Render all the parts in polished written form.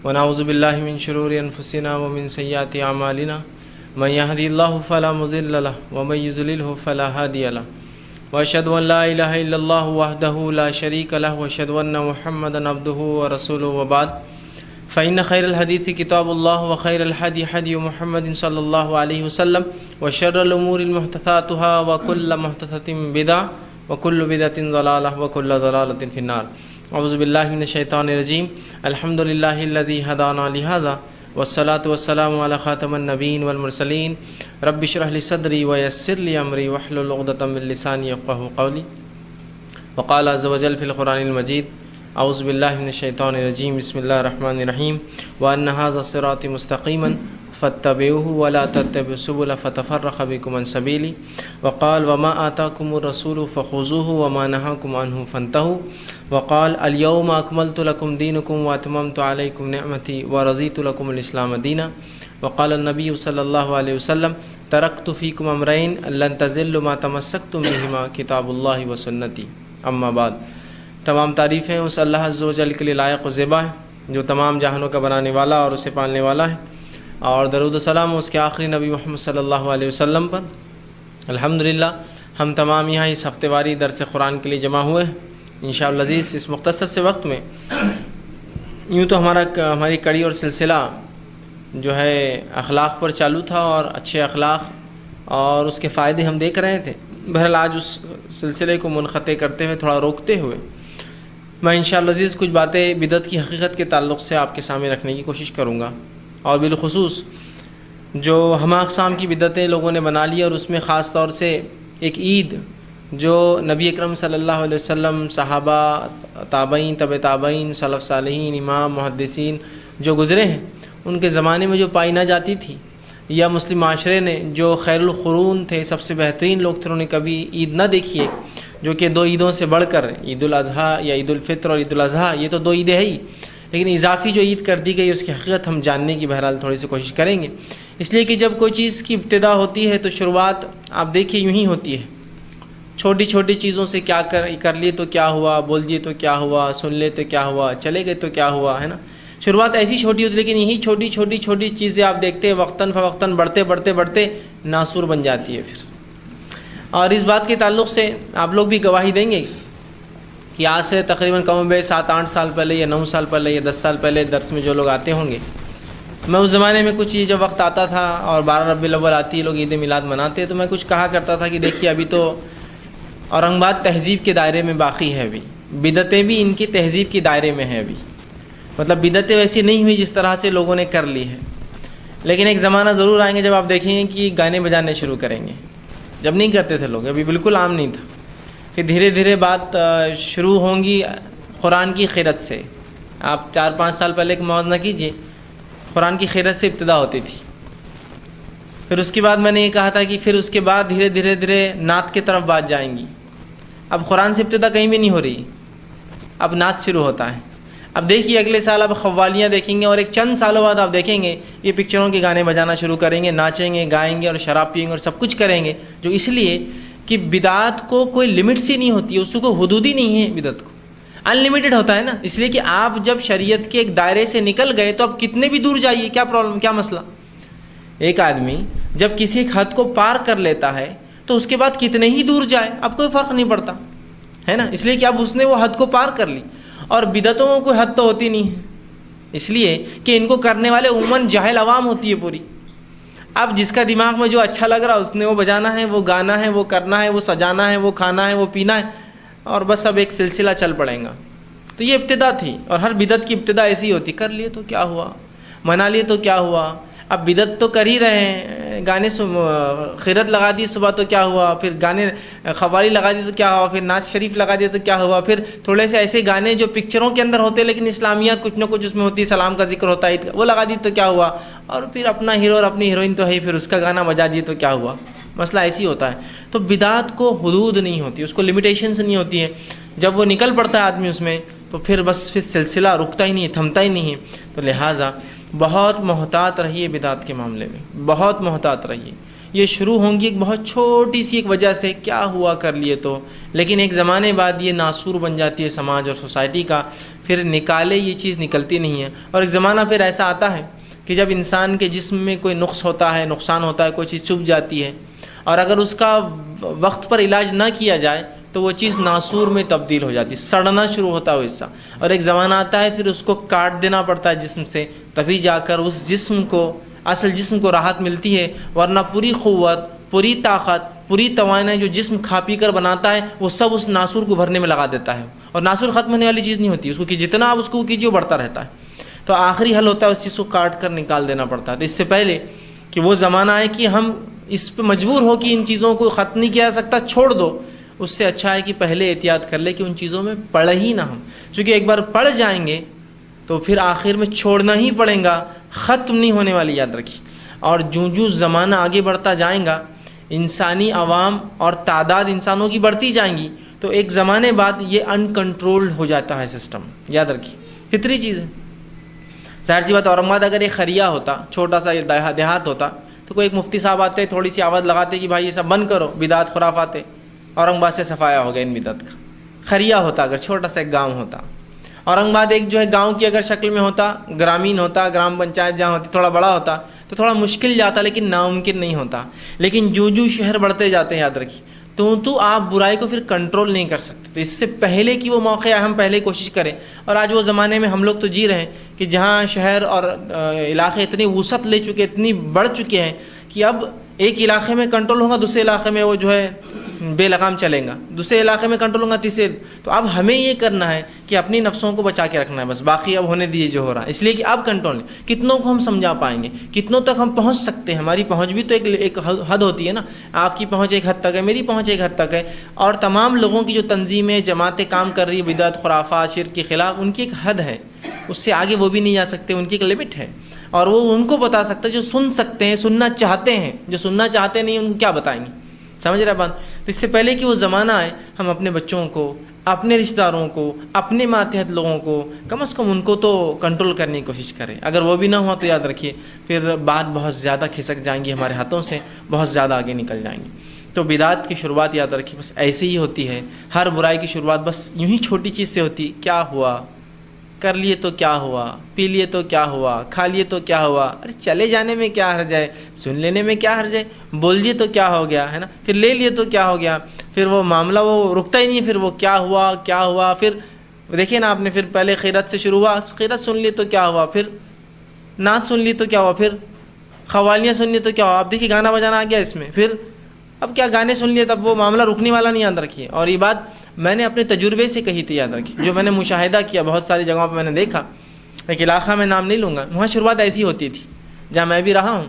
ونعوذ باللہ من شرور انفسنا ومن سیئات اعمالنا من يهدي الله فلا مضل له ومن يضلل فلا هادي له واشهد ان لا الہ الا اللہ وحدہ لا شریک له واشهد ان محمدا عبدہ ورسولہ وبعد فإن خير الحديث كتاب الله وخير الهدي هدي محمد صلى الله عليه وسلم وشر الأمور محدثاتها وكل محدثة بدعة وكل بدعة ضلالة وكل ضلالة في النار. أعوذ بالله من الشيطان الرجيم. الحمد لله الذي هدانا لهذا والصلاة والسلام على خاتم النبيين والمرسلين. رب اشرح لي صدري ويسر لي أمري واحلل عقدة من لساني يفقهوا قولي. وقال عز وجل في القرآن المجيد: اعوذ باللہ من الشیطان الرجیم. بسم اللہ الرحمن الرحیم. وان ھذا صراطی مستقیما فاتبعوه ولا تتبعوا السبل فتفرق بکم عن سبیلہ. وقال: وما آتاکم الرسول فخذوه وما نهاکم عنہ فانتہوا. وقال: اليوم اکملت لکم دینکم واتممت علیکم نعمتی ورضیت لکم الاسلام دینا. وقال النبی صلی اللہ علیہ وسلم: ترکت فیکم امرین لن تضلوا ما تمسکتم بہما کتاب اللہ وسنتی. اما بعد. تمام تعریفیں اس اللہ عز و جل کے لیے لائق و زیبا ہے جو تمام جہانوں کا بنانے والا اور اسے پالنے والا ہے، اور درود و سلام اس کے آخری نبی محمد صلی اللہ علیہ وسلم پر. الحمدللہ ہم تمام یہاں اس ہفتے واری درس قرآن کے لیے جمع ہوئے ہیں انشاءاللہ العزیز. اس مختصر سے وقت میں یوں تو ہماری کڑی اور سلسلہ جو ہے اخلاق پر چالو تھا، اور اچھے اخلاق اور اس کے فائدے ہم دیکھ رہے تھے. بہرحال آج اس سلسلے کو منقطع کرتے ہوئے، تھوڑا روکتے ہوئے، میں انشاءاللہ عزیز کچھ باتیں بدعت کی حقیقت کے تعلق سے آپ کے سامنے رکھنے کی کوشش کروں گا، اور بالخصوص جو ہمہ اقسام کی بدعتیں لوگوں نے بنا لی، اور اس میں خاص طور سے ایک عید جو نبی اکرم صلی اللہ علیہ وسلم، صحابہ، تابعین، تبع تابعین، سلف صالحین، امام، محدثین جو گزرے ہیں ان کے زمانے میں جو پائی نہ جاتی تھی، یا مسلم معاشرے نے جو خیر القرون تھے، سب سے بہترین لوگ تھے، انہوں نے کبھی عید نہ دیکھی ہے، جو کہ دو عیدوں سے بڑھ کر عید الاضحیٰ یا عید الفطر اور عید الاضحیٰ، یہ تو دو عیدیں ہی، لیکن اضافی جو عید کر دی گئی اس کی حقیقت ہم جاننے کی بہرحال تھوڑی سی کوشش کریں گے. اس لیے کہ جب کوئی چیز کی ابتدا ہوتی ہے تو شروعات آپ دیکھیے یوں ہی ہوتی ہے، چھوٹی چھوٹی چیزوں سے. کیا کر لیے تو کیا ہوا، بول دیے تو کیا ہوا، سن لے تو کیا ہوا، چلے گئے تو کیا ہوا، ہے نا. شروعات ایسی چھوٹی ہوتی ہے، لیکن یہی چھوٹی چھوٹی چھوٹی چیزیں آپ دیکھتے ہیں وقتاً فوقتاً بڑھتے بڑھتے بڑھتے ناسور بن جاتی ہے پھر. اور اس بات کے تعلق سے آپ لوگ بھی گواہی دیں گے کہ آج سے تقریباً کم و بیش 7-8 سال پہلے یا 9 سال پہلے یا 10 سال پہلے درس میں جو لوگ آتے ہوں گے، میں اس زمانے میں کچھ یہ جب وقت آتا تھا اور 12 ربیع الاول آتی ہے، لوگ عید میلاد مناتے، تو میں کچھ کہا کرتا تھا کہ دیکھیے ابھی تو اورنگ آباد تہذیب کے دائرے میں باقی ہے، ابھی بدعتیں بھی ان کی تہذیب کے دائرے میں ہیں ابھی. مطلب بدعتیں ویسی نہیں ہوئی جس طرح سے لوگوں نے کر لی ہے، لیکن ایک زمانہ ضرور آئیں گے جب آپ دیکھیں گے کہ گانے بجانے شروع کریں گے. جب نہیں کرتے تھے لوگ، ابھی بالکل عام نہیں تھا. پھر دھیرے دھیرے بات شروع ہوں گی قرآن کی خیرت سے. آپ 4-5 سال پہلے کا موازنہ کیجئے، قرآن کی خیرت سے ابتدا ہوتی تھی. پھر اس کے بعد میں نے یہ کہا تھا کہ پھر اس کے بعد دھیرے دھیرے دھیرے نعت کی طرف بات جائیں گی. اب قرآن سے ابتدا کہیں بھی نہیں ہو رہی، اب نعت شروع ہوتا ہے. اب دیکھیے اگلے سال آپ قوالیاں دیکھیں گے، اور ایک چند سالوں بعد آپ دیکھیں گے یہ پکچروں کے گانے بجانا شروع کریں گے، ناچیں گے، گائیں گے، اور شراب پئیں گے اور سب کچھ کریں گے. جو اس لیے کہ بدعات کو کوئی لمٹ سی نہیں ہوتی ہے، اس کو حدود ہی نہیں ہے. بدعت کو ان لمیٹڈ ہوتا ہے نا، اس لیے کہ آپ جب شریعت کے ایک دائرے سے نکل گئے تو آپ کتنے بھی دور جائیے، کیا پرابلم، کیا مسئلہ. ایک آدمی جب کسی ایک حد کو پار کر لیتا ہے تو اس کے بعد کتنے ہی دور جائے اب کوئی فرق نہیں پڑتا ہے نا، اس لیے کہ اب اس نے وہ حد کو پار کر لی. اور بدعتوں کو کوئی حد تو ہوتی نہیں ہے، اس لیے کہ ان کو کرنے والے عموماً جاہل عوام ہوتی ہے پوری. اب جس کا دماغ میں جو اچھا لگ رہا اس نے وہ بجانا ہے، وہ گانا ہے، وہ کرنا ہے، وہ سجانا ہے، وہ کھانا ہے، وہ پینا ہے، اور بس اب ایک سلسلہ چل پڑے گا. تو یہ ابتدا تھی، اور ہر بدعت کی ابتدا ایسی ہوتی، کر لیے تو کیا ہوا، منا لیے تو کیا ہوا. اب بدعت تو کر ہی رہے ہیں، گانے خیرت لگا دی صبح تو کیا ہوا، پھر گانے قوالی لگا دی تو کیا ہوا، پھر نعت شریف لگا دیا تو کیا ہوا، پھر تھوڑے سے ایسے گانے جو پکچروں کے اندر ہوتے لیکن اسلامیات کچھ نہ کچھ اس میں ہوتی، سلام کا ذکر ہوتا ہے، وہ لگا دی تو کیا ہوا، اور پھر اپنا ہیرو اور اپنی ہیروئن تو ہے، پھر اس کا گانا بجا دیے تو کیا ہوا. مسئلہ ایسی ہوتا ہے. تو بدعات کو حدود نہیں ہوتی، اس کو لمیٹیشنز نہیں ہوتی ہیں. جب وہ نکل پڑتا ہے آدمی اس میں تو پھر بس پھر سلسلہ رکتا ہی نہیں ہے، تھمتا ہی نہیں ہے. تو لہٰذا بہت محتاط رہیے بدعات کے معاملے میں، بہت محتاط رہیے. یہ شروع ہوں گی ایک بہت چھوٹی سی ایک وجہ سے، کیا ہوا کر لیے تو، لیکن ایک زمانے بعد یہ ناسور بن جاتی ہے سماج اور سوسائٹی کا. پھر نکالے یہ چیز نکلتی نہیں ہے. اور ایک زمانہ پھر ایسا آتا ہے کہ جب انسان کے جسم میں کوئی نقص ہوتا ہے، نقصان ہوتا ہے، کوئی چیز چبھ جاتی ہے، اور اگر اس کا وقت پر علاج نہ کیا جائے تو وہ چیز ناسور میں تبدیل ہو جاتی، سڑنا شروع ہوتا ہے وہ حصہ. اور ایک زمانہ آتا ہے پھر اس کو کاٹ دینا پڑتا ہے جسم سے، تبھی جا کر اس جسم کو، اصل جسم کو راحت ملتی ہے. ورنہ پوری قوت، پوری طاقت، پوری توانائی جو جسم کھا پی کر بناتا ہے وہ سب اس ناسور کو بھرنے میں لگا دیتا ہے. اور ناسور ختم ہونے والی چیز نہیں ہوتی، اس کو کہ جتنا آپ اس کو کیجیے وہ بڑھتا رہتا ہے. تو آخری حل ہوتا ہے اس چیز کو کاٹ کر نکال دینا پڑتا ہے. تو اس سے پہلے کہ وہ زمانہ آئے کہ ہم اس پہ مجبور ہو کہ ان چیزوں کو ختم نہیں کیا جا سکتا، چھوڑ دو، اس سے اچھا ہے کہ پہلے احتیاط کر لے کہ ان چیزوں میں پڑھ ہی نہ ہم. چونکہ ایک بار پڑھ جائیں گے تو پھر آخر میں چھوڑنا ہی پڑے گا، ختم نہیں ہونے والی، یاد رکھیے. اور جو زمانہ آگے بڑھتا جائیں گا، انسانی عوام اور تعداد انسانوں کی بڑھتی جائیں گی، تو ایک زمانے بعد یہ ان کنٹرولڈ ہو جاتا ہے سسٹم. یاد رکھیے فطری چیز ہے. ظاہر سی بات، اورنگ آباد اگر ایک خریا ہوتا، چھوٹا سا دیہات ہوتا، تو کوئی ایک مفتی صاحب آتے، تھوڑی سی آواز لگاتے کہ بھائی یہ سب بند کرو، بدعت خرافات ہے، اورنگ آباد سے صفایا ہو گیا ان بدعت کا. خریا ہوتا اگر چھوٹا سا ایک گاؤں ہوتا. اورنگ آباد ایک جو ہے گاؤں کی اگر شکل میں ہوتا، گرامین ہوتا، گرام پنچایت جہاں ہوتی، تھوڑا بڑا ہوتا تو تھوڑا مشکل جاتا، لیکن ناممکن نہیں ہوتا. لیکن جو شہر بڑھتے جاتے ہیں، یاد رکھیے، تو آپ برائی کو پھر کنٹرول نہیں کر سکتے. تو اس سے پہلے کہ وہ موقع آئے ہم پہلے کوشش کریں. اور آج وہ زمانے میں ہم لوگ تو جی رہے ہیں کہ جہاں شہر اور علاقے اتنی وسعت لے چکے، اتنی بڑھ چکے ہیں کہ اب ایک علاقے میں کنٹرول ہوگا، دوسرے علاقے میں وہ جو ہے بے لگام چلیں گا، دوسرے علاقے میں کنٹرول ہوگا، تیسرے. تو اب ہمیں یہ کرنا ہے کہ اپنی نفسوں کو بچا کے رکھنا ہے بس، باقی اب ہونے دیجیے جو ہو رہا ہے. اس لیے کہ اب کنٹرول نہیں. کتنوں کو ہم سمجھا پائیں گے، کتنوں تک ہم پہنچ سکتے ہیں. ہماری پہنچ بھی تو ایک حد ہوتی ہے نا. آپ کی پہنچ ایک حد تک ہے، میری پہنچ ایک حد تک ہے، اور تمام لوگوں کی جو تنظیمیں، جماعتیں کام کر رہی ہے بدعت، خرافات، شرک کے خلاف، ان کی ایک حد ہے، اس سے آگے وہ بھی نہیں جا سکتے، ان کی ایک لمٹ ہے. اور وہ ان کو بتا سکتا ہے جو سن سکتے ہیں، سننا چاہتے ہیں. جو سننا چاہتے نہیں ان کو کیا بتائیں گے؟ سمجھ رہے بات. تو اس سے پہلے کہ وہ زمانہ آئے، ہم اپنے بچوں کو، اپنے رشتہ داروں کو، اپنے ماتحت لوگوں کو کم از کم ان کو تو کنٹرول کرنے کی کوشش کریں. اگر وہ بھی نہ ہوا تو یاد رکھیے پھر بات بہت زیادہ کھسک جائیں گی ہمارے ہاتھوں سے، بہت زیادہ آگے نکل جائیں گی. تو بدعت کی شروعات یاد رکھیے بس ایسے ہی ہوتی ہے. ہر برائی کی شروعات بس یوں ہی چھوٹی چیز سے ہوتی. کیا ہوا، کر لیے تو کیا ہوا، پی لیے تو کیا ہوا، کھا لیے تو کیا ہوا، ارے چلے جانے میں کیا حرج ہے، سن لینے میں کیا حرج ہے، بول دیے تو کیا ہو گیا، ہے نا. پھر لے لیے تو کیا ہو گیا. پھر وہ معاملہ وہ رکتا ہی نہیں ہے. پھر وہ کیا ہوا. پھر دیکھیے نا آپ نے، پھر پہلے خیرت سے شروع ہوا، خیرت سن لی تو کیا ہوا، پھر نعت سن لی تو کیا ہوا، پھر قوالیاں سن لی تو کیا ہوا. آپ دیکھیے گانا بجانا آ گیا اس میں. پھر اب کیا گانے سن لیے تب وہ معاملہ رکنے والا نہیں. یاد رکھیے. اور یہ بات میں نے اپنے تجربے سے کہی تھی، یاد رکھیے، جو میں نے مشاہدہ کیا بہت ساری جگہوں پہ میں نے دیکھا. ایک علاقہ میں نام نہیں لوں گا، وہاں شروعات ایسی ہوتی تھی جہاں میں بھی رہا ہوں.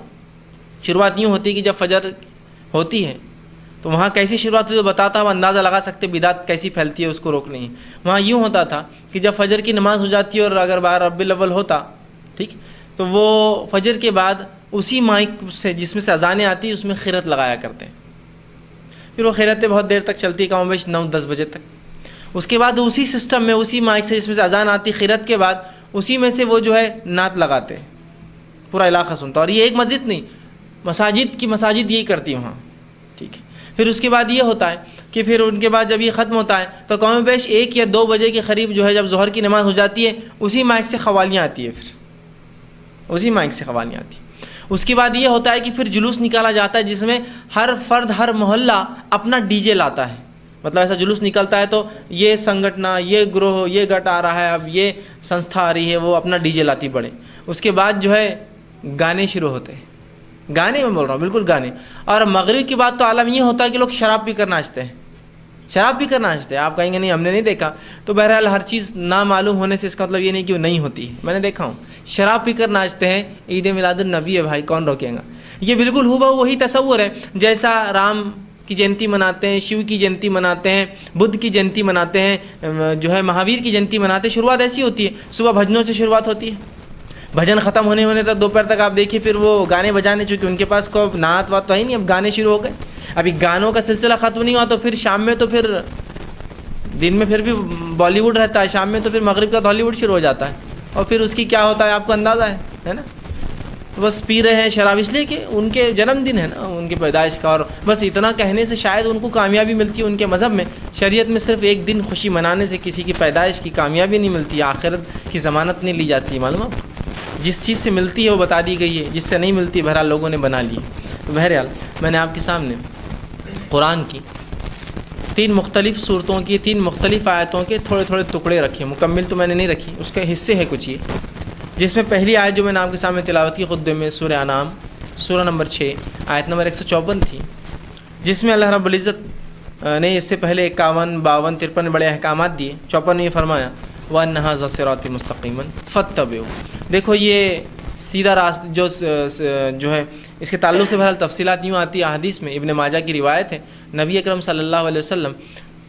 شروعات یوں ہوتی کہ جب فجر ہوتی ہے تو وہاں کیسی شروعات ہوتی ہے بتاتا ہوں، اندازہ لگا سکتے بدعت کیسی پھیلتی ہے، اس کو روکنی ہے. وہاں یوں ہوتا تھا کہ جب فجر کی نماز ہو جاتی اور اگر 12 ربیع الاول ہوتا، ٹھیک، تو وہ فجر کے بعد اسی مائک سے جس میں سے اذانیں آتی اس میں خیرت لگایا کرتے ہیں. پھر وہ خیرتیں بہت دیر تک چلتی، کم و بیش 9-10 بجے تک. اس کے بعد اسی سسٹم میں، اسی مائک سے جس میں سے اذان آتی خیرت کے بعد، اسی میں سے وہ جو ہے نعت لگاتے، پورا علاقہ سنتا. اور یہ ایک مسجد نہیں، مساجد یہی کرتی وہاں، ٹھیک ہے. پھر اس کے بعد یہ ہوتا ہے کہ پھر ان کے بعد جب یہ ختم ہوتا ہے تو کم و بیش 1 یا 2 بجے کے قریب جو ہے جب ظہر کی نماز ہو جاتی ہے، اسی مائک سے قوالیاں آتی ہے. پھر اسی مائک سے قوالیاں آتی ہیں. اس کے بعد یہ ہوتا ہے کہ پھر جلوس نکالا جاتا ہے جس میں ہر فرد، ہر محلہ اپنا ڈی جے لاتا ہے. مطلب ایسا جلوس نکلتا ہے تو یہ سنگٹنا، یہ گروہ، یہ گٹ آ رہا ہے، اب یہ سنستھا آ رہی ہے، وہ اپنا ڈی جے لاتی پڑے. اس کے بعد جو ہے گانے شروع ہوتے ہیں. گانے میں بول رہا ہوں، بالکل گانے. اور مغرب کی بات تو عالم یہ ہوتا ہے کہ لوگ شراب پی کر ناچتے ہیں. شراب پی کر ناچتے ہیں. آپ کہیں گے نہیں ہم نے نہیں دیکھا. تو بہرحال ہر چیز نامعلوم ہونے سے اس کا مطلب یہ نہیں کہ وہ نہیں ہوتی ہے. میں نے دیکھا ہوں شراب پی کر ناچتے ہیں. عید میلاد النبی ہے بھائی، کون روکے گا. یہ بالکل ہو وہی تصور ہے جیسا رام کی جینتی مناتے ہیں، شیو کی جینتی مناتے ہیں، بدھ کی جینتی مناتے ہیں، جو ہے مہاویر کی جینتی مناتے ہیں. شروعات ایسی ہوتی ہے، صبح بھجنوں سے شروعات ہوتی ہے. بھجن ختم ہونے تک دوپہر تک آپ دیکھیے پھر وہ گانے بجانے، چونکہ ان کے پاس کوئی نعت وات تو ہے نہیں، اب گانے شروع ہو گئے. ابھی گانوں کا سلسلہ ختم نہیں ہوا تو پھر شام میں، تو پھر دن میں پھر بھی بالی ووڈ رہتا ہے، شام میں تو پھر مغرب کا ہالی ووڈ شروع ہو جاتا ہے. اور پھر اس کی کیا ہوتا ہے آپ کو اندازہ ہے نا. بس پی رہے ہیں شراب اس لیے کہ ان کے جنم دن ہے نا، ان کی پیدائش کا، اور بس اتنا کہنے سے شاید ان کو کامیابی ملتی ہے۔ ان کے مذہب میں، شریعت میں صرف ایک دن خوشی منانے سے کسی کی پیدائش کی کامیابی نہیں ملتی، آخرت کی ضمانت نہیں لی جاتی، معلوم آپ کو؟ جس چیز سے ملتی ہے وہ بتا دی گئی ہے، جس سے نہیں ملتی بہرحال لوگوں نے بنا لی ہے۔ تو بہرحال میں نے آپ کے سامنے قرآن کی 3 مختلف صورتوں کی 3 مختلف آیتوں کے تھوڑے تھوڑے ٹکڑے رکھے، مکمل تو میں نے نہیں رکھی، اس کے حصے ہے کچھ یہ، جس میں پہلی آیت جو میں نے آپ کے سامنے تلاوت کی خطبے میں سورہ انعام سورہ نمبر 6 آیت نمبر 154 تھی، جس میں اللہ رب العزت نے اس سے پہلے 51 52 53 بڑے احکامات دیے۔ 54 میں یہ فرمایا وَأَنَّ هَٰذَا صِرَاطِي مُسْتَقِيمًا فَاتَّبِعُوهُ۔ دیکھو یہ سیدھا راستہ جو ہے، اس کے تعلق سے بہرحال تفصیلات یوں آتی ہے احادیث میں، ابن ماجہ کی روایت ہے، نبی اکرم صلی اللہ علیہ وسلم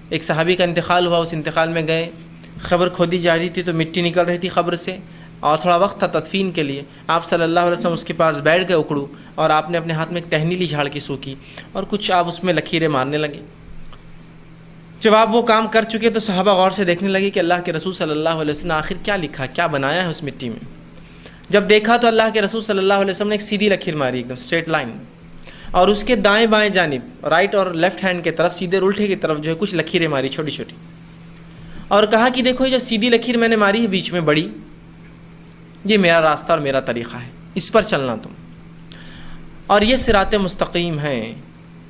ایک صحابی کا انتقال ہوا، اس انتقال میں گئے، قبر کھودی جا رہی تھی تو مٹی نکل رہی تھی قبر سے، اور تھوڑا وقت تھا تدفین کے لیے، آپ صلی اللہ علیہ وسلم اس کے پاس بیٹھ گئے اکڑو، اور آپ نے اپنے ہاتھ میں ایک ٹہنی لی جھاڑ کی سوکھی، اور کچھ آپ اس میں لکیریں مارنے لگے۔ جب آپ وہ کام کر چکے تو صحابہ غور سے دیکھنے لگے کہ اللہ کے رسول صلی اللہ علیہ وسلم نے آخر کیا لکھا، کیا بنایا ہے اس مٹی میں۔ جب دیکھا تو اللہ کے رسول صلی اللہ علیہ وسلم نے ایک سیدھی لکیر ماری، ایک دم اسٹریٹ لائن، اور اس کے دائیں بائیں جانب، رائٹ اور لیفٹ ہینڈ کی طرف، سیدھے اور الٹے کی طرف جو ہے کچھ لکیریں ماری چھوٹی چھوٹی، اور کہا کہ دیکھو یہ جو سیدھی لکیر میں نے ماری ہے بیچ میں بڑی، یہ میرا راستہ اور میرا طریقہ ہے، اس پر چلنا تم، اور یہ صراط مستقیم ہے،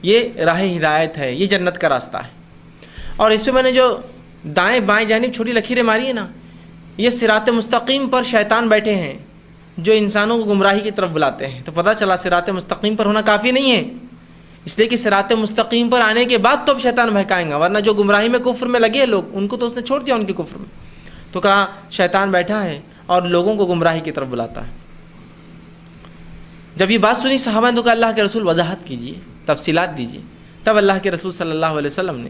یہ راہ ہدایت ہے، یہ جنت کا راستہ ہے، اور اس پہ میں نے جو دائیں بائیں جانب چھوٹی لکیریں ماری ہیں نا، یہ صراط مستقیم پر شیطان بیٹھے ہیں جو انسانوں کو گمراہی کی طرف بلاتے ہیں۔ تو پتہ چلا صراط مستقیم پر ہونا کافی نہیں ہے، اس لیے کہ صراط مستقیم پر آنے کے بعد تو اب شیطان بہکائیں گا، ورنہ جو گمراہی میں کفر میں لگے ہیں لوگ، ان کو تو اس نے چھوڑ دیا ان کے کفر میں۔ تو کہا شیطان بیٹھا ہے اور لوگوں کو گمراہی کی طرف بلاتا ہے۔ جب یہ بات سنی صحابہ نے تو کہا اللہ کے رسول وضاحت کیجیے، تفصیلات دیجیے۔ تب اللہ کے رسول صلی اللہ علیہ وسلم نے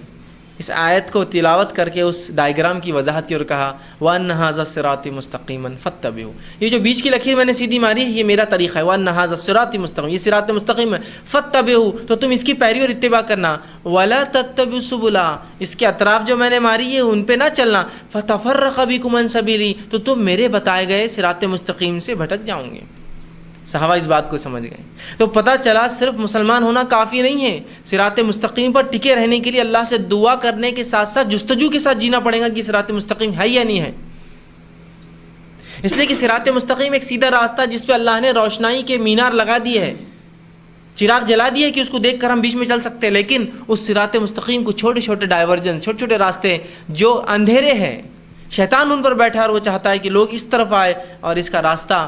اس آیت کو تلاوت کر کے اس ڈائیگرام کی وضاحت کی اور کہا وَأَنَّ هَٰذَا صِرَاطِي مُسْتَقِيمًا فَاتَّبِعُوهُ، یہ جو بیچ کی لکیر میں نے سیدھی ماری ہے یہ میرا طریقہ ہے، وَأَنَّ هَٰذَا صِرَاطِي مُسْتَقِيمًا، یہ صراط مستقیم ہے، فَاتَّبِعُوهُ، تو تم اس کی پیروی اور اتباع کرنا، وَلَا تَتَّبِعُوا السُّبُلَ، اس کے اطراف جو میں نے ماری ہے ان پہ نہ چلنا، فَتَفَرَّقَ بِكُمْ عَن سَبِيلِي، تو تم میرے بتائے گئے صراط مستقیم سے بھٹک جاؤ گے۔ صحابہ اس بات کو سمجھ گئے، تو پتہ چلا صرف مسلمان ہونا کافی نہیں ہے، صراط مستقیم پر ٹکے رہنے کے لیے اللہ سے دعا کرنے کے ساتھ ساتھ جستجو کے ساتھ جینا پڑے گا کہ صراط مستقیم ہے یا نہیں ہے۔ اس لیے کہ صراط مستقیم ایک سیدھا راستہ جس پہ اللہ نے روشنائی کے مینار لگا دیے ہے، چراغ جلا دیے کہ اس کو دیکھ کر ہم بیچ میں چل سکتے ہیں، لیکن اس صراط مستقیم کو چھوٹے چھوٹے ڈائیورجن، چھوٹے چھوٹے راستے جو اندھیرے ہیں، شیطان ان پر بیٹھا اور وہ چاہتا ہے کہ لوگ اس طرف آئے، اور اس کا راستہ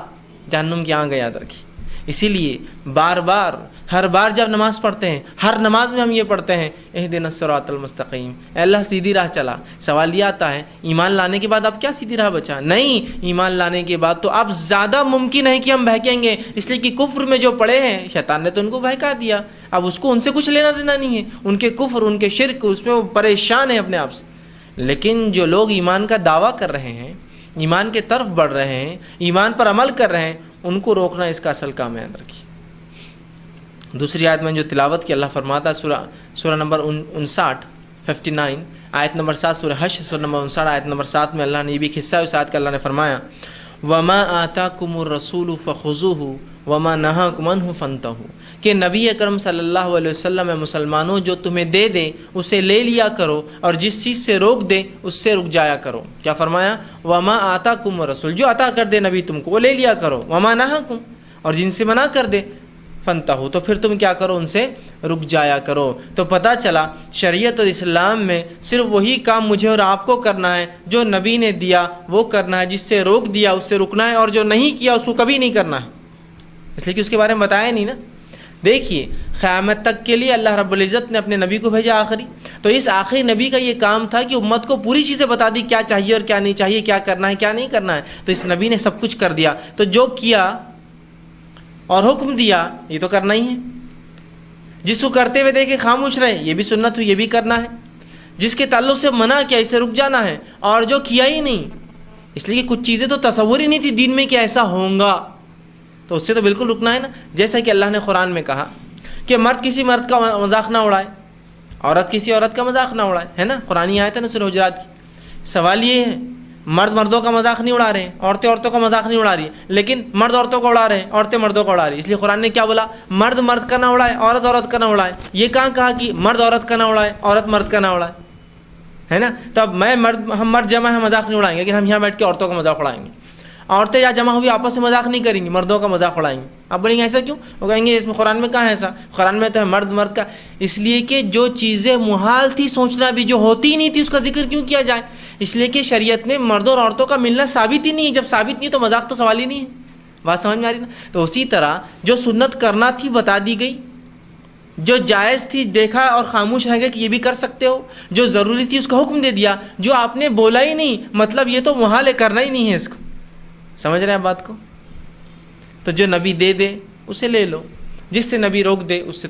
جہنم کی آنکھ یاد رکھی۔ اسی لیے بار بار ہر بار جب نماز پڑھتے ہیں، ہر نماز میں ہم یہ پڑھتے ہیں اہدنا الصراط المستقیم، اے اللہ سیدھی راہ چلا۔ سوال یہ آتا ہے ایمان لانے کے بعد اب کیا سیدھی راہ بچا؟ نہیں، ایمان لانے کے بعد تو اب زیادہ ممکن ہے کہ ہم بہکیں گے، اس لیے کہ کفر میں جو پڑے ہیں شیطان نے تو ان کو بہکا دیا، اب اس کو ان سے کچھ لینا دینا نہیں ہے، ان کے کفر، ان کے شرک، اس میں وہ پریشان ہیں اپنے آپ سے۔ لیکن جو لوگ ایمان کا دعویٰ کر رہے ہیں، ایمان کے طرف بڑھ رہے ہیں، ایمان پر عمل کر رہے ہیں، ان کو روکنا اس کا اصل کام ہے، یاد رکھیے۔ دوسری آیت میں جو تلاوت کی اللہ فرماتا ہے سورہ نمبر 59 آیت نمبر 7 سورہ حشر سورہ نمبر 59 آیت نمبر 7 میں اللہ نے یہ بھی ایک حصہ ہے اس آیت کا، اللہ نے فرمایا وَمَا آتَاكُمُ الرَّسُولُ فَخُذُوهُ وَمَا نَهَاكُمْ عَنْهُ فَانْتَهُوا، کہ نبی اکرم صلی اللہ علیہ وسلم مسلمانوں جو تمہیں دے دے اسے لے لیا کرو، اور جس چیز سے روک دے اس سے رک جایا کرو۔ کیا فرمایا؟ وَمَا آتَاكُمُ الرَّسُولُ، جو عطا کر دے نبی تم کو وہ لے لیا کرو، وَمَا نَهَاكُمْ، اور جن سے منع کر دے فَانْتَهُوا، تو پھر تم کیا کرو؟ ان سے رک جایا کرو۔ تو پتہ چلا شریعت اور اسلام میں صرف وہی کام مجھے اور آپ کو کرنا ہے جو نبی نے دیا وہ کرنا ہے، جس سے روک دیا اس سے رکنا ہے، اور جو نہیں کیا اس کو کبھی نہیں کرنا ہے، اس لیے کہ اس کے بارے میں بتایا نہیں نا۔ دیکھیے قیامت تک کے لیے اللہ رب العزت نے اپنے نبی کو بھیجا آخری، تو اس آخری نبی کا یہ کام تھا کہ امت کو پوری چیزیں بتا دی، کیا چاہیے اور کیا نہیں چاہیے، کیا کرنا ہے کیا نہیں کرنا ہے، تو اس نبی نے سب کچھ کر دیا۔ تو جو کیا اور حکم دیا یہ تو کرنا ہی ہے، جس کو کرتے ہوئے دیکھے خاموش رہے یہ بھی سنت ہوئی، یہ بھی کرنا ہے، جس کے تعلق سے منع کیا اسے رک جانا ہے، اور جو کیا ہی نہیں، اس لیے کہ کچھ چیزیں تو تصور ہی نہیں تھی دین میں کہ ایسا ہوگا، تو اس سے تو بالکل رکنا ہے نا۔ جیسا کہ اللہ نے قرآن میں کہا کہ مرد کسی مرد کا مذاق نہ اڑائے، عورت کسی عورت کا مذاق نہ اڑائے، ہے نا، قرآنی آیت ہے نا سورہ حجرات کی۔ سوال یہ ہے مرد مردوں کا مذاق نہیں اڑا رہے ہیں، عورتیں عورتوں کا مذاق نہیں اڑا رہی، لیکن مرد عورتوں کو اڑا رہے ہیں، عورتیں مردوں کو اڑا رہی ہیں۔ اس لیے قرآن نے کیا بولا؟ مرد مرد کا نہ اڑائے، عورت عورت کا نہ اڑائے۔ یہ کہا کہ مرد عورت کا نہ اڑائے، عورت مرد کا نہ اڑائے، ہے نا؟ تو اب ہم مرد جمع ہے مذاق نہیں اڑائیں گے، لیکن ہم یہاں بیٹھ کے عورتوں کا مذاق اڑائیں گے۔ عورتیں یا جمع ہوئی آپس میں مذاق نہیں کریں گی، مردوں کا مذاق اڑائیں گے۔ آپ بولیں گے ایسا کیوں؟ وہ کہیں گے اس میں قرآن میں کہاں ہے ایسا؟ قرآن میں تو ہے مرد مرد کا۔ اس لیے کہ جو چیزیں محال تھی سوچنا بھی، جو ہوتی ہی نہیں تھی، اس کا ذکر کیوں کیا جائے؟ اس لیے کہ شریعت میں مردوں اور عورتوں کا ملنا ثابت ہی نہیں ہے۔ جب ثابت نہیں ہے تو مذاق تو سوال ہی نہیں ہے۔ بات سمجھ میں آ رہی نا؟ تو اسی طرح جو سنت کرنا تھی بتا دی گئی، جو جائز تھی دیکھا اور خاموش رہ گئے کہ یہ بھی کر سکتے ہو، جو ضروری تھی اس کا حکم دے دیا، جو آپ نے بولا ہی نہیں مطلب یہ تو محال ہے، کرنا ہی نہیں ہے اس کو۔ سمجھ رہے ہیں بات کو؟ تو جو نبی دے دے اسے لے لو، جس سے نبی روک دے اس سے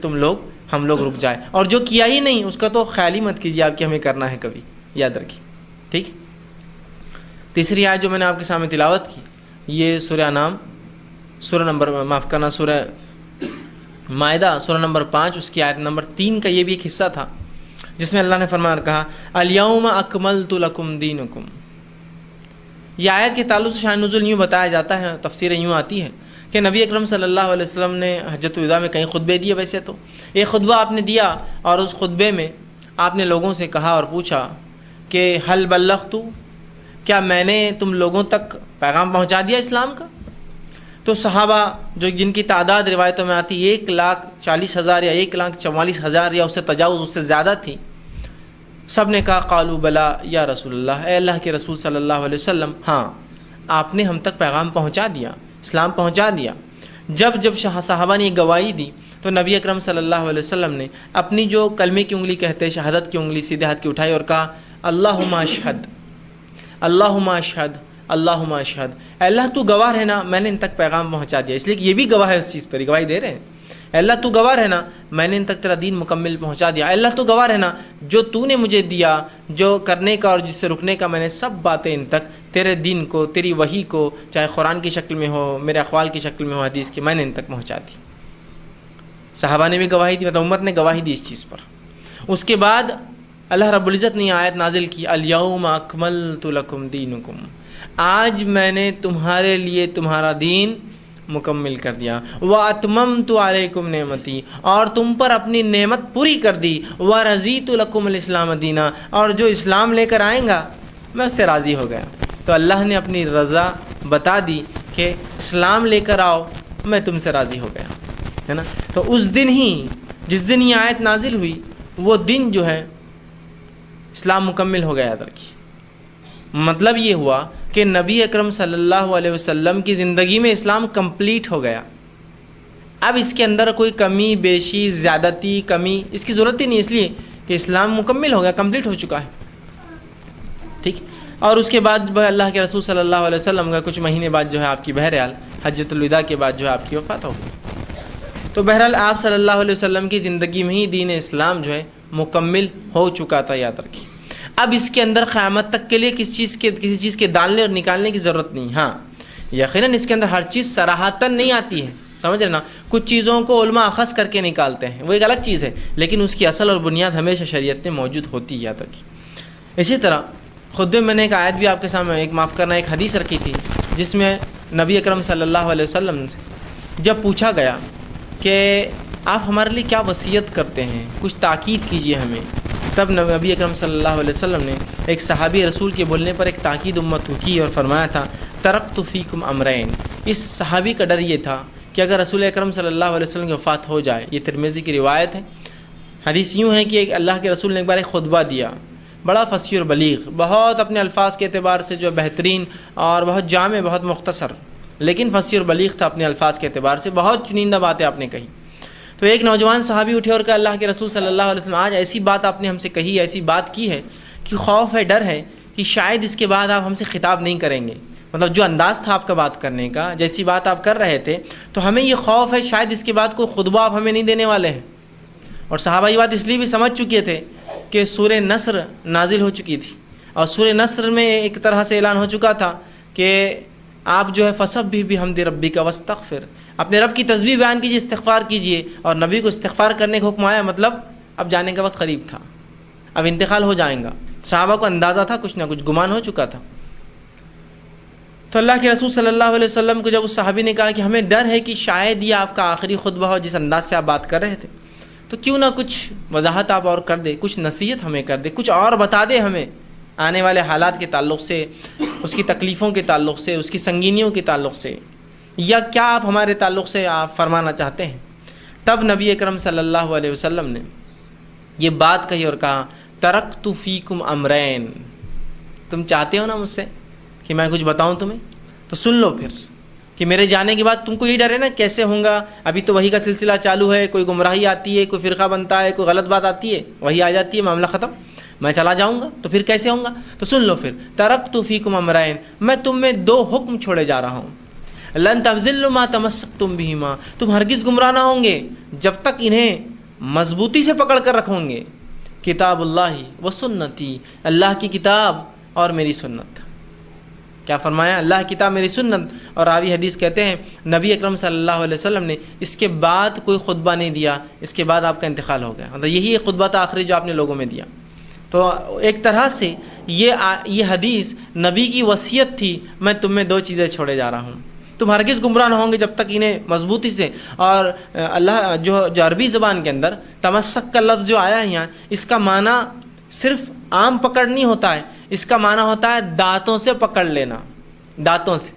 ہم لوگ رک جائے، اور جو کیا ہی نہیں اس کا تو خیال ہی مت کیجیے آپ کہ ہمیں کرنا ہے کبھی، یاد رکھیے، ٹھیک؟ تیسری آیت جو میں نے آپ کے سامنے تلاوت کی، یہ سورہ انعام سورہ مائدہ سورہ نمبر 5 اس کی آیت نمبر 3 کا یہ بھی ایک حصہ تھا، جس میں اللہ نے فرمایا کہا الیوم اکملت لکم دینکم۔ یہ آیت کے تعلق سے شان نزول یوں بتایا جاتا ہے، تفسیر یوں آتی ہے کہ نبی اکرم صلی اللہ علیہ وسلم نے حجۃ الوداع میں کئی خطبے دیے، ویسے تو ایک خطبہ آپ نے دیا اور اس خطبے میں آپ نے لوگوں سے کہا اور پوچھا کہ حل بلغت، کیا میں نے تم لوگوں تک پیغام پہنچا دیا اسلام کا؟ تو صحابہ جن کی تعداد روایتوں میں آتی 1,40,000 یا 1,44,000 یا اس سے تجاوز، اس سے زیادہ تھی، سب نے کہا قالوا بلا یا رسول اللہ، اے اللہ کے رسول صلی اللہ علیہ وسلم، ہاں آپ نے ہم تک پیغام پہنچا دیا، اسلام پہنچا دیا۔ جب صحابہ نے یہ گواہی دی تو نبی اکرم صلی اللہ علیہ وسلم نے اپنی جو کلمے کی انگلی کہتے شہادت کی انگلی سیدھے ہاتھ کی اٹھائی اور کہا اللہم اشہد، اللہم اشہد، اللہم اشہد، اے اللہ تو گواہ رہنا میں نے ان تک پیغام پہنچا دیا۔ اس لیے کہ یہ بھی گواہ ہے اس چیز پر، گواہی دے رہے ہیں، اے اللہ تو گواہ رہنا میں نے ان تک تیرا دین مکمل پہنچا دیا، اے اللہ تو گواہ رہنا جو تو نے مجھے دیا، جو کرنے کا اور جس سے رکنے کا، میں نے سب باتیں ان تک تیرے دین کو، تیری وحی کو، چاہے قرآن کی شکل میں ہو، میرے اقوال کی شکل میں ہو، حدیث کی، میں نے ان تک پہنچا دی۔ صحابہ نے بھی گواہی دی، مطلب امت نے گواہی دی اس چیز پر۔ اس کے بعد اللہ رب العزت نے آیت نازل کی الیوم اکملت لکم دینکم، آج میں نے تمہارے لیے تمہارا دین مکمل کر دیا، وَأَتْمَمْتُ عَلَيْكُمْ نعمتی، اور تم پر اپنی نعمت پوری کر دی، وَرَضِيتُ لَكُمُ الْإِسْلَامَ دِينًا، اور جو اسلام لے کر آئیں گا میں اس سے راضی ہو گیا۔ تو اللہ نے اپنی رضا بتا دی کہ اسلام لے کر آؤ میں تم سے راضی ہو گیا، ہے نا؟ تو اس دن ہی جس دن یہ آیت نازل ہوئی وہ دن جو ہے اسلام مکمل ہو گیا، یاد رکھیے۔ مطلب یہ ہوا کہ نبی اکرم صلی اللہ علیہ وسلم کی زندگی میں اسلام کمپلیٹ ہو گیا۔ اب اس کے اندر کوئی کمی بیشی زیادتی کمی اس کی ضرورت ہی نہیں، اس لیے کہ اسلام مکمل ہو گیا، کمپلیٹ ہو چکا ہے، ٹھیک۔ اور اس کے بعد اللہ کے رسول صلی اللہ علیہ وسلم کا کچھ مہینے بعد جو ہے آپ کی بہرحال حجۃ الوداع کے بعد جو ہے آپ کی وفات ہو گئی۔ تو بہرحال آپ صلی اللہ علیہ وسلم کی زندگی میں ہی دین اسلام جو ہے مکمل ہو چکا تھا، یاد رکھیے۔ اب اس کے اندر قیامت تک کے لیے کسی چیز کے ڈالنے اور نکالنے کی ضرورت نہیں۔ ہاں یقیناً اس کے اندر ہر چیز صراحتاً نہیں آتی ہے، سمجھ رہے نا؟ کچھ چیزوں کو علماء اخذ کر کے نکالتے ہیں، وہ ایک الگ چیز ہے، لیکن اس کی اصل اور بنیاد ہمیشہ شریعت میں موجود ہوتی ہے، یاد رکھیے۔ اسی طرح خطبے میں نے ایک آیت بھی آپ کے سامنے ایک حدیث رکھی تھی، جس میں نبی اکرم صلی اللہ علیہ وسلم سے جب پوچھا گیا کہ آپ ہمارے لیے کیا وصیت کرتے ہیں، کچھ تاکید کیجیے ہمیں، تب نبی اکرم صلی اللہ علیہ وسلم نے ایک صحابی رسول کے بولنے پر ایک تاکید امت کو کی اور فرمایا تھا ترکت فیکم امرین۔ اس صحابی کا ڈر یہ تھا کہ اگر رسول اکرم صلی اللہ علیہ وسلم کی وفات ہو جائے، یہ ترمذی کی روایت ہے، حدیث یوں ہے کہ اللہ کے رسول نے ایک بار ایک خطبہ دیا، بڑا فصیح اور بلیغ، بہت اپنے الفاظ کے اعتبار سے جو بہترین اور بہت جامع، بہت مختصر، لیکن فصیح اور بلیغ تھا اپنے الفاظ کے اعتبار سے، بہت چنندہ باتیں آپ نے کہی۔ تو ایک نوجوان صحابی اٹھے اور کہا اللہ کے رسول صلی اللہ علیہ وسلم آج ایسی بات آپ نے ہم سے کہی، ایسی بات کی ہے کہ خوف ہے، ڈر ہے کہ شاید اس کے بعد آپ ہم سے خطاب نہیں کریں گے، مطلب جو انداز تھا آپ کا بات کرنے کا، جیسی بات آپ کر رہے تھے، تو ہمیں یہ خوف ہے شاید اس کے بعد کوئی خطبہ آپ ہمیں نہیں دینے والے ہیں۔ اور صحابہ یہ بات اس لیے بھی سمجھ چکے تھے کہ سورہ نصر نازل ہو چکی تھی، اور سورہ نصر میں ایک طرح سے اعلان ہو چکا تھا کہ آپ جو ہے فسبح بحمد ربک واستغفر، اپنے رب کی تسبیح بیان کیجیے، استغفار کیجیے، اور نبی کو استغفار کرنے کا حکم آیا، مطلب اب جانے کا وقت قریب تھا، اب انتقال ہو جائیں گا۔ صحابہ کو اندازہ تھا، کچھ نہ کچھ گمان ہو چکا تھا، تو اللہ کے رسول صلی اللہ علیہ وسلم کو جب اس صحابی نے کہا کہ ہمیں ڈر ہے کہ شاید یہ آپ کا آخری خطبہ ہو جس انداز سے آپ بات کر رہے تھے، تو کیوں نہ کچھ وضاحت آپ اور کر دے، کچھ نصیحت ہمیں کر دے، کچھ اور بتا دے ہمیں آنے والے حالات کے تعلق سے، اس کی تکلیفوں کے تعلق سے، اس کی سنگینیوں کے تعلق سے، یا کیا آپ ہمارے تعلق سے آپ فرمانا چاہتے ہیں۔ تب نبی اکرم صلی اللہ علیہ وسلم نے یہ بات کہی اور کہا ترکت فیکم امرین، تم چاہتے ہو نا مجھ سے کہ میں کچھ بتاؤں تمہیں، تو سن لو پھر کہ میرے جانے کے بعد تم کو یہ ڈر ہے نا کیسے ہوں گا، ابھی تو وحی کا سلسلہ چالو ہے، کوئی گمراہی آتی ہے، کوئی فرقہ بنتا ہے، کوئی غلط بات آتی ہے، وحی آ جاتی ہے، معاملہ ختم، میں چلا جاؤں گا، تو پھر کیسے ہوں گا، تو سن لو پھر ترکت فیکم امرین، میں تم میں دو حکم چھوڑے جا رہا ہوں، لن تضلوا ما تمسکتم بہما، تم ہرگز گمراہ نہ ہوں گے جب تک انہیں مضبوطی سے پکڑ کر رکھوں گے، کتاب اللہ و سنتی، اللہ کی کتاب اور میری سنت۔ کیا فرمایا؟ اللہ کی کتاب میری سنت، اور راوی حدیث کہتے ہیں نبی اکرم صلی اللہ علیہ وسلم نے اس کے بعد کوئی خطبہ نہیں دیا، اس کے بعد آپ کا انتقال ہو گیا، مطلب یہی خطبہ تھا آخری جو آپ نے لوگوں میں دیا۔ تو ایک طرح سے یہ حدیث نبی کی وصیت تھی، میں تم میں دو چیزیں چھوڑے جا رہا ہوں، تم ہرگز گمراہ نہ ہوں گے جب تک انہیں مضبوطی سے، اور اللہ جو عربی زبان کے اندر تمسک کا لفظ جو آیا ہے یہاں، اس کا معنی صرف عام پکڑ نہیں ہوتا ہے، اس کا معنی ہوتا ہے دانتوں سے پکڑ لینا، دانتوں سے،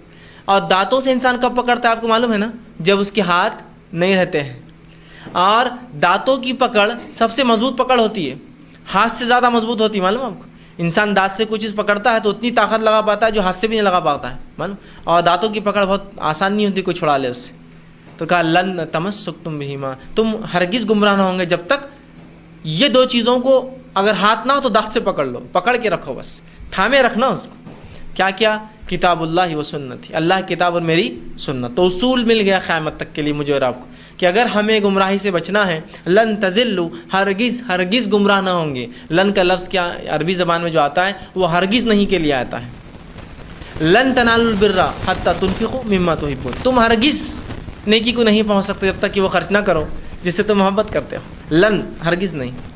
اور دانتوں سے انسان کب پکڑتا ہے آپ کو معلوم ہے نا، جب اس کے ہاتھ نہیں رہتے ہیں، اور دانتوں کی پکڑ سب سے مضبوط پکڑ ہوتی ہے، ہاتھ سے زیادہ مضبوط ہوتی ہے، معلوم آپ کو، انسان دانت سے کوئی چیز پکڑتا ہے تو اتنی طاقت لگا پاتا ہے جو ہاتھ سے بھی نہیں لگا پاتا ہے، معلوم، اور دانتوں کی پکڑ بہت آسان نہیں ہوتی کوئی چھڑا لے اس سے۔ تو کہا لن تمسکتم بہما، تم ہرگز گمراہ نہ ہوں گے جب تک یہ دو چیزوں کو، اگر ہاتھ نہ ہو تو دانت سے پکڑ لو، پکڑ کے رکھو، بس تھامے رکھنا اس کو، کیا کتاب اللہ و سنت، اللہ کی کتاب اور میری سنت۔ تو اصول مل گیا قیامت تک کے لیے مجھے اور آپ کو کہ اگر ہمیں گمراہی سے بچنا ہے، لن تضلوا، ہرگز گمراہ نہ ہوں گے۔ لن کا لفظ کیا عربی زبان میں جو آتا ہے وہ ہرگز نہیں کے لیے آتا ہے، لن تنالوا البر حتی تنفقوا مما تحبون، تم ہرگز نیکی کو نہیں پہنچ سکتے جب تک کہ وہ خرچ نہ کرو جس سے تم محبت کرتے ہو، لن، ہرگز نہیں۔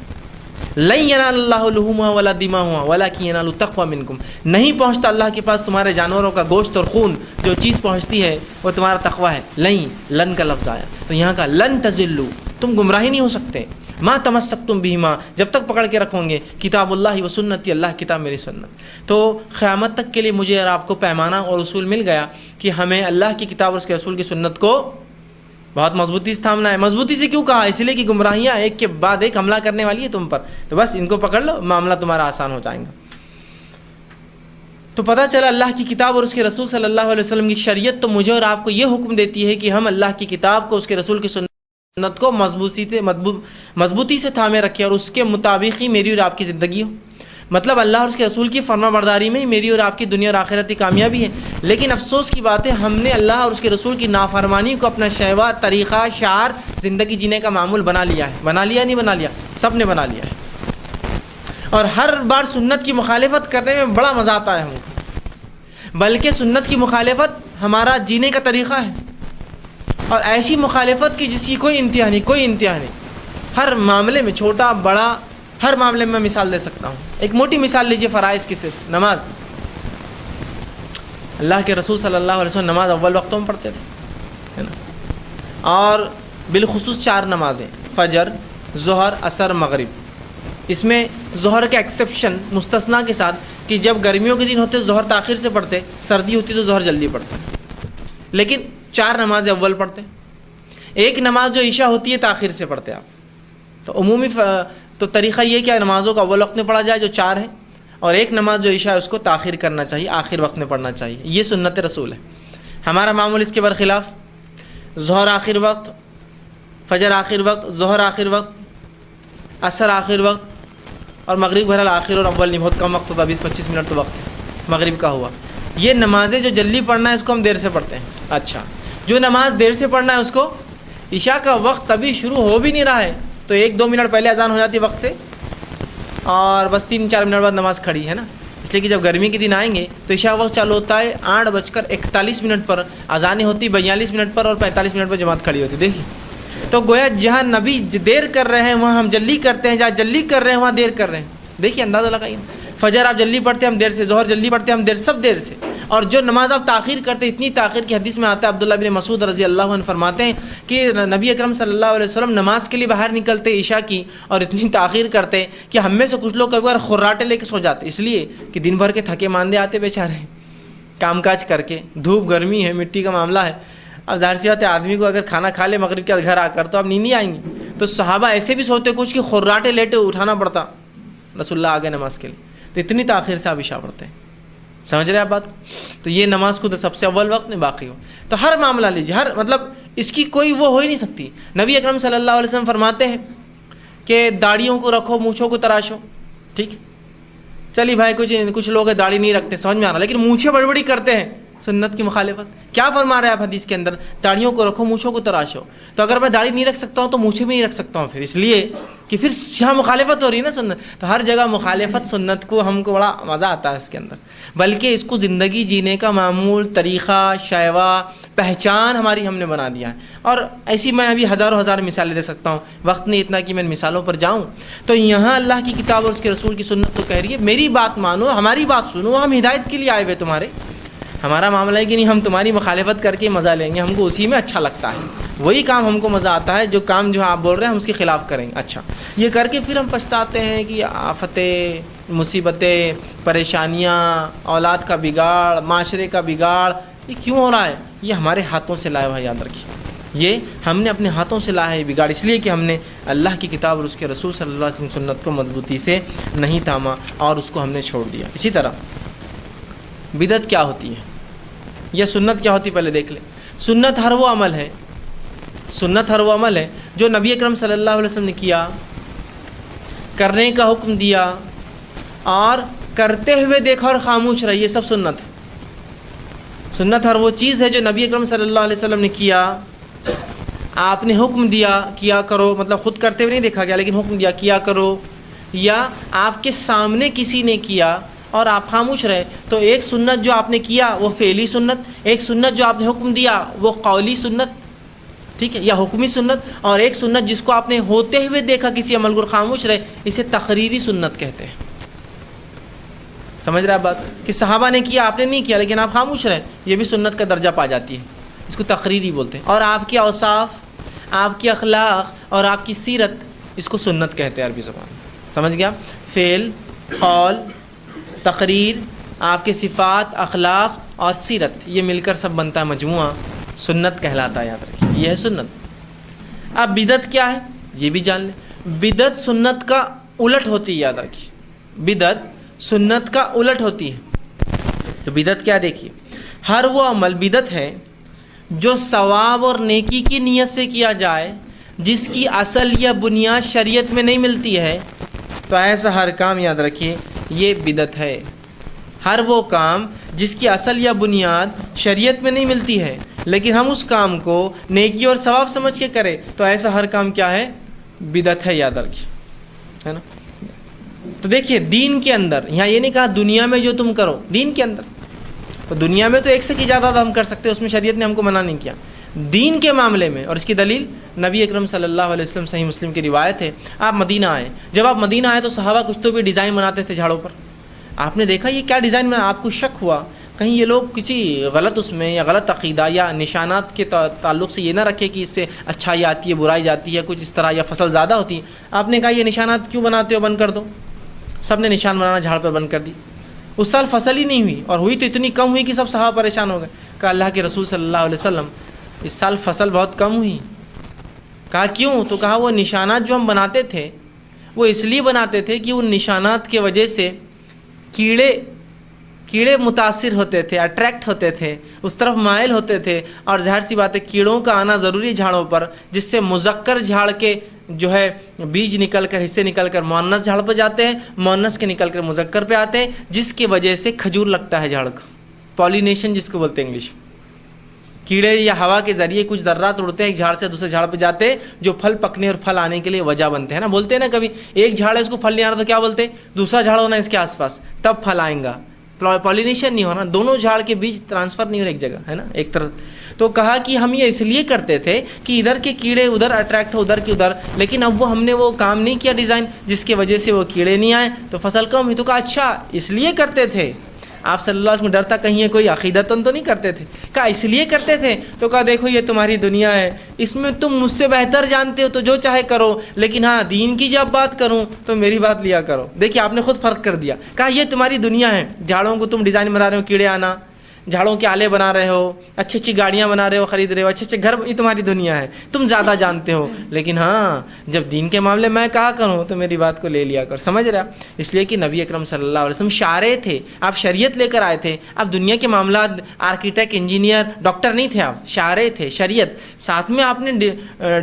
لن ینال اللہ لحومها ولا دماؤها ولکن ینال التقوی منکم، نہیں پہنچتا اللہ کے پاس تمہارے جانوروں کا گوشت اور خون، جو چیز پہنچتی ہے وہ تمہارا تقوی ہے۔ لن کا لفظ آیا تو یہاں کا لن تضلوا، تم گمراہی نہیں ہو سکتے، ما تمسکتم بہما، جب تک پکڑ کے رکھو گے کتاب اللہ و سنتی، اللہ کتاب میری سنت۔ تو قیامت تک کے لیے مجھے اور آپ کو پیمانہ اور اصول مل گیا کہ ہمیں اللہ کی کتاب اور اس کے رسول کی سنت کو بہت مضبوطی سے تھامنا ہے۔ مضبوطی سے کیوں کہا؟ اس لیے کہ گمراہیاں ایک کے بعد ایک حملہ کرنے والی ہے تم پر، تو بس ان کو پکڑ لو، معاملہ تمہارا آسان ہو جائے گا۔ تو پتہ چلا اللہ کی کتاب اور اس کے رسول صلی اللہ علیہ وسلم کی شریعت تو مجھے اور آپ کو یہ حکم دیتی ہے کہ ہم اللہ کی کتاب کو، اس کے رسول کی سنت کو مضبوطی سے تھامے رکھیں، اور اس کے مطابق ہی میری اور آپ کی زندگی ہو۔ مطلب اللہ اور اس کے رسول کی فرما برداری میں ہی میری اور آپ کی دنیا اور آخرت کی کامیابی ہے۔ لیکن افسوس کی بات ہے ہم نے اللہ اور اس کے رسول کی نافرمانی کو اپنا شیوا، طریقہ، شعار، زندگی جینے کا معمول بنا لیا ہے۔ بنا لیا نہیں بنا لیا؟ سب نے بنا لیا ہے، اور ہر بار سنت کی مخالفت کرنے میں بڑا مزہ آتا ہے ہم کو، بلکہ سنت کی مخالفت ہمارا جینے کا طریقہ ہے، اور ایسی مخالفت کی جس کی کوئی انتہا نہیں، ہر معاملے میں، چھوٹا بڑا، ہر معاملے میں میں مثال دے سکتا ہوں۔ ایک موٹی مثال لیجئے فرائض کی، صرف نماز۔ اللہ کے رسول صلی اللہ علیہ وسلم نماز اول وقتوں میں پڑھتے تھے، ہے نا، اور بالخصوص 4 نمازیں، فجر، ظہر، عصر، مغرب۔ اس میں ظہر کا ایکسیپشن مستثنا کے ساتھ کہ جب گرمیوں کے دن ہوتے ظہر تاخیر سے پڑھتے، سردی ہوتی تو ظہر جلدی پڑھتے، لیکن 4 نمازیں اول پڑھتے۔ ایک نماز جو عشاء ہوتی ہے تاخیر سے پڑھتے آپ، تو عمومی تو طریقہ یہ کہ نمازوں کو اول وقت میں پڑھا جائے جو 4 ہے، اور ایک نماز جو عشاء ہے اس کو تاخیر کرنا چاہیے، آخر وقت میں پڑھنا چاہیے، یہ سنت رسول ہے۔ ہمارا معمول اس کے برخلاف، ظہر آخر وقت، فجر آخر وقت، ظہر آخر وقت، عصر آخر وقت، اور مغرب بہرحال آخر اور اول نہیں، بہت کم وقت ہوتا، 20-25 منٹ تو وقت مغرب کا ہوا۔ یہ نمازیں جو جلدی پڑھنا ہے اس کو ہم دیر سے پڑھتے ہیں۔ اچھا، جو نماز دیر سے پڑھنا ہے اس کو، عشاء کا وقت ابھی شروع ہو بھی نہیں رہا ہے تو 1-2 منٹ پہلے اذان ہو جاتی ہے وقت سے، اور بس 3-4 منٹ بعد نماز کھڑی ہے نا، اس لیے کہ جب گرمی کے دن آئیں گے تو عشاء وقت چالو ہوتا ہے 8:41 پر، اذانیں ہوتی 42 منٹ پر، اور 45 منٹ پر جماعت کھڑی ہوتی، دیکھیے۔ تو گویا جہاں نبی دیر کر رہے ہیں وہاں ہم جلدی کرتے ہیں، جہاں جلدی کر رہے ہیں وہاں دیر کر رہے ہیں، دیکھیے اندازہ لگائیے۔ فجر آپ جلدی پڑھتے ہیں، ہم دیر سے، ظہر جلدی پڑھتے ہیں، ہم دیر، سب دیر سے، اور جو نماز آپ تاخیر کرتے، اتنی تاخیر کی حدیث میں آتا ہے، عبداللہ بن مسعود رضی اللہ عنہ فرماتے ہیں کہ نبی اکرم صلی اللہ علیہ وسلم نماز کے لیے باہر نکلتے عشاء کی اور اتنی تاخیر کرتے کہ ہم میں سے کچھ لوگ کئی بار خراٹے لے کے سو جاتے، اس لیے کہ دن بھر کے تھکے ماندے آتے بیچارے کام کاج کر کے، دھوپ گرمی ہے، مٹی کا معاملہ ہے. اب ظاہر سی بات ہے آدمی کو اگر کھانا کھا لے مغرب کے گھر آ کر تو اب نیند ہی آئیں گی. تو صحابہ ایسے بھی سوتے کچھ کہ خراٹے لیٹے اٹھانا پڑتا، رسول اللہ آگے نماز کے لیے، تو اتنی تاخیر سے آپ عشاء پڑھتے ہیں. سمجھ رہے ہیں آپ بات؟ تو یہ نماز کو تو سب سے اول وقت میں باقی ہو. تو ہر معاملہ لیجیے، ہر مطلب اس کی کوئی وہ ہو ہی نہیں سکتی. نبی اکرم صلی اللہ علیہ وسلم فرماتے ہیں کہ داڑھیوں کو رکھو، مونچھوں کو تراشو. ٹھیک، چلیے بھائی کچھ لوگ داڑھی نہیں رکھتے، سمجھ میں آ رہا، لیکن مونچھیں بڑی بڑی کرتے ہیں، سنت کی مخالفت. کیا فرما رہے ہیں آپ حدیث کے اندر؟ داڑھیوں کو رکھو، مونچھوں کو تراشو. تو اگر میں داڑھی نہیں رکھ سکتا ہوں تو مونچھیں بھی نہیں رکھ سکتا ہوں، پھر اس لیے کہ پھر جہاں مخالفت ہو رہی ہے نا سنت، تو ہر جگہ مخالفت سنت کو ہم کو بڑا مزہ آتا ہے اس کے اندر، بلکہ اس کو زندگی جینے کا معمول، طریقہ، شیوا، پہچان ہماری ہم نے بنا دیا ہے. اور ایسی میں ابھی ہزاروں مثالیں دے سکتا ہوں، وقت نہیں اتنا کہ میں مثالوں پر جاؤں. تو یہاں اللہ کی کتاب اور اس کے رسول کی سنت تو کہہ رہی ہے میری بات مانو، ہماری بات سنو، ہم ہدایت کے لیے آئے ہوئے تمہارے. ہمارا معاملہ ہے کہ نہیں ہم تمہاری مخالفت کر کے مزہ لیں گے، ہم کو اسی میں اچھا لگتا ہے، وہی کام ہم کو مزہ آتا ہے، جو کام جو آپ بول رہے ہیں ہم اس کے خلاف کریں گے. اچھا، یہ کر کے پھر ہم پچھتاتے ہیں کہ آفتیں، مصیبتیں، پریشانیاں، اولاد کا بگاڑ، معاشرے کا بگاڑ، یہ کیوں ہو رہا ہے؟ یہ ہمارے ہاتھوں سے لایا ہوا، یاد رکھیے، یہ ہم نے اپنے ہاتھوں سے لایا ہے بگاڑ، اس لیے کہ ہم نے اللہ کی کتاب اور اس کے رسول صلی اللہ علیہ وسلم سنت کو مضبوطی سے نہیں تھاما اور اس کو ہم نے چھوڑ دیا. اسی طرح بدعت کیا ہوتی ہے یا سنت کیا ہوتی ہے پہلے دیکھ لیں. سنت ہر وہ عمل ہے، سنت ہر وہ عمل ہے جو نبی اکرم صلی اللہ علیہ وسلم نے کیا، کرنے کا حکم دیا اور کرتے ہوئے دیکھا اور خاموش رہے، یہ سب سنت ہے. سنت ہر وہ چیز ہے جو نبی اکرم صلی اللہ علیہ وسلم نے کیا، آپ نے حکم دیا کیا کرو، مطلب خود کرتے ہوئے نہیں دیکھا گیا لیکن حکم دیا کیا کرو، یا آپ کے سامنے کسی نے کیا اور آپ خاموش رہے. تو ایک سنت جو آپ نے کیا وہ فعلی سنت، ایک سنت جو آپ نے حکم دیا وہ قولی سنت، ٹھیک ہے، یا حکمی سنت، اور ایک سنت جس کو آپ نے ہوتے ہوئے دیکھا کسی عمل کو خاموش رہے، اسے تقریری سنت کہتے ہیں. سمجھ رہے آپ بات؟ کہ صحابہ نے کیا، آپ نے نہیں کیا لیکن آپ خاموش رہے، یہ بھی سنت کا درجہ پا جاتی ہے، اس کو تقریری بولتے ہیں. اور آپ کے اوصاف، آپ کے اخلاق اور آپ کی سیرت، اس کو سنت کہتے ہیں عربی زبان میں. سمجھ گیا؟ فعل، قول، تقریر، آپ کے صفات، اخلاق اور سیرت، یہ مل کر سب بنتا ہے مجموعہ، سنت کہلاتا ہے. یاد رکھیے یہ ہے سنت. اب بدعت کیا ہے یہ بھی جان لیں. بدعت سنت کا الٹ ہوتی ہے، یاد رکھیے، بدعت سنت کا الٹ ہوتی ہے. تو بدعت کیا؟ دیکھیے، ہر وہ عمل بدعت ہے جو ثواب اور نیکی کی نیت سے کیا جائے جس کی اصل یا بنیاد شریعت میں نہیں ملتی ہے. تو ایسا ہر کام، یاد رکھیے، یہ بدعت ہے. ہر وہ کام جس کی اصل یا بنیاد شریعت میں نہیں ملتی ہے لیکن ہم اس کام کو نیکی اور ثواب سمجھ کے کریں تو ایسا ہر کام کیا ہے؟ بدعت ہے. یاد رکھیے، ہے نا. تو دیکھیے دین کے اندر، یہاں یہ نہیں کہا دنیا میں جو تم کرو، دین کے اندر. تو دنیا میں تو ایک سے کی زیادہ ہم کر سکتے، اس میں شریعت نے ہم کو منع نہیں کیا. دین کے معاملے میں، اور اس کی دلیل نبی اکرم صلی اللہ علیہ وسلم، صحیح مسلم کی روایت ہے، آپ مدینہ آئے. جب آپ مدینہ آئے تو صحابہ کچھ تو بھی ڈیزائن بناتے تھے جھاڑوں پر. آپ نے دیکھا یہ کیا ڈیزائن بنا، آپ کو شک ہوا کہیں یہ لوگ کسی غلط اس میں یا غلط عقیدہ یا نشانات کے تعلق سے یہ نہ رکھے کہ اس سے اچھائی آتی ہے، برائی جاتی ہے، کچھ اس طرح، یا فصل زیادہ ہوتی ہے. آپ نے کہا یہ نشانات کیوں بناتے ہو، بند کر دو. سب نے نشان بنانا جھاڑ پر بند کر دی. اس سال فصل ہی نہیں ہوئی، اور ہوئی تو اتنی کم ہوئی کہ سب صحابہ پریشان ہو گئے. کہا اللہ کے رسول صلی اللہ علیہ وسلم اس سال فصل بہت کم ہوئی. کہا کیوں؟ تو کہا وہ نشانات جو ہم بناتے تھے وہ اس لیے بناتے تھے کہ ان نشانات کی وجہ سے کیڑے متاثر ہوتے تھے، اٹریکٹ ہوتے تھے، اس طرف مائل ہوتے تھے. اور ظاہر سی بات ہے کیڑوں کا آنا ضروری ہے جھاڑوں پر، جس سے مذکر جھاڑ کے جو ہے بیج نکل کر، حصے نکل کر مؤنث جھاڑ پہ جاتے ہیں، مؤنث کے نکل کر مذکر پہ آتے ہیں، جس کی وجہ سے کھجور لگتا ہے جھاڑ کا. پالینیشن جس کو بولتے ہیں انگلش. کیڑے یا ہوا کے ذریعے کچھ ذرات اڑتے ہیں ایک جھاڑ سے دوسرے جھاڑ پہ جاتے ہیں، جو پھل پکنے اور پھل آنے کے لیے وجہ بنتے ہیں نا. بولتے ہیں نا کبھی ایک جھاڑ ہے اس کو پھل نہیں آ رہا تو کیا بولتے ہیں؟ دوسرا جھاڑ ہونا اس کے آس پاس تب پھل آئیں گا. پالینیشن نہیں ہونا، دونوں جھاڑ کے بیچ ٹرانسفر نہیں ہو رہا ایک جگہ، ہے نا، ایک طرف. تو کہا کہ ہم یہ اس لیے کرتے تھے کہ ادھر کے کیڑے ادھر اٹریکٹ ہو، ادھر کے ادھر، لیکن اب ہم نے وہ کام نہیں کیا ڈیزائن جس کی وجہ سے وہ کیڑے نہیں آئے تو فصل کم ہوئی. تو کہا اچھا اس لیے کرتے تھے. آپ صلی اللہ علیہ وسلم ڈر تھا کہیں یہ کوئی عقیدتاً تو نہیں کرتے تھے؟ کہا اس لیے کرتے تھے، تو کہا دیکھو یہ تمہاری دنیا ہے، اس میں تم مجھ سے بہتر جانتے ہو تو جو چاہے کرو، لیکن ہاں دین کی جب بات کروں تو میری بات لیا کرو۔ دیکھیے آپ نے خود فرق کر دیا، کہا یہ تمہاری دنیا ہے، جھاڑوں کو تم ڈیزائن بنا رہے ہو، کیڑے آنا، جھاڑوں کے آلے بنا رہے ہو، اچھی اچھی گاڑیاں بنا رہے ہو، خرید رہے ہو، اچھے اچھے گھر، یہ تمہاری دنیا ہے، تم زیادہ جانتے ہو، لیکن ہاں جب دین کے معاملے میں کہا کروں تو میری بات کو لے لیا کر۔ سمجھ رہے آپ؟ اس لیے کہ نبی اکرم صلی اللہ علیہ وسلم شارع تھے، آپ شریعت لے کر آئے تھے، آپ دنیا کے معاملات آرکیٹیکٹ، انجینئر، ڈاکٹر نہیں تھے، آپ شارع تھے، شریعت۔ ساتھ میں آپ نے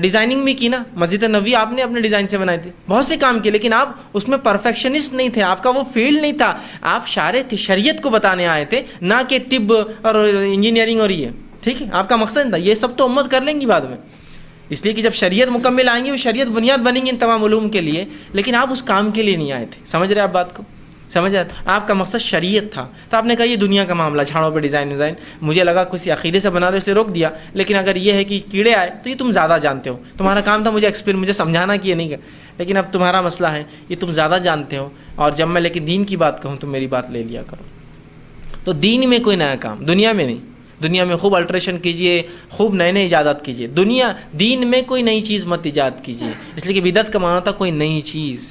ڈیزائننگ بھی کی نا، مسجد نبوی آپ نے اپنے ڈیزائن سے بنائی تھی، بہت سے کام کیے، لیکن آپ اس میں پرفیکشنسٹ نہیں تھے، آپ کا وہ فیلڈ نہیں تھا، آپ شارع تھے، شریعت کو بتانے آئے تھے، نہ کہ طب اور انجینئرنگ اور یہ، ٹھیک ہے؟ آپ کا مقصد تھا، یہ سب تو امت کر لیں گی بعد میں، اس لیے کہ جب شریعت مکمل آئیں گی، وہ شریعت بنیاد بنیں گی ان تمام علوم کے لیے، لیکن آپ اس کام کے لیے نہیں آئے تھے۔ سمجھ رہے آپ بات کو؟ سمجھ رہے آپ کا مقصد شریعت تھا، تو آپ نے کہا یہ دنیا کا معاملہ، جھاڑوں پہ ڈیزائن، مجھے لگا کسی عقیدے سے بنا رہے اس لیے روک دیا، لیکن اگر یہ ہے کہ کیڑے آئے تو یہ تم زیادہ جانتے ہو، تمہارا کام تھا مجھے سمجھانا کہ یہ نہیں کر، لیکن اب تمہارا مسئلہ ہے یہ تم زیادہ جانتے ہو، اور جب میں لیکن دین کی بات کہوں تو میری بات لے لیا کرو۔ تو دین میں کوئی نیا کام، دنیا میں نہیں، دنیا میں خوب الٹریشن کیجئے، خوب نئے نئے ایجادات کیجئے، دین میں کوئی نئی چیز مت ایجاد کیجئے، اس لیے کہ بدعت کا معنی ہوتا کوئی نئی چیز،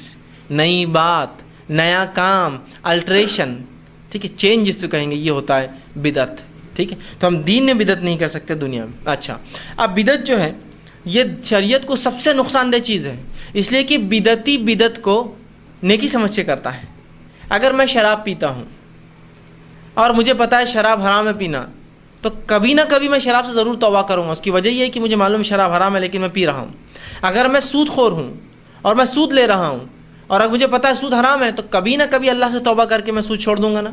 نئی بات، نیا کام، الٹریشن، ٹھیک ہے؟ چینج جس کو کہیں گے یہ ہوتا ہے بدعت، ٹھیک ہے؟ تو ہم دین میں بدعت نہیں کر سکتے دنیا میں۔ اچھا، اب بدعت جو ہے یہ شریعت کو سب سے نقصان دہ چیز ہے، اس لیے کہ بدعتی بدعت کو نیکی سمجھ کے کرتا ہے۔ اگر میں شراب پیتا ہوں اور مجھے پتا ہے شراب حرام ہے پینا، تو کبھی نہ کبھی میں شراب سے ضرور توبہ کروں گا، اس کی وجہ یہ ہے کہ مجھے معلوم شراب حرام ہے لیکن میں پی رہا ہوں۔ اگر میں سود خور ہوں اور میں سود لے رہا ہوں اور اگر مجھے پتا ہے سود حرام ہے، تو کبھی نہ کبھی اللہ سے توبہ کر کے میں سود چھوڑ دوں گا نا۔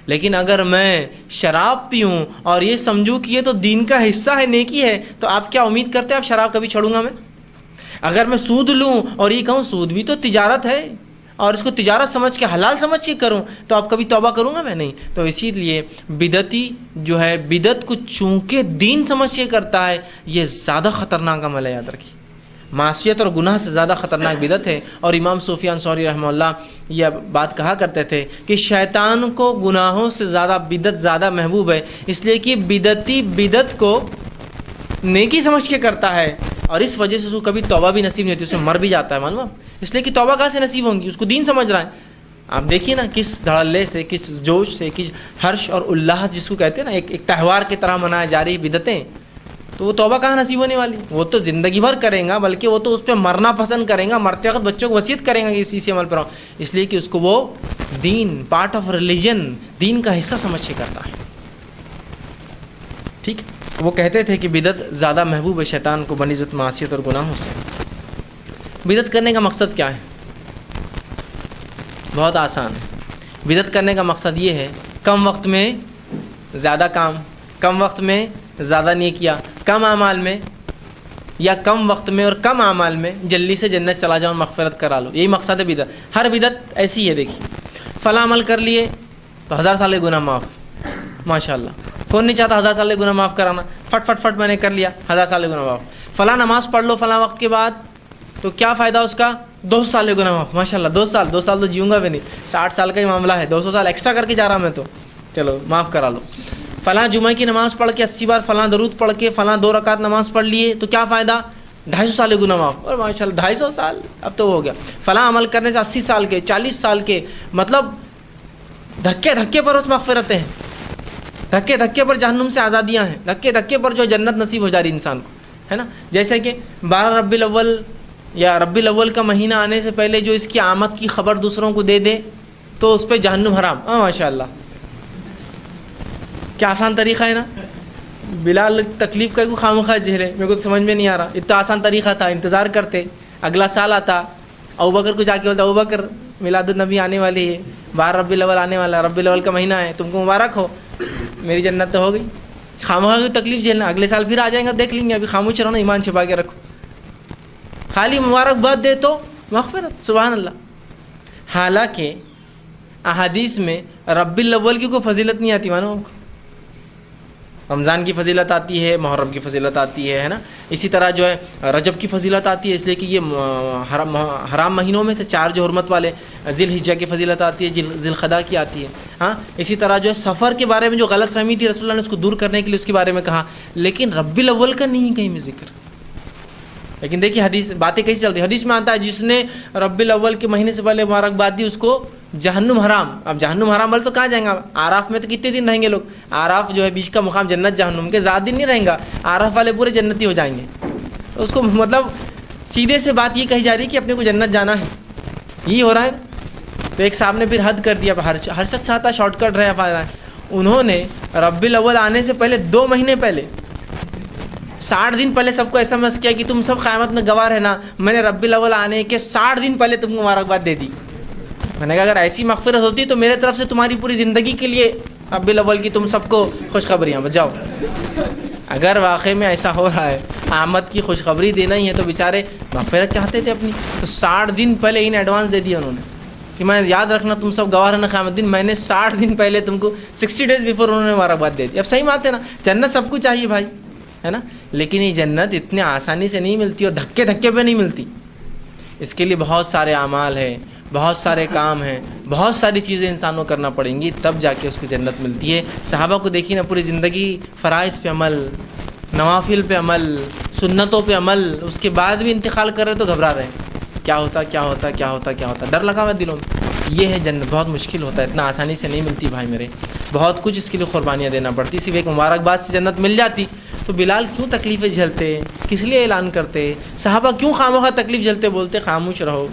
لیکن اگر میں شراب پیوں اور یہ سمجھوں کہ یہ تو دین کا حصہ ہے، نیکی ہے، تو آپ کیا امید کرتے ہیں اب شراب کبھی چھوڑوں گا میں؟ اگر میں سود لوں اور یہ کہوں سود بھی تو تجارت ہے اور اس کو تجارت سمجھ کے حلال سمجھ کے کروں، تو اب کبھی توبہ کروں گا میں؟ نہیں۔ تو اسی لیے بدعتی جو ہے بدعت کو چونکہ دین سمجھ کے کرتا ہے، یہ زیادہ خطرناک عمل ہے، یاد رکھیے۔ معصیت اور گناہ سے زیادہ خطرناک بدعت ہے، اور امام سفیان ثوری رحمہ اللہ یہ بات کہا کرتے تھے کہ شیطان کو گناہوں سے زیادہ بدعت زیادہ محبوب ہے، اس لیے کہ بدعتی بدعت کو نیکی سمجھ کے کرتا ہے، اور اس وجہ سے اس کو کبھی توبہ بھی نصیب نہیں ہوتی، اسے مر بھی جاتا ہے، معلوم آپ؟ اس لیے کہ توبہ کہاں سے نصیب ہوں گی، اس کو دین سمجھ رہا ہے۔ آپ دیکھیے نا کس دھڑلے سے، کس جوش سے، کس ہرش اور الاس جس کو کہتے ہیں نا، ایک تہوار کی طرح منائے جا رہی بدعتیں، تو وہ توبہ کہاں نصیب ہونے والی؟ وہ تو زندگی بھر کریں گا، بلکہ وہ تو اس پہ مرنا پسند کریں گا، مرتے وقت بچوں کو وصیت کریں گا کہ اسی عمل پر آؤ، اس لیے کہ اس کو وہ دین، پارٹ آف ریلیجن، دین کا حصہ سمجھ کے کرتا ہے، ٹھیک؟ وہ کہتے تھے کہ بدعت زیادہ محبوب ہے شیطان کو بنسبت معصیت اور گناہوں سے۔ بدعت کرنے کا مقصد کیا ہے؟ بہت آسان ہے۔ بدعت کرنے کا مقصد یہ ہے کم وقت میں زیادہ کام، کم وقت میں زیادہ نیکیاں، کم اعمال میں، یا کم وقت میں اور کم اعمال میں جلدی سے جنت چلا جاؤ، مغفرت کرا لو، یہی مقصد ہے بدعت۔ ہر بدعت ایسی ہے، دیکھیے فلاں عمل کر لیے تو 1000 سال کے گناہ معاف، ماشاءاللہ، کون نہیں چاہتا 1000 سال کے گناہ معاف کرانا؟ فٹ فٹ فٹ میں نے کر لیا، 1000 سال کے گناہ معاف۔ فلاں نماز پڑھ لو فلاں وقت کے بعد تو کیا فائدہ اس کا؟ 200 سال کے گناہ معاف، ماشاءاللہ، 2 سال تو جیوں گا بھی نہیں، 60 سال کا ہی معاملہ ہے، 200 سال ایکسٹرا کر کے جا رہا میں تو، چلو معاف کرا لو۔ فلاں جمعہ کی نماز پڑھ کے 80 بار فلاں درود پڑھ کے فلاں 2 رکعت نماز پڑھ لیے تو کیا فائدہ؟ 250 سال کے گناہ معاف، اور ماشاءاللہ 250 سال اب تو ہو گیا۔ فلاں عمل کرنے سے 80 سال کے، 40 سال کے، مطلب دھکے دھکے پر اس مغفرتیں ہیں، دھکے دھکے پر جہنم سے آزادیاں ہیں، دھکے دھکے پر جو جنت نصیب ہو جا رہی انسان کو، ہے نا؟ جیسے کہ 12 ربیع الاول یا ربیع الاول کا مہینہ آنے سے پہلے جو اس کی آمد کی خبر دوسروں کو دے دے تو اس پہ جہنم حرام۔ ماشاءاللہ، کیا آسان طریقہ ہے نا؟ بلال تکلیف کا کوئی خامخواہ جھیلے، میرے کو تو سمجھ میں نہیں آ رہا، اتنا آسان طریقہ تھا، انتظار کرتے اگلا سال آتا، ابوبکر کو جا کے بولتا ابوبکر میلاد النبی آنے والی ہے، 12 ربیع الاول آنے والا، ربیع الاول کا مہینہ ہے، تم کو مبارک ہو، میری جنت تو ہو گئی۔ خامخواہ کی تکلیف جھیلنا، اگلے سال پھر آ جائیں گا، دیکھ لیں گے، ابھی خاموش رہو نا، ایمان چھپا کے رکھو، خالی مبارکباد دے تو مغفرت، سبحان اللہ۔ حالانکہ احادیث میں ربیع الاول کی کوئی فضیلت نہیں آتی، مانو رمضان کی فضیلت آتی ہے، محرم کی فضیلت آتی ہے نا. اسی طرح جو ہے رجب کی فضیلت آتی ہے، اس لیے کہ یہ حرام مہینوں میں سے 4 جو حرمت والے، ذی الحجہ کی فضیلت آتی ہے، ذی القعدہ کی آتی ہے. ہاں اسی طرح جو ہے سفر کے بارے میں جو غلط فہمی تھی رسول اللہ نے اس کو دور کرنے کے لیے اس کے بارے میں کہا، لیکن ربیع الاول کا نہیں کہیں بھی ذکر. لیکن دیکھیے حدیث باتیں کیسی چلتی. حدیث میں آتا ہے جس نے ربیع الاول کے مہینے سے پہلے مبارکباد دی اس کو جہنم حرام. اب جہنم حرام بول تو کہاں جائیں گا؟ آراف میں تو کتنے دن رہیں گے لوگ؟ آراف جو ہے بیچ کا مقام جنت جہنم کے، زیادہ دن نہیں رہیں گا. آراف والے پورے جنتی ہو جائیں گے. اس کو مطلب سیدھے سے بات یہ کہی جا رہی ہے کہ اپنے کو جنت جانا ہے، یہی ہو رہا ہے. تو ایک صاحب نے پھر حد کر دیا، ہر شخص چاہتا ہے شارٹ کٹ رہے. انہوں نے ربیع الاول آنے سے پہلے 2 مہینے پہلے 60 دن پہلے سب کو ایسا مس کیا کہ تم سب قیامت میں گواہ رہنا، میں نے ربیع الاول آنے کے 60 دن پہلے تم کو مبارکباد دے دی. میں نے کہا اگر ایسی مغفرت ہوتی تو میرے طرف سے تمہاری پوری زندگی کے لیے ربیع الاول کی تم سب کو خوشخبریاں بجاؤ. اگر واقعی میں ایسا ہو رہا ہے، آمد کی خوشخبری دینا ہی ہے، تو بیچارے مغفرت چاہتے تھے اپنی، تو 60 دن پہلے ان ایڈوانس دے دیا انہوں نے کہ میں یاد رکھنا تم سب گواہ رہنا قیامت دن. میں نے 60 دن پہلے تم کو 60 ڈیز بیفور انہوں نے مبارکباد دے دی. اب صحیح بات ہے نا، جنت سب کو چاہیے بھائی، ہے نا. لیکن یہ جنت اتنے آسانی سے نہیں ملتی اور دھکے دھکے پہ نہیں ملتی. اس کے لیے بہت سارے اعمال ہیں، بہت سارے کام ہیں، بہت ساری چیزیں انسانوں کو کرنا پڑیں گی، تب جا کے اس کو جنت ملتی ہے. صحابہ کو دیکھیے نا، پوری زندگی فرائض پہ عمل، نوافل پہ عمل، سنتوں پہ عمل، اس کے بعد بھی انتقال کر رہے تو گھبرا رہے ہیں کیا ہوتا کیا ہوتا کیا ہوتا کیا ہوتا. ڈر لگا ہوا دلوں میں. یہ ہے جنت. بہت مشکل ہوتا ہے، اتنا آسانی سے نہیں ملتی بھائی میرے. بہت کچھ اس کے لیے قربانیاں دینا پڑتی. صرف ایک مبارکباد سے جنت مل جاتی تو بلال کیوں تکلیفیں جھیلتے، کس لیے اعلان کرتے؟ صحابہ کیوں خواہ تکلیف جھیلتے؟ بولتے خاموش رہو،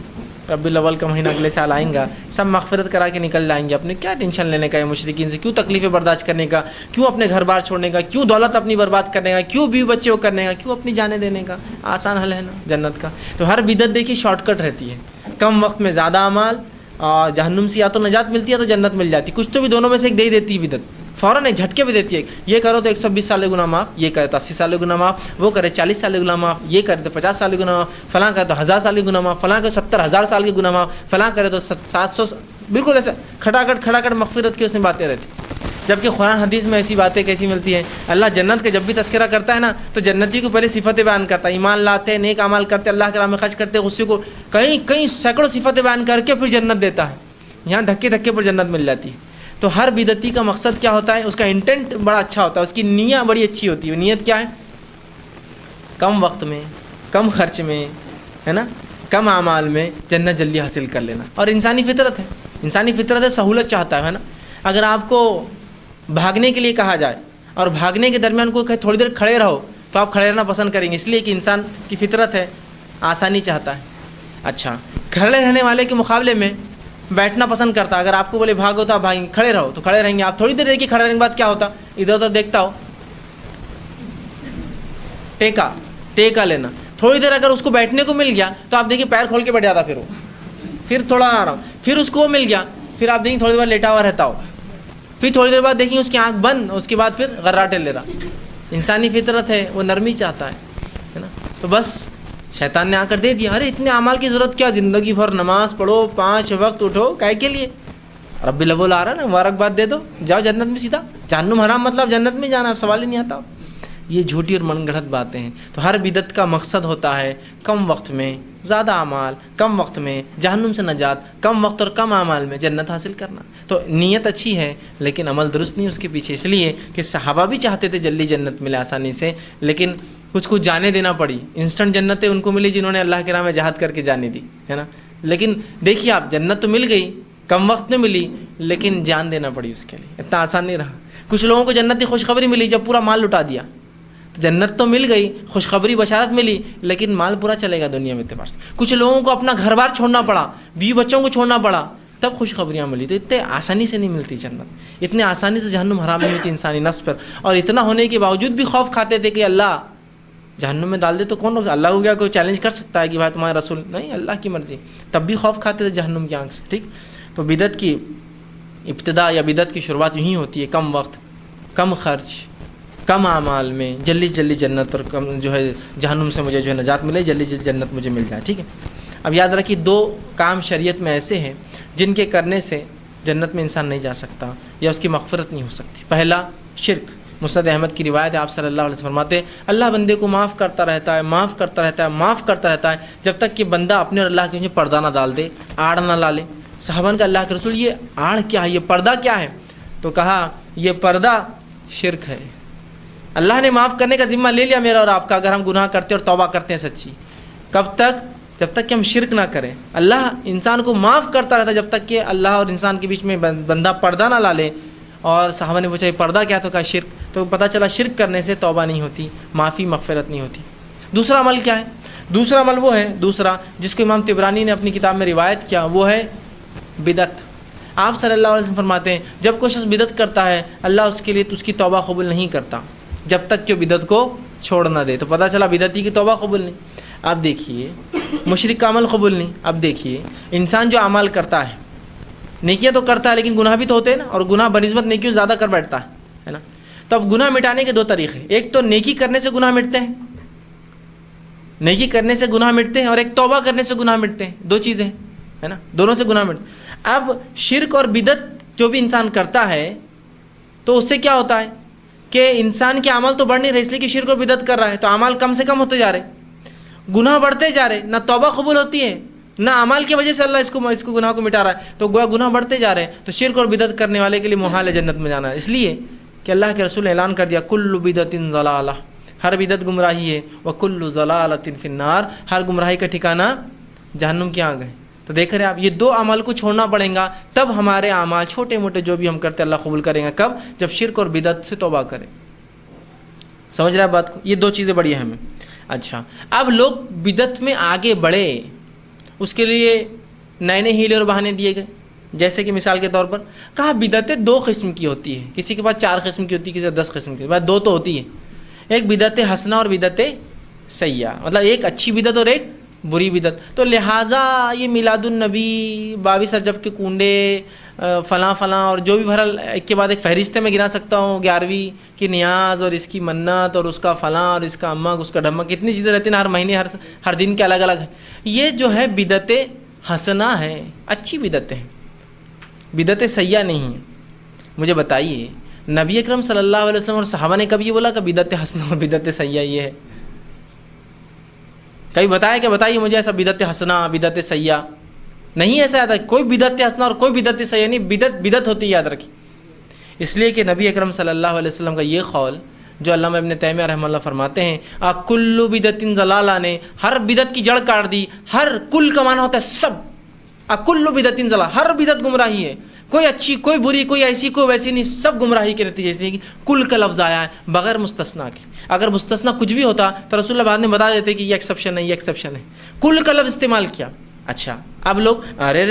ربیع الاول کا مہینہ اگلے سال آئیں گا، سب مغفرت کرا کے نکل جائیں گے. اپنے کیا ٹینشن لینے کا ہے مشرکین سے؟ کیوں تکلیفیں برداشت کرنے کا؟ کیوں اپنے گھر بار چھوڑنے کا؟ کیوں دولت اپنی برباد کرنے کا؟ کیوں بیوی بچے کو کرنے کا؟ کیوں اپنی جانیں دینے کا؟ آسان حل ہے نا جنت کا. تو ہر بدعت دیکھیے شارٹ کٹ رہتی ہے، کم وقت میں زیادہ اعمال، اور جہنم سے یا تو نجات ملتی ہے تو جنت مل جاتی. کچھ تو بھی دونوں میں سے ایک دے ہی دیتی ہے بدعت، فوراً ایک جھٹکے پہ دیتی ہے. یہ کرو تو 120 سال گناہ معاف، یہ کرے تو 80 سال گناہ معاف، وہ کرے 40 سال گناہ معاف، یہ کرے تو 50 سال گناہ معاف، فلاں کرے تو 1000 سال گناہ معاف، فلاں کرے 70,000 سال کے گناہ معاف، فلاں کرے تو 700. بالکل ایسا کھٹا کٹ مغفرت کی اس میں باتیں رہتی. جبکہ قرآن حدیث میں ایسی باتیں کیسی ملتی ہیں؟ اللہ جنت کا جب بھی تذکرہ کرتا ہے نا تو جنتی کو پہلے صفتیں بیان کرتا ہے. ایمان لاتے، نیک اعمال کرتے، اللہ کے راہ میں خرچ کرتے، غصے کو کئی سینکڑوں صفتیں بیان کر کے پھر جنت دیتا ہے. یہاں دھکے پر جنت مل جاتی ہے. تو ہر بدعتی کا مقصد کیا ہوتا ہے؟ اس کا انٹینٹ بڑا اچھا ہوتا ہے، اس کی نیت بڑی اچھی ہوتی ہے. نیت کیا ہے؟ کم وقت میں، کم خرچ میں، ہے نا، کم اعمال میں جنت جلدی حاصل کر لینا. اور انسانی فطرت ہے، سہولت چاہتا ہے نا. اگر آپ کو بھاگنے کے لیے کہا جائے اور بھاگنے کے درمیان کوئی کہے تھوڑی دیر کھڑے رہو تو آپ کھڑے رہنا پسند کریں گے، اس لیے کہ انسان کی فطرت ہے، آسانی چاہتا ہے. اچھا، کھڑے رہنے والے کے مقابلے میں بیٹھنا پسند کرتا ہے. اگر آپ کو بولے بھاگو تو آپ بھاگیں، کھڑے رہو تو کھڑے رہیں گے. آپ تھوڑی دیر دیکھیے کھڑے رہنے کے بعد کیا ہوتا، ادھر ادھر دیکھتا ہو، ٹیکا لینا. تھوڑی دیر اگر اس کو بیٹھنے کو مل گیا تو آپ دیکھیے پیر کھول کے بیٹھ جاتا، پھر تھوڑا آ رہا ہوں، پھر اس کو مل گیا، پھر آپ دیکھیں تھوڑی دیر بعد لیٹا ہوا رہتا ہو، پھر تھوڑی دیر بعد دیکھیں اس کی آنکھ بند، اس کے بعد پھر غراٹے لے رہا. انسانی فطرت ہے، وہ نرمی چاہتا ہے نا. تو بس شیطان نے آ کر دے دیا، ارے اتنے اعمال کی ضرورت کیا، زندگی بھر نماز پڑھو، 5 وقت اٹھو، کائے کے لیے؟ ربیع الاول آ رہا ہے نا، مبارکباد دے دو، جاؤ جنت میں سیدھا. جہنم حرام مطلب جنت میں جانا، سوال ہی نہیں آتا. یہ جھوٹی اور من گھڑت باتیں ہیں. تو ہر بدعت کا مقصد ہوتا ہے کم وقت میں زیادہ اعمال، کم وقت میں جہنم سے نجات، کم وقت اور کم اعمال میں جنت حاصل کرنا. تو نیت اچھی ہے لیکن عمل درست نہیں اس کے پیچھے. اس لیے کہ صحابہ بھی چاہتے تھے جلدی جنت ملے آسانی سے، لیکن کچھ جانے دینا پڑی. انسٹنٹ جنتیں ان کو ملی جنہوں نے اللہ کے راہ میں جہاد کر کے جانے دی، ہے نا. لیکن دیکھیے آپ، جنت تو مل گئی، کم وقت میں ملی، لیکن جان دینا پڑی اس کے لیے. اتنا آسان نہیں رہا. کچھ لوگوں کو جنت کی خوشخبری ملی جب پورا مال لٹا دیا. جنت تو مل گئی، خوشخبری بشارت ملی، لیکن مال پورا چلے گا دنیا میں اعتبار سے. کچھ لوگوں کو اپنا گھر بار چھوڑنا پڑا، بیوی بچوں کو چھوڑنا پڑا، تب خوشخبریاں ملی. تو اتنے آسانی سے نہیں ملتی جنت، اتنے آسانی سے جہنم حرام نہیں ہوتی انسانی نفس پر. اور اتنا ہونے کے باوجود بھی خوف کھاتے تھے کہ اللہ جہنم میں ڈال دے تو کون، اللہ کو کیا کوئی چیلنج کر سکتا ہے کہ بھائی تمہارا رسول نہیں، اللہ کی مرضی. تب بھی خوف کھاتے تھے جہنم کی آنکھ سے. ٹھیک. تو بدعت کی ابتدا یا بدعت کی شروعات یوں ہی ہوتی ہے، کم وقت، کم خرچ، کم اعمال میں جلدی جنت، اور کم جو ہے جہنم سے مجھے جو ہے نجات ملے، جلدی جنت مجھے مل جائے. ٹھیک ہے. اب یاد رکھیے 2 کام شریعت میں ایسے ہیں جن کے کرنے سے جنت میں انسان نہیں جا سکتا یا اس کی مغفرت نہیں ہو سکتی. پہلا شرک، مسند احمد کی روایت ہے، آپ صلی اللہ علیہ وسلم فرماتے ہیں اللہ بندے کو معاف کرتا رہتا ہے، معاف کرتا رہتا ہے، معاف کرتا رہتا ہے جب تک کہ بندہ اپنے اور اللہ کے بیچ میں پردہ نہ ڈال دے، آڑ نہ لا لے۔ صحابہ نے کہا اللہ کے رسول یہ آڑ کیا ہے، یہ پردہ کیا ہے؟ تو کہا یہ پردہ شرک ہے۔ اللہ نے معاف کرنے کا ذمہ لے لیا میرا اور آپ کا، اگر ہم گناہ کرتے اور توبہ کرتے ہیں سچی۔ کب تک؟ جب تک کہ ہم شرک نہ کریں۔ اللہ انسان کو معاف کرتا رہتا ہے جب تک کہ اللہ اور انسان کے بیچ میں بندہ پردہ نہ لا لے۔ اور صحابہ نے پوچھا یہ پردہ کیا؟ تو کہا شرک۔ تو پتہ چلا شرک کرنے سے توبہ نہیں ہوتی، معافی مغفرت نہیں ہوتی۔ دوسرا عمل کیا ہے؟ دوسرا عمل وہ ہے، دوسرا جس کو امام طبرانی نے اپنی کتاب میں روایت کیا، وہ ہے بدعت۔ آپ صلی اللہ علیہ وسلم فرماتے ہیں جب کوئی شخص بدعت کرتا ہے اللہ اس کے لیے اس کی توبہ قبول نہیں کرتا جب تک کہ بدعت کو چھوڑ نہ دے۔ تو پتہ چلا بدعتی کی توبہ قبول نہیں۔ اب دیکھیے مشرک کا عمل قبول نہیں۔ اب دیکھیے انسان جو اعمال کرتا ہے، نیکیاں تو کرتا ہے لیکن گناہ بھی تو ہوتے ہیں نا، اور گناہ بنسبت نیکیوں زیادہ کر بیٹھتا ہے نا۔ تو اب گناہ مٹانے کے دو طریقے، ایک تو نیکی کرنے سے گناہ مٹتے ہیں، نیکی کرنے سے گناہ مٹتے ہیں، اور ایک توبہ کرنے سے گناہ مٹتے ہیں، دو چیزیں ہے نا، دونوں سے گناہ مٹتے ہیں۔ اب شرک اور بدعت جو بھی انسان کرتا ہے تو اس سے کیا ہوتا ہے کہ انسان کے عمل تو بڑھ نہیں رہے، اس لیے کہ شرک اور بدعت کر رہا ہے تو اعمال کم سے کم ہوتے جا رہے، گناہ بڑھتے جا رہے، نہ توبہ قبول ہوتی ہے نہ اعمال کی وجہ سے اللہ اس کو گناہ کو مٹا رہا ہے، تو گویا گناہ بڑھتے جا رہے ہیں۔ تو شرک اور بدعت کرنے والے کے لیے محال ہے جنت میں جانا، اس لیے کہ اللہ کے رسول نے اعلان کر دیا کل بدعت ضلالہ، ہر بدعت گمراہی ہے، وکل ضلالۃ فی النار، ہر گمراہی کا ٹھکانہ جہنم کی آگ ہے۔ تو دیکھ رہے ہیں آپ یہ دو عمل کو چھوڑنا پڑیں گا تب ہمارے اعمال چھوٹے موٹے جو بھی ہم کرتے ہیں اللہ قبول کریں گا۔ کب؟ جب شرک اور بدعت سے توبہ کریں۔ سمجھ رہے ہیں بات کو؟ یہ دو چیزیں بڑی اہم ہیں۔ اچھا اب لوگ بدعت میں آگے بڑھے، اس کے لیے نئے نئے ہیلے اور بہانے دیے گئے، جیسے کہ مثال کے طور پر کہا بدعتیں دو قسم کی ہوتی ہے، کسی کے پاس 4 قسم کی ہوتی ہے، کسی کے 10 قسم کی، بس 2 تو ہوتی ہے، ایک بدعت حسنہ اور بدعت سیئہ، مطلب ایک اچھی بدعت اور ایک بری بدعت۔ تو لہٰذا یہ میلاد النبی، 22 رجب کے کنڈے، فلاں فلاں اور جو بھی بہرحال ایک کے بعد ایک فہرست میں گرا سکتا ہوں، 11ویں کی نیاز اور اس کی منت اور اس کا فلاں اور اس کا امک، اس کا ڈھمک، اتنی چیزیں رہتی ہیں ہر مہینے ہر دن کے الگ الگ ہے۔ یہ جو ہے بدعت حسنہ ہے، اچھی بدعت ہے، بدعت سیئہ نہیں ہے۔ مجھے بتائیے نبی اکرم صلی اللہ علیہ وسلم اور صحابہ نے کبھی یہ بولا کہ بدعت حسنہ اور بدعت سیئہ یہ ہے؟ کبھی بتایا کہ بتائیے مجھے ایسا بدعت حسنہ بدعت سیئہ؟ نہیں ایسا آتا، کوئی بدعت حسنہ اور کوئی بدعت سیئہ نہیں، بدعت بدعت ہوتی ہے، یاد رکھیے۔ اس لیے کہ نبی اکرم صلی اللہ علیہ وسلم کا یہ قول جو علامہ ابن تیمیہ رحمہ اللہ فرماتے ہیں کل بدعت ضلالہ، نے ہر بدعت کی جڑ کاٹ دی۔ ہر کل کا معنی ہوتا ہے سب، کل بدعت ضلالہ، ہر بدعت گمراہی ہے، کوئی اچھی کوئی بری کوئی ایسی کوئی ویسی نہیں، سب گمراہی کے نتیجے سے۔ کل کا لفظ آیا ہے بغیر مستثنا کے، اگر مستثنا کچھ بھی ہوتا تو رسول اللہ بعد میں بتا دیتے کہ یہ ایکسیپشن ہے، یہ ایکسیپشن ہے، کل کا لفظ استعمال کیا۔ اچھا اب لوگ ارے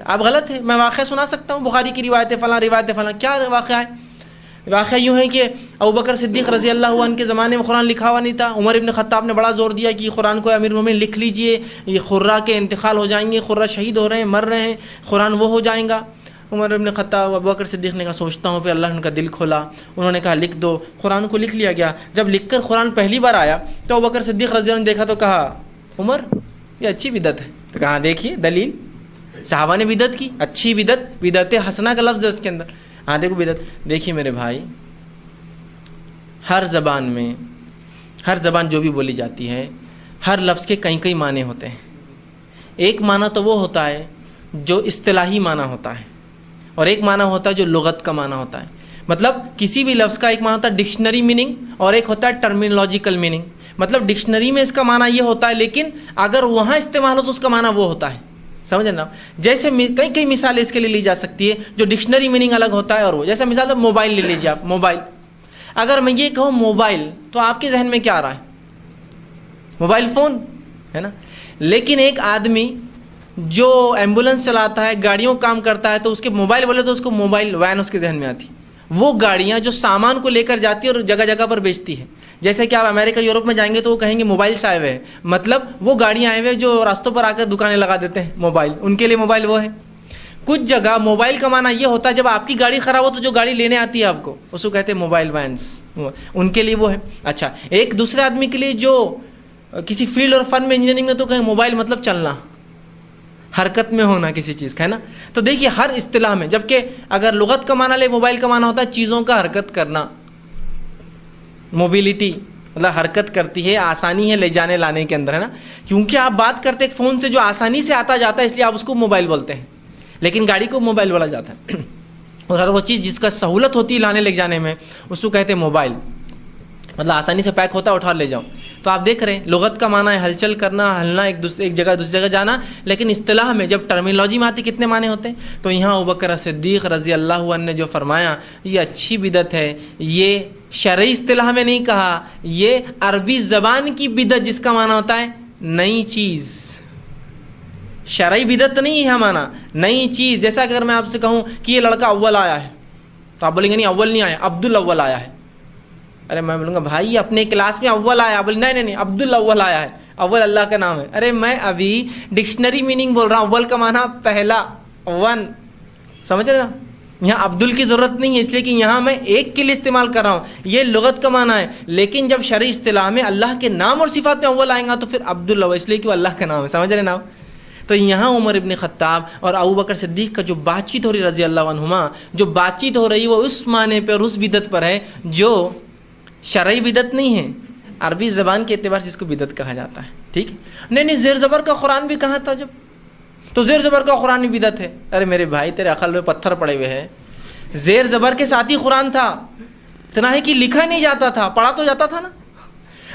اب غلط ہے، میں واقعہ سنا سکتا ہوں، بخاری کی روایت ہے، فلاں روایت ہے، فلاں کیا واقعہ ہے؟ واقعہ یوں ہے کہ ابوبکر صدیق رضی اللہ عنہ کے زمانے میں قرآن لکھا ہوا نہیں تھا، عمر ابن خطاب نے بڑا زور دیا کہ یہ قرآن کو امیر المومنین لکھ لیجئے، یہ خرہ کے انتقال ہو جائیں گے، خرہ شہید ہو رہے ہیں، مر رہے ہیں، قرآن وہ ہو جائیں گا۔ عمر ابن خطاب ابوبکر صدیق نے کہا سوچتا ہوں، پھر اللہ نے ان کا دل کھولا، انہوں نے کہا لکھ دو، قرآن کو لکھ لیا گیا۔ جب لکھ کر قرآن پہلی بار آیا تو ابوبکر صدیق رضی اللہ عنہ نے دیکھا تو کہا عمر یہ اچھی بدعت ہے، تو کہا دیکھیے دلیل، صحابہ نے بدعت کی، اچھی بدعت، بدعت حسنہ کا لفظ ہے اس کے اندر، ہاں دیکھو بدعت۔ دیکھیے میرے بھائی ہر زبان میں، ہر زبان جو بھی بولی جاتی ہے، ہر لفظ کے کئی معنی ہوتے ہیں۔ ایک معنی تو وہ ہوتا ہے جو اصطلاحی معنی ہوتا ہے، اور ایک معنی ہوتا ہے جو لغت کا معنی ہوتا ہے۔ مطلب کسی بھی لفظ کا ایک معنی ہوتا ہے ڈکشنری میننگ اور ایک ہوتا ہے ٹرمینولوجیکل میننگ۔ مطلب ڈکشنری میں اس کا معنی یہ ہوتا ہے لیکن اگر وہاں استعمال ہو تو اس کا معنی وہ ہوتا ہے، سمجھے نا؟ جیسے کئی مثالیں اس کے لیے لی جا سکتی ہے جو ڈکشنری میننگ الگ ہوتا ہے اور وہ، جیسے مثال موبائل لے لیجیے آپ، موبائل، اگر میں یہ کہوں موبائل تو آپ کے ذہن میں کیا آ رہا ہے؟ موبائل فون ہے نا۔ لیکن ایک آدمی جو ایمبولنس چلاتا ہے، گاڑیوں کام کرتا ہے، تو اس کے موبائل بولے تو اس کو موبائل وین اس کے ذہن میں آتی، وہ گاڑیاں جو سامان کو لے کر جاتی ہے اور جگہ جگہ پر بیچتی ہے۔ جیسے کہ آپ امریکہ یورپ میں جائیں گے تو وہ کہیں گے موبائل سے آئے ہوئے ہیں، مطلب وہ گاڑیاں آئے ہوئے جو راستوں پر آ کر دکانیں لگا دیتے ہیں، موبائل ان کے لیے موبائل وہ ہے۔ کچھ جگہ موبائل کا معنی یہ ہوتا ہے جب آپ کی گاڑی خراب ہو تو جو گاڑی لینے آتی ہے آپ کو، اس کو کہتے ہیں موبائل وینس، ان کے لیے وہ ہے۔ اچھا ایک دوسرے آدمی کے لیے جو کسی فیلڈ اور فن میں انجینئرنگ میں تو کہیں موبائل مطلب چلنا، حرکت میں ہونا کسی چیز کا، ہے نا۔ تو دیکھیے ہر اصطلاح میں، جبکہ اگر لغت کا معنی لے موبائل کا معنی ہوتا ہے چیزوں کا حرکت کرنا، موبیلٹی مطلب حرکت کرتی ہے، آسانی ہے لے جانے لانے کے اندر، ہے نا. کیونکہ آپ بات کرتے ایک فون سے جو آسانی سے آتا جاتا ہے اس لیے آپ اس کو موبائل بولتے ہیں، لیکن گاڑی کو موبائل بولا جاتا ہے. اور ہر وہ چیز جس کا سہولت ہوتی ہے لانے لے جانے میں اس کو کہتے ہیں موبائل. مطلب آسانی سے پیک ہوتا ہے، اٹھا لے جاؤ. تو آپ دیکھ رہے ہیں لغت کا معنی ہے ہلچل کرنا، ہلنا، ایک جگہ دوسری جگہ جانا، لیکن اصطلاح میں جب ٹرمینالوجی میں آتی کتنے معنی ہوتے ہیں. تو یہاں ابوبکر صدیق رضی اللہ عنہ نے جو فرمایا یہ اچھی بدعت ہے، یہ شرعی اصطلاح میں نہیں کہا، یہ عربی زبان کی بدعت جس کا معنی ہوتا ہے نئی چیز. شرعی بدعت نہیں ہے معنی نئی چیز. جیسا کہ اگر میں آپ سے کہوں کہ یہ لڑکا اول آیا ہے تو آپ بولیں گے نہیں اول نہیں آیا، عبد الاول آیا ہے. ارے میں بولوں گا بھائی اپنے کلاس میں اول آیا، بولے نہیں عبد الاول آیا ہے، اول اللہ کا نام ہے. ارے میں ابھی ڈکشنری میننگ بول رہا ہوں، اول کا معنی پہلا، ون. سمجھ رہے نا؟ یہاں عبدال کی ضرورت نہیں ہے، اس لیے کہ یہاں میں ایک کے لیے استعمال کر رہا ہوں، یہ لغت کا معنی ہے. لیکن جب شرعی اصطلاح میں اللہ کے نام اور صفات میں اول آئیں گا تو پھر عبد الاول، اس لیے کہ وہ اللہ کا نام ہے. سمجھ رہے نا؟ تو یہاں عمر ابن خطاب اور ابوبکر صدیق کا جو بات چیت ہو رہی رضی اللہ عنہما، جو بات چیت ہو رہی وہ اس معنی پہ اور اس بدعت پر ہے جو شرعی بدعت نہیں ہے، عربی زبان کے اعتبار سے اس کو بدعت کہا جاتا ہے. ٹھیک ہے؟ نہیں زیر زبر کا قرآن بھی کہاں تھا جب، تو زیر زبر کا قرآن بھی بدعت ہے. ارے میرے بھائی تیرے عقل میں پتھر پڑے ہوئے ہیں. زیر زبر کے ساتھ ہی قرآن تھا، اتنا ہے کہ لکھا نہیں جاتا تھا، پڑھا تو جاتا تھا نا.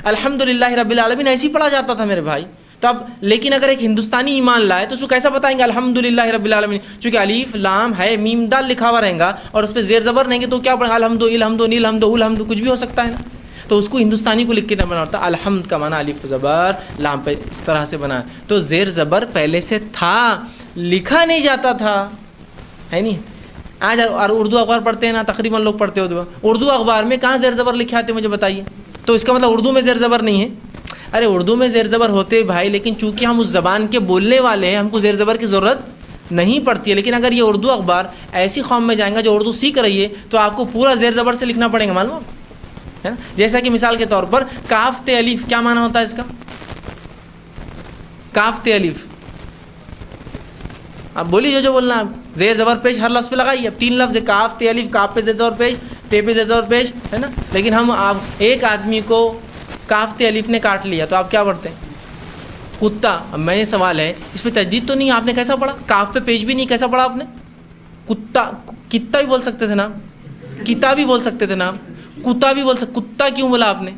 الحمدللہ رب العالمین ایسے ہی پڑھا جاتا تھا میرے بھائی. تو اب لیکن اگر ایک ہندوستانی ایمان لائے تو اس کو کیسا بتائیں گے الحمدللہ رب العالمین، چونکہ الف لام ہے میم دال لکھا ہوا رہے گا اور اس پہ زیر زبر نہیں گے تو کیا پڑھیں گے الحمد الحمد الحمد الحمد، کچھ بھی ہو سکتا ہے نا. تو اس کو ہندوستانی کو لکھ کے بنا ہوتا الحمد کا معنی الف زبر لام پہ اس طرح سے بنا. تو زیر زبر پہلے سے تھا، لکھا نہیں جاتا تھا، ہے نہیں. آج اور اردو اخبار پڑھتے ہیں نا، تقریباً لوگ پڑھتے ہو اردو اخبار میں کہاں زیر زبر لکھے آتے مجھے بتائیے. تو اس کا مطلب اردو میں زیر زبر نہیں ہے. ارے اردو میں زیر زبر ہوتے بھائی، لیکن چونکہ ہم اس زبان کے بولنے والے ہیں ہم کو زیر زبر کی ضرورت نہیں پڑتی ہے. لیکن اگر یہ اردو اخبار ایسی قوم میں جائیں گا جو اردو سیکھ رہی ہے تو آپ کو پورا زیر زبر سے لکھنا پڑے گا، معلوم ہے نا. جیسا کہ مثال کے طور پر کاف تے الف، کیا معنی ہوتا ہے اس کا؟ کاف تے الف، آپ بولیے جو بولنا ہے. زیر زبر پیش ہر لفظ پہ لگائیے. اب 3 لفظ ہے، کاف تے الف، کاف پہ زیر زبر پیش، تے پہ زیر زبر پیش، ہے نا. لیکن ہم آپ ایک آدمی کو کاف تے الف نے کاٹ لیا تو آپ کیا پڑھتے ہیں؟ کتا. اب میں یہ سوال ہے اس پہ تجدید تو نہیں، آپ نے کیسا پڑھا؟ کاف پہ پیش بھی نہیں، کیسا پڑھا آپ نے؟ کتا، کتا بھی بول سکتے تھے نا، کتا بھی بول سکتے تھے نا، کتا بھی بول سکتے، کتا کیوں بولا آپ نے؟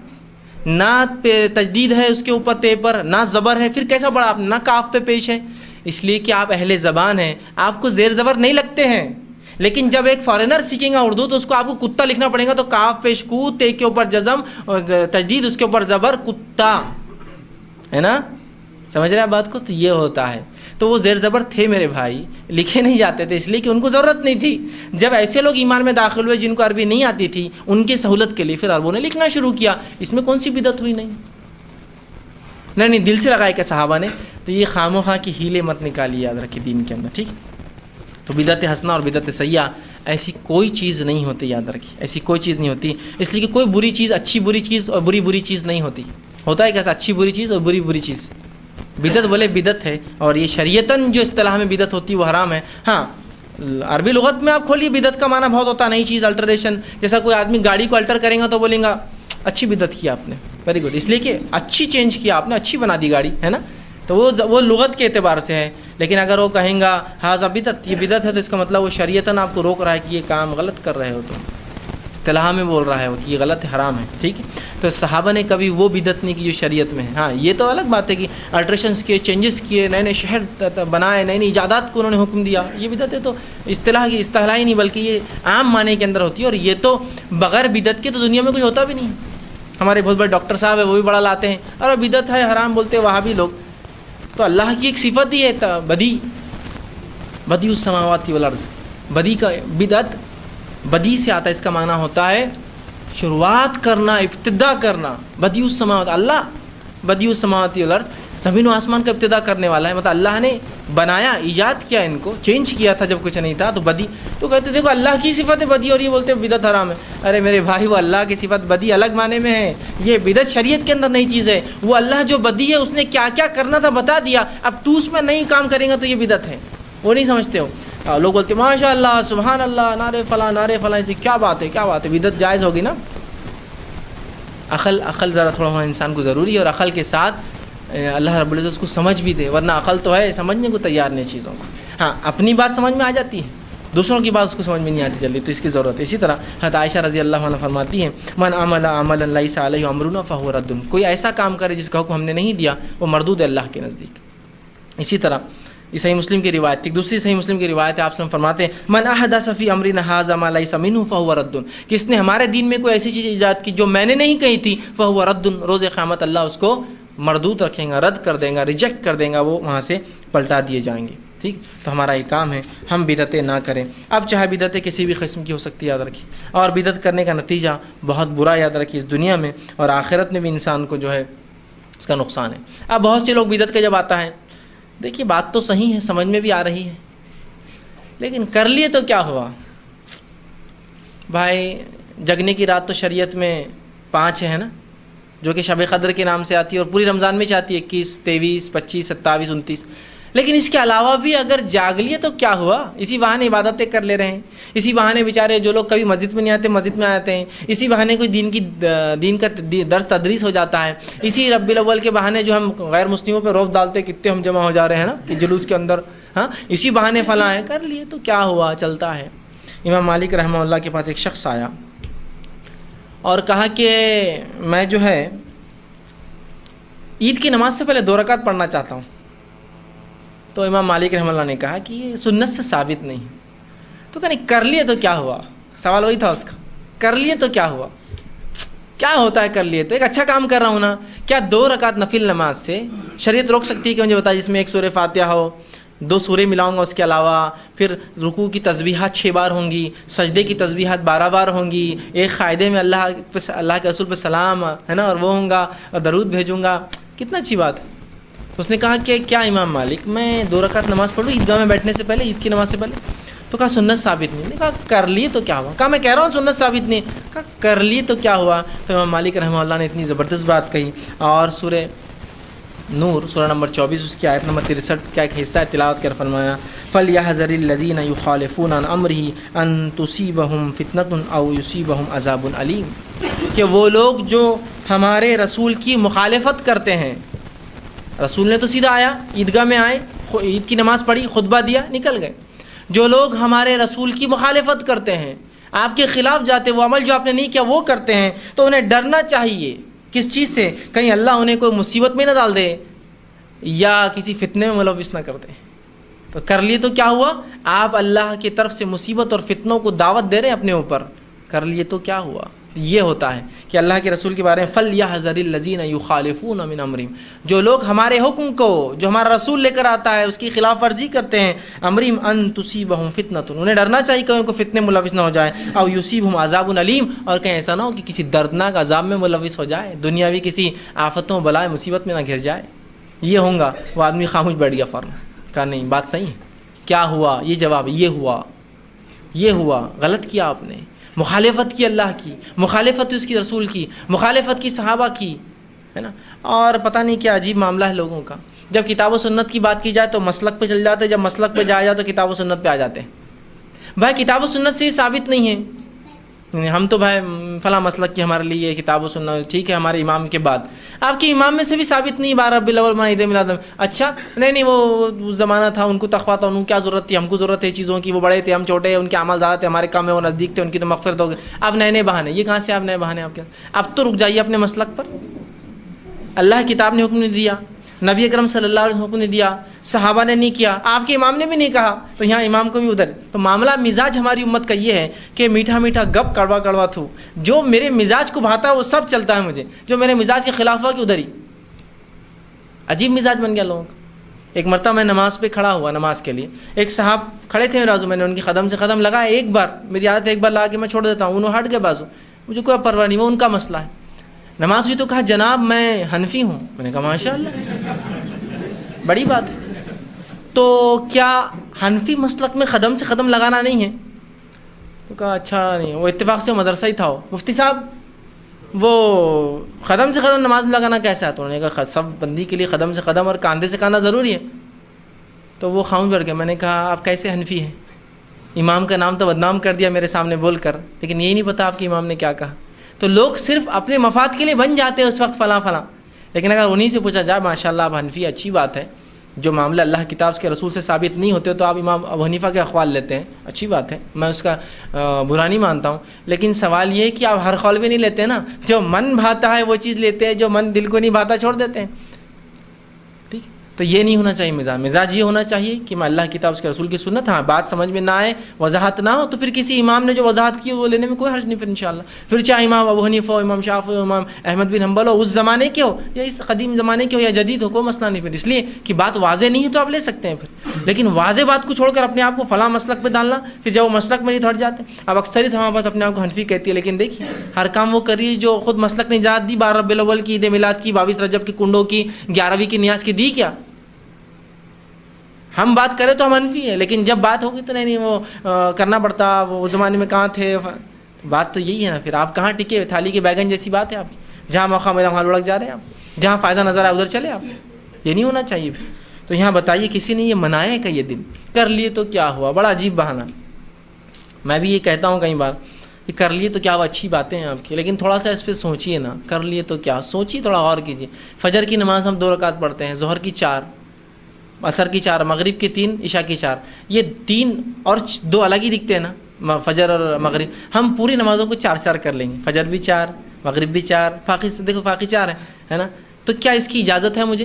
نہ پہ تجدید ہے اس کے اوپر تے پر، نہ زبر ہے، پھر کیسا پڑھا آپ نے؟ نہ کاف پہ پیش ہے. اس لیے کہ آپ اہل زبان ہیں، آپ کو زیر زبر نہیں لگتے ہیں. لیکن جب ایک فارینر سیکھیں گا اردو تو اس کو آپ کو کتا لکھنا پڑے گا. تو کاف پیش کو، تے کے اوپر جزم اور تجدید اس کے اوپر زبر، کتا، ہے نا. سمجھ رہے ہیں بات کو؟ تو یہ ہوتا ہے. تو وہ زیر زبر تھے میرے بھائی، لکھے نہیں جاتے تھے اس لیے کہ ان کو ضرورت نہیں تھی. جب ایسے لوگ ایمان میں داخل ہوئے جن کو عربی نہیں آتی تھی ان کی سہولت کے لیے پھر عربوں نے لکھنا شروع کیا. اس میں کون سی بدعت ہوئی؟ نہیں دل سے لگائے کہ صحابہ نے. تو یہ خام و خواہ کی ہیلے مت نکالی، یاد رکھیے دین کے اندر. ٹھیک. تو بدعت حسنہ اور بدعت سیئہ ایسی کوئی چیز نہیں ہوتی، یاد رکھیے ایسی کوئی چیز نہیں ہوتی. اس لیے کہ کوئی بری چیز اچھی بری چیز اور بری بری چیز نہیں ہوتی. ہوتا ہے کیسا؟ اچھی بری چیز اور بری بری چیز. بدعت بولے بدعت ہے، اور یہ شریعتاً جو اصطلاح میں بدعت ہوتی ہے وہ حرام ہے. ہاں عربی لغت میں آپ کھولیے بدعت کا معنی بہت ہوتا ہے نئی چیز، الٹریشن. جیسا کوئی آدمی گاڑی کو الٹر کرے گا تو بولیں گا اچھی بدعت کیا آپ نے، ویری گڈ، اس لیے کہ اچھی چینج کیا آپ نے، اچھی بنا دی گاڑی، ہے نا. تو وہ لغت کے اعتبار سے ہے. لیکن اگر وہ کہیں گا ہاذا بدعت، یہ بدعت ہے، تو اس کا مطلب وہ شریعتاً آپ کو روک رہا ہے کہ یہ کام غلط کر رہے ہو. تو اصطلاح میں بول رہا ہے وہ کہ یہ غلط ہے، حرام ہے. ٹھیک ہے. تو صحابہ نے کبھی وہ بدعت نہیں کی جو شریعت میں ہے. ہاں یہ تو الگ بات ہے کہ الٹریشنس کیے، چینجز کیے، نئے نئے شہر بنائے، نئی نئی ایجادات کو انہوں نے حکم دیا. یہ بدعت ہے تو اصطلاح کی اصطلاح ہی نہیں بلکہ یہ عام معنی کے اندر ہوتی ہے. اور یہ تو بغیر بدعت کے تو دنیا میں کچھ ہوتا بھی نہیں. ہمارے بہت بڑے ڈاکٹر صاحب ہیں وہ بھی بڑا لاتے ہیں اور بدعت ہے حرام بولتے ہیں وہاں بھی لوگ. تو اللہ کی ایک صفت ہی ہے بدی السماوات والارض. بدی کا بدعت بدی سے آتا ہے، اس کا معنی ہوتا ہے شروعات کرنا، ابتدا کرنا. بدی السماوات، اللہ بدی السماوات والارض، زمین و آسمان کا ابتدا کرنے والا ہے. مطلب اللہ نے بنایا، ایجاد کیا، ان کو چینج کیا تھا جب کچھ نہیں تھا. تو بدی تو کہتے دیکھو اللہ کی صفت ہے بدی، اور یہ بولتے ہیں بدعت حرام ہے. ارے میرے بھائی وہ اللہ کی صفت بدی الگ معنی میں ہے، یہ بدعت شریعت کے اندر نئی چیز ہے. وہ اللہ جو بدی ہے اس نے کیا کیا کرنا تھا بتا دیا، اب تو اس میں نئی کام کریں گا تو یہ بدعت ہے. وہ نہیں سمجھتے ہو. لوگ بولتے ہیں ماشاء اللہ سبحان اللہ، نعرے فلاں نعرے فلاں. کیا بات ہے، کیا بات ہے، بدعت جائز ہوگی نا. عقل ذرا تھوڑا ہونا انسان کو ضروری ہے، اور عقل کے ساتھ اللہ رب العزت اس کو سمجھ بھی دے، ورنہ عقل تو ہے سمجھنے کو تیار نہیں چیزوں کو. ہاں اپنی بات سمجھ میں آ جاتی ہے، دوسروں کی بات اس کو سمجھ میں نہیں آتی جلدی، تو اس کی ضرورت ہے. اسی طرح حضرت عائشہ رضی اللہ عنہ فرماتی ہیں من عمل عملا لیس علیہ امرنا فہو رد، کوئی ایسا کام کرے جس کا حکم ہم نے نہیں دیا وہ مردود ہے اللہ کے نزدیک. اسی طرح یہ صحیح مسلم کی روایت تھی. دوسری صحیح مسلم کی روایت ہے، آپ صلی اللہ علیہ وسلم فرماتے ہیں من احدث فی امرنا ھذا ما لیس منہ فہو رد، کس نے ہمارے دین میں کوئی ایسی چیز ایجاد کی جو میں نے نہیں کہی تھی فہو رد، روز قیامت اللہ اس کو مردود رکھیں گا، رد کر دیں گا، ریجیکٹ کر دیں گا، وہ وہاں سے پلٹا دیے جائیں گے. ٹھیک، تو ہمارا یہ کام ہے ہم بدعتیں نہ کریں. اب چاہے بدعتیں کسی بھی قسم کی ہو سکتی ہے، یاد رکھیے، اور بدعت کرنے کا نتیجہ بہت برا یاد رکھیے اس دنیا میں اور آخرت میں بھی انسان کو جو ہے اس کا نقصان ہے. اب بہت سے لوگ بدعت کا جب آتا ہے، دیکھیے بات تو صحیح ہے، سمجھ میں بھی آ رہی ہے، لیکن کر لیے تو کیا ہوا بھائی. جگنے کی رات تو شریعت میں 5 ہے نا، جو کہ شب قدر کے نام سے آتی ہے اور پوری رمضان میں چاہتی ہے 21 23 25 27 29. لیکن اس کے علاوہ بھی اگر جاگ لیے تو کیا ہوا، اسی بہانے عبادتیں کر لے رہے ہیں، اسی بہانے بیچارے جو لوگ کبھی مسجد میں نہیں آتے مسجد میں آتے ہیں، اسی بہانے کوئی دین کا درس تدریس ہو جاتا ہے، اسی ربیع الاول کے بہانے جو ہم غیر مسلموں پہ روب ڈالتے کتنے ہم جمع ہو جا رہے ہیں نا کہ جلوس کے اندر، ہاں اسی بہانے فلاں ہیں، کر لیے تو کیا ہوا، چلتا ہے. امام مالک رحمہ اللہ کے پاس ایک شخص آیا اور کہا کہ میں جو ہے عید کی نماز سے پہلے 2 رکعت پڑھنا چاہتا ہوں. تو امام مالک رحمہ اللہ نے کہا کہ یہ سنت سے ثابت نہیں. تو کہا نہیں کر لیے تو کیا ہوا، سوال وہی تھا اس کا، کر لیے تو کیا ہوا، کیا ہوتا ہے کر لیے تو، ایک اچھا کام کر رہا ہوں نا. کیا 2 رکعت نفل نماز سے شریعت روک سکتی ہے کہ مجھے بتائیے جس میں 1 سورہ فاتحہ ہو، 2 سورے ملاؤں گا اس کے علاوہ، پھر رکوع کی تسبیحات 6 بار ہوں گی، سجدے کی تسبیحات 12 بار ہوں گی، ایک قاعدے میں اللہ کے رسول پہ سلام ہے نا اور وہ ہوں گا اور درود بھیجوں گا، کتنا اچھی بات ہے. اس نے کہا کہ کیا امام مالک میں 2 رکعت نماز پڑھوں عیدگاہ میں بیٹھنے سے پہلے، عید کی نماز سے پہلے؟ تو کہا سنت ثابت نہیں. نے کہا کر لیے تو کیا ہوا، کہا میں کہہ رہا ہوں سنت ثابت نہیں. کہا کر لیے تو کیا ہوا. تو امام مالک رحمہ اللہ نے اتنی زبردست بات کہی اور سورہ نور سورہ نمبر 24 اس کی آیت نمبر 63 کا ایک حصہ تلاوت کر فرمایا فَلْيَحْذَرِ الَّذِينَ يُخَالِفُونَ عَنْ أَمْرِهِ أَن تُصِيبَهُمْ فِتْنَةٌ أَوْ يُصِيبَهُمْ عَذَابٌ أَلِيمٌ، کہ وہ لوگ جو ہمارے رسول کی مخالفت کرتے ہیں، رسول نے تو سیدھا آیا عیدگاہ میں آئے، عید کی نماز پڑھی، خطبہ دیا، نکل گئے. جو لوگ ہمارے رسول کی مخالفت کرتے ہیں، آپ کے خلاف جاتے، وہ عمل جو آپ نے نہیں کیا وہ کرتے ہیں، تو انہیں ڈرنا چاہیے کس چیز سے، کہیں اللہ انہیں کوئی مصیبت میں نہ ڈال دے یا کسی فتنے میں ملوث نہ کر دے. تو کر لیے تو کیا ہوا، آپ اللہ کی طرف سے مصیبت اور فتنوں کو دعوت دے رہے ہیں اپنے اوپر، کر لیے تو کیا ہوا. یہ ہوتا ہے کہ اللہ کے رسول کے بارے میں فَلْيَحْذَرِ الَّذِينَ يُخَالِفُونَ مِنْ أَمْرِهِمْ، جو لوگ ہمارے حکم کو جو ہمارا رسول لے کر آتا ہے اس کی خلاف ورزی کرتے ہیں، امرہم ان تصیبہم فتنۃ، انہیں ڈرنا چاہیے کہ ان کو فتنے ملوث نہ ہو جائے، او یصیبہم عذاب علیم، اور کہیں ایسا نہ ہو کہ کسی دردناک عذاب میں ملوث ہو جائے، دنیاوی کسی آفتوں بلائے مصیبت میں نہ گھر جائے. یہ ہوں گا. وہ آدمی خاموش بیٹھ گیا فوراً، کہا نہیں بات صحیح ہے، کیا ہوا، یہ جواب، یہ ہوا غلط کیا آپ نے، مخالفت کی اللہ کی، مخالفت اس کی رسول کی، مخالفت کی صحابہ کی، ہے نا. اور پتہ نہیں کیا عجیب معاملہ ہے لوگوں کا، جب کتاب و سنت کی بات کی جائے تو مسلک پہ چل جاتے، جب مسلک پہ جایا جائے تو کتاب و سنت پہ آ جاتے ہیں. بھائی کتاب و سنت سے یہ ثابت نہیں ہے، ہم تو بھائی فلاں مسلک کی ہمارے لیے کتاب و سنت ٹھیک ہے، ہمارے امام کے بعد آپ کے امام میں سے بھی ثابت نہیں 12 ربیع الاول عید میلاد. اچھا نہیں وہ زمانہ تھا، ان کو تقویٰ تھا، ان کو کیا ضرورت تھی، ہم کو ضرورت ہے چیزوں کی، وہ بڑے تھے ہم چھوٹے، ان کے اعمال زیادہ تھے، ہمارے کام میں وہ نزدیک تھے، ان کی تو مغفرت ہو گئی. اب نئے بہانے، یہ کہاں سے آپ نئے بہانے آپ کے، اب تو رک جائیے اپنے مسلک پر. اللہ کی کتاب نے حکم نہیں دیا، نبی اکرم صلی اللہ علیہ وسلم حکم نہیں دیا، صحابہ نے نہیں کیا، آپ کے امام نے بھی نہیں کہا، تو یہاں امام کو بھی ادھر. تو معاملہ مزاج ہماری امت کا یہ ہے کہ میٹھا میٹھا گپ کڑوا کڑوا تھو، جو میرے مزاج کو بھاتا ہے وہ سب چلتا ہے مجھے، جو میرے مزاج کے خلاف ہوا کہ ادھر ہی. عجیب مزاج بن گیا لوگوں کا. ایک مرتبہ میں نماز پہ کھڑا ہوا نماز کے لیے، ایک صاحب کھڑے تھے میرے بازو، میں نے ان کی قدم سے قدم لگایا ایک بار، میری عادت ہے ایک بار لگا کے میں چھوڑ دیتا ہوں، انہوں ہٹ گئے بازو، مجھے کوئی پرواہ نہیں، وہ ان کا مسئلہ ہے. نماز ہوئی تو کہا جناب میں حنفی ہوں. میں نے کہا ماشاء اللہ بڑی بات ہے. تو کیا حنفی مسلک میں قدم سے قدم لگانا نہیں ہے؟ تو کہا اچھا نہیں، وہ اتفاق سے مدرسہ ہی تھا. وہ مفتی صاحب وہ قدم سے قدم نماز میں لگانا کیسا ہے؟ تو انہوں نے کہا سب بندی کے لیے قدم سے قدم اور کاندھے سے کاندھا ضروری ہے. تو وہ خاموش بیٹھ گیا. میں نے کہا آپ کیسے حنفی ہیں؟ امام کا نام تو بدنام کر دیا میرے سامنے بول کر، لیکن یہی نہیں پتا آپ کے امام نے کیا کہا. تو لوگ صرف اپنے مفاد کے لیے بن جاتے ہیں اس وقت فلاں فلاں. لیکن اگر انہیں سے پوچھا جائے ماشاء اللہ آپ حنفی, اچھی بات ہے, جو معاملہ اللہ کتاب کے رسول سے ثابت نہیں ہوتے تو آپ امام ابو حنیفہ کے اقوال لیتے ہیں, اچھی بات ہے, میں اس کا برا نہیں مانتا ہوں. لیکن سوال یہ ہے کہ آپ ہر قول بھی نہیں لیتے نا, جو من بھاتا ہے وہ چیز لیتے ہیں, جو من دل کو نہیں بھاتا چھوڑ دیتے ہیں. ٹھیک, تو یہ نہیں ہونا چاہیے مزاج یہ ہونا چاہیے کہ میں اللہ کتاب اس کے رسول کی سنت, ہاں بات سمجھ میں نہ آئے, وضاحت نہ ہو تو پھر کسی امام نے جو وضاحت کی وہ لینے میں کوئی حرج نہیں پھر انشاءاللہ. پھر چاہے امام ابو حنیفہ ہو, امام شافعی ہو, امام احمد بن حنبل ہو, اس زمانے کے ہو یا اس قدیم زمانے کے ہو یا جدید ہو, کوئی مسئلہ نہیں پھر, اس لیے کہ بات واضح نہیں ہے تو آپ لے سکتے ہیں پھر. لیکن واضح بات کو چھوڑ کر اپنے آپ کو فلاں مسلک پہ ڈالنا, پھر جب وہ مسلک میں نہیں تھٹ جاتے. اب اکثریت ہمارے پاس اپنے آپ کو حنفی کہتی ہے, لیکن دیکھیے ہر کام وہ کر رہی ہے جو خود مسلک نے اجازت دی. 12 ربیع الاول کی, عید میلاد کی, 22 رجب کی, کنڈوں کی, 11ویں کی, نیاز کی دی کیا؟ ہم بات کریں تو ہم حنفی ہیں, لیکن جب بات ہوگی تو نہیں وہ کرنا پڑتا, وہ زمانے میں کہاں تھے. بات تو یہی ہے نا, پھر آپ کہاں ٹکے, تھالی کے بیگن جیسی بات ہے آپ کی, جہاں موقع ملا وہاں لڑک جا رہے ہیں آپ, جہاں فائدہ نظر آئے ادھر چلے آپ. یہ نہیں ہونا چاہیے پھر. تو یہاں بتائیے کسی نے یہ منایا ہے کہ یہ دن کر لیے تو کیا ہوا؟ بڑا عجیب بہانہ. میں بھی یہ کہتا ہوں کئی بار کہ کر لیے تو کیا ہوا, اچھی باتیں ہیں آپ کی, لیکن تھوڑا سا اس پہ سوچیے نا. کر لیے تو کیا, سوچیے, تھوڑا غور کیجیے. فجر کی نماز ہم 2 رکعت پڑھتے ہیں, ظہر کی 4, عصر کی 4, مغرب کی 3, عشاء کی 4. یہ 3 اور 2 الگ ہی دکھتے ہیں نا, فجر اور مغرب. ہم پوری نمازوں کو 4 کر لیں گے, فجر بھی 4, مغرب بھی 4, باقی دیکھو باقی 4 ہے نا. تو کیا اس کی اجازت ہے مجھے؟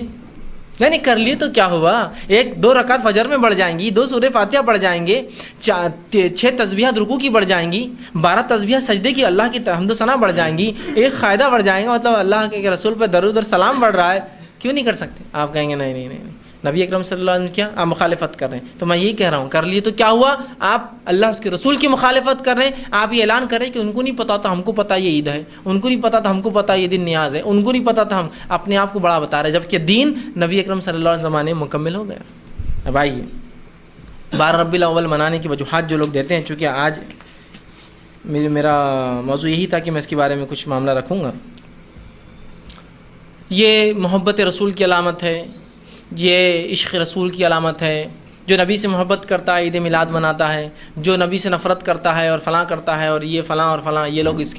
یعنی کر لیے تو کیا ہوا, 1-2 رکعت فجر میں بڑھ جائیں گی, 2 سورہ فاتحہ پڑھ جائیں گے, 6 تسبیحات رکوع کی بڑھ جائیں گی, 12 تسبیحات سجدے کی اللہ کی حمد و ثنا بڑھ جائیں گی, ایک قاعدہ بڑھ جائیں گا, مطلب اللہ کے رسول پہ درود اور سلام بڑھ رہا ہے. کیوں نہیں کر سکتے؟ آپ کہیں گے نہیں, نبی اکرم صلی اللہ علیہ وسلم کیا آپ مخالفت کر رہے ہیں. تو میں یہی کہہ رہا ہوں, کر لیے تو کیا ہوا, آپ اللہ اس کے رسول کی مخالفت کر رہے ہیں. آپ یہ اعلان کر رہے ہیں کہ ان کو نہیں پتا تھا, ہم کو پتا یہ عید ہے, ان کو نہیں پتا تھا, ہم کو پتا یہ دن نیاز ہے, ان کو نہیں پتا تھا, ہم اپنے آپ کو بڑا بتا رہے ہیں, جبکہ دین نبی اکرم صلی اللہ علیہ وسلم میں مکمل ہو گیا. اب آئیے 12 ربیع الاول منانے کی وجوہات جو لوگ دیتے ہیں, چونکہ آج میرا موضوع یہی تھا کہ میں اس کے بارے میں کچھ معاملہ رکھوں گا. یہ محبت رسول کی علامت ہے, یہ عشق رسول کی علامت ہے. جو نبی سے محبت کرتا ہے عید میلاد مناتا ہے, جو نبی سے نفرت کرتا ہے اور فلاں کرتا ہے اور یہ فلاں اور فلاں, یہ لوگ اس